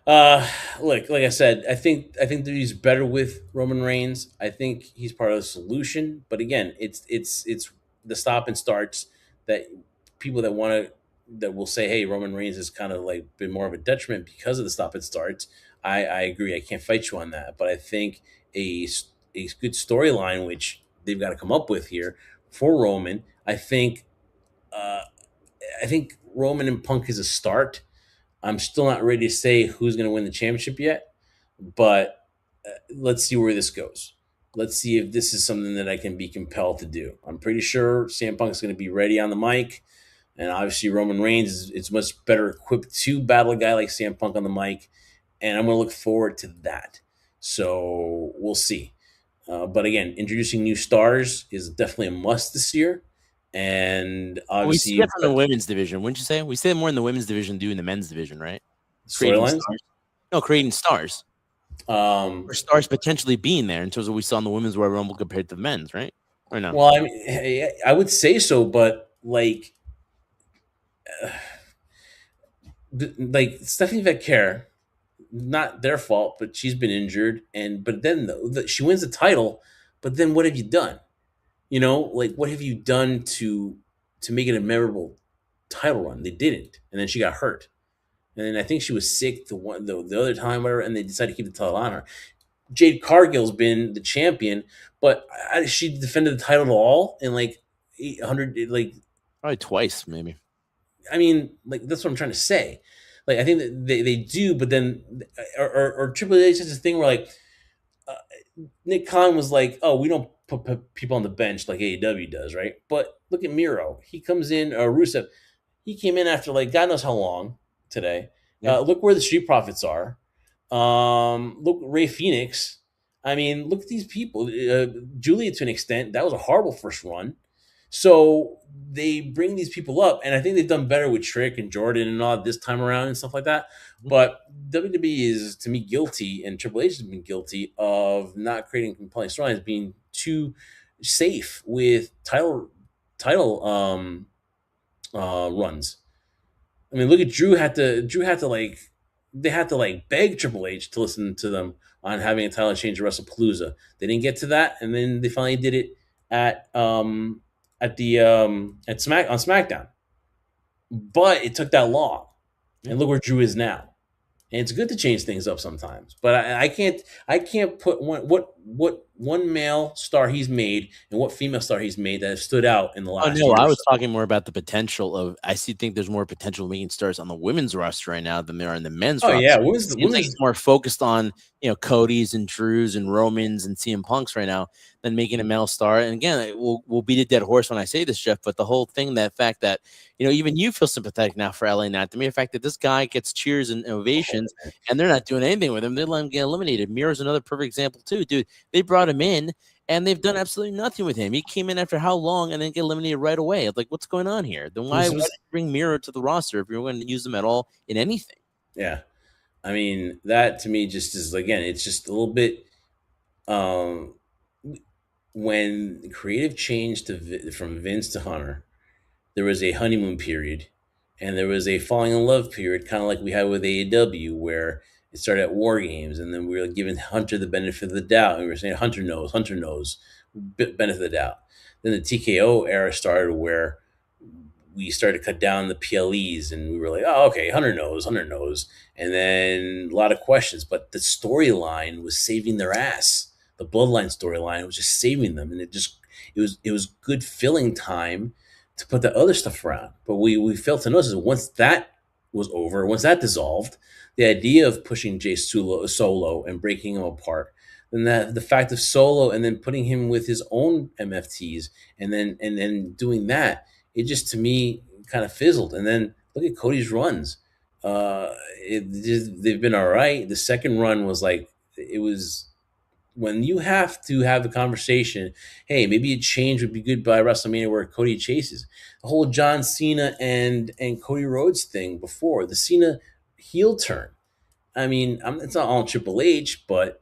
Uh, Look, like I said, I think that he's better with Roman Reigns. I think he's part of the solution. But again, it's the stop and starts that people that want to that will say, hey, Roman Reigns has kind of like been more of a detriment because of the stop and starts. I agree. I can't fight you on that. But I think a a good storyline which they've got to come up with here for Roman. Uh, I think Roman and Punk is a start. I'm still not ready to say who's going to win the championship yet, but let's see where this goes. Let's see if this is something that I can be compelled to do. I'm pretty sure CM Punk is going to be ready on the mic, and obviously Roman Reigns is much better equipped to battle a guy like CM Punk on the mic, and I'm going to look forward to that. So we'll see. But again, introducing new stars is definitely a must this year, and We see obviously that from the women's division, wouldn't you say? We see it more in the women's division do in the men's division, right? Creating storylines. stars. No, creating stars. Or Um, stars potentially being there in terms of what we saw in the women's Royal Rumble compared to the men's, right? Or no? Well, I mean, I would say so, but like Stephanie Vecchia, not their fault, but she's been injured, and but then she wins the title, but then what have you done? Like what have you done to make it a memorable title run? They didn't, and then she got hurt, and then I think she was sick the other time, whatever, and they decided to keep the title on her. Jade Cargill's been the champion, but she defended the title at all in like 800, like Probably twice, maybe. I mean, like that's what I'm trying to say. Like I think that they do, but then or Triple H has this thing where like uh, Nick Khan was like, "Oh, we don't put people on the bench like AEW does, right?" But look at Miro. He comes in. Rusev. He came in after like God knows how long today. Yeah. Look where the Street Profits are. Look Ray Phoenix. I mean, look at these people. Julia, to an extent, that was a horrible first run. So they bring these people up, and I think they've done better with Trick and Jordan and all this time around and stuff like that. Mhm. But WWE is, to me, guilty, and Triple H has been guilty of not creating compelling storylines, being too safe with title runs. I mean, look at Drew had to like they had to like beg Triple H to listen to them on having a title change at WrestlePalooza. They didn't get to that, and then they finally did it at SmackDown. But it took that long, Yeah. and look where Drew is now. And it's good to change things up sometimes, but I can't put what one male star he's made and what female star he's made that have stood out in the Oh last no, year I or was so. talking more about the potential of. I see. Think there's more potential making stars on the women's roster right now than there are in the men's Oh yeah, roster. women's It seems like women's it's more focused on Cody's and Drew's and Romans and CM Punk's right now than making a male star. And again, we'll beat a dead horse when I say this, Jeff. But the whole thing, that fact that even you feel sympathetic now for LA Knight. The mere fact that this guy gets cheers and ovations and they're not doing anything with him, they let him get eliminated. Mira's another perfect example too, dude. They brought him in and they've done absolutely nothing with him. He came in after how long and then get eliminated right away? Like, what's going on here? Then why this did was you bring Miro to the roster if you're going to use them at all in anything? yeah. I mean, that to me just is again, it's just a little bit um when creative changed from Vince to Hunter, there was a honeymoon period and there was a falling in love period, kind of like we had with AEW, where it started at War Games, and then we were giving Hunter the benefit of the doubt, and we were saying Hunter knows, benefit of the doubt. Then the TKO era started, where we started to cut down the PLEs, and we were like, oh, okay, Hunter knows, and then a lot of questions, but the storyline was saving their ass. the bloodline storyline. It was just saving them, and it was good filling time to put the other stuff around. But we failed to notice that once that was over, once that dissolved, the idea of pushing Jay Solo and breaking him apart, then the fact of Solo and then putting him with his own MFTs and then doing that, it just to me kind of fizzled. And then look at Cody's runs. They've been all right. The second run was like it was when you have to have a conversation. Hey, maybe a change would be good by WrestleMania where Cody chases the whole John Cena and Cody Rhodes thing before the Cena heel turn. I mean, it's not all Triple H, but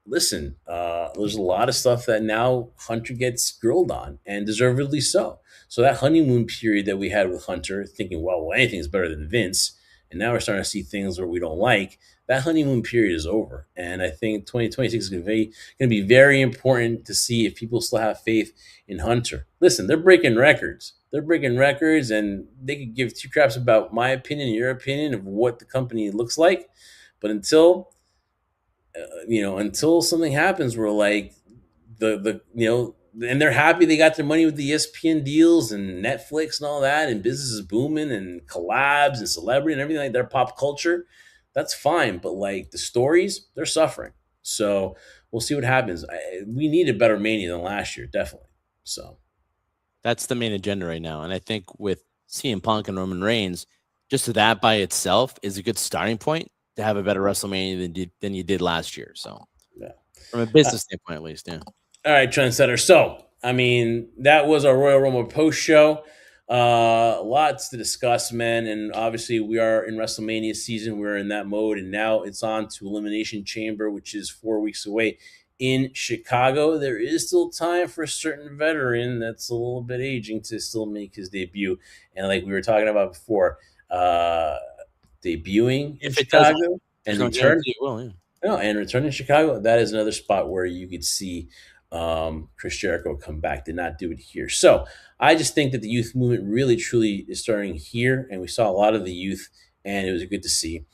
listen, there's a lot of stuff that now Hunter gets grilled on, and deservedly so. So that honeymoon period that we had with Hunter, thinking, well, anything's better than Vince, and now we're starting to see things where we don't like. That honeymoon period is over, and I think 2026 is going to be very important to see if people still have faith in Hunter. Listen, they're breaking records. They're breaking records, and they could give two craps about my opinion, your opinion of what the company looks like. But until something happens where like and they're happy they got their money with the ESPN deals and Netflix and all that, and business is booming and collabs and celebrity and everything like their pop culture, that's fine. But like the stories, they're suffering. So we'll see what happens. We need a better Mania than last year, definitely. So That's the main agenda right now. And I think with CM Punk and Roman Reigns, just that by itself is a good starting point to have a better WrestleMania than you did last year. So yeah. from a business standpoint, at least, yeah. All right, trendsetter. So, I mean, that was our Royal Rumble post show. Lots to discuss, man. And obviously, we are in WrestleMania season. We're in that mode. And now it's on to Elimination Chamber, which is 4 weeks away in Chicago. There is still time for a certain veteran that's a little bit aging to still make his debut. And like we were talking about before, debuting in Chicago and return. No, and return in Chicago, that is another spot where you could see Chris Jericho come back. Did not do it here. So I just think that the youth movement really, truly is starting here, and we saw a lot of the youth, and it was good to see.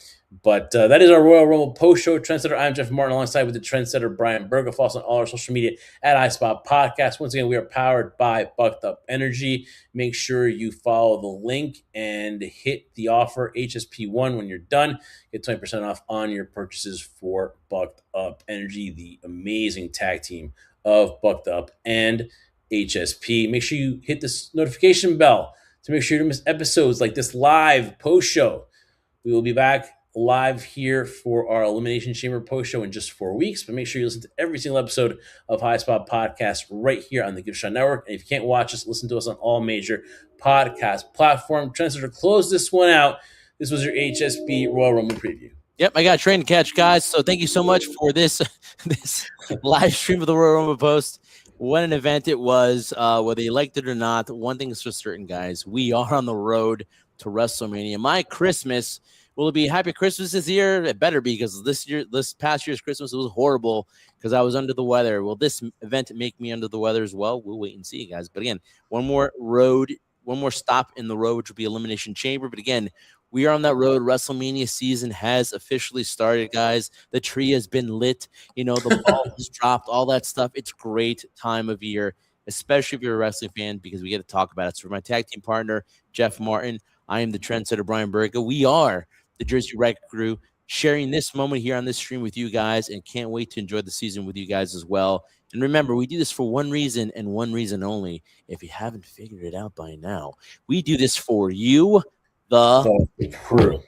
But that is our Royal Rumble post-show trendsetter. I'm Jeff Martin, alongside with the trendsetter Brian Berger. Follow us on all our social media at iSpot Podcast. Once again, we are powered by Bucked Up Energy. Make sure you follow the link and hit the offer HSP1 when you're done. Get 20% off on your purchases for Bucked Up Energy, the amazing tag team of Bucked Up and HSP. Make sure you hit this notification bell to make sure you don't miss episodes like this live post-show. We will be back live here for our Elimination Chamber post show in just 4 weeks. But make sure you listen to every single episode of High Spot Podcast right here on the Give Shot Network. And if you can't watch us, listen to us on all major podcast platforms. Trendsetter, to close this one out, this was your HSP Royal Rumble preview. Yep, I got a train to catch, guys. So thank you so much for this live stream of the Royal Rumble post. What an event it was, whether you liked it or not. One thing is for certain, guys. We are on the road to WrestleMania. My Christmas, will it be Happy Christmas this year? It better be, because this past year's Christmas, it was horrible because I was under the weather. Will this event make me under the weather as well? We'll wait and see, guys. But again, one more stop in the road, which will be Elimination Chamber. But again, we are on that road. WrestleMania season has officially started, guys. The tree has been lit. The ball has dropped, all that stuff. It's great time of year, especially if you're a wrestling fan, because we get to talk about it. So for my tag team partner, Jeff Martin, I am the trendsetter, Brian Berger. We are the Jersey Wreck Crew, sharing this moment here on this stream with you guys, and can't wait to enjoy the season with you guys as well. And remember, we do this for one reason and one reason only. If you haven't figured it out by now, we do this for you, the crew.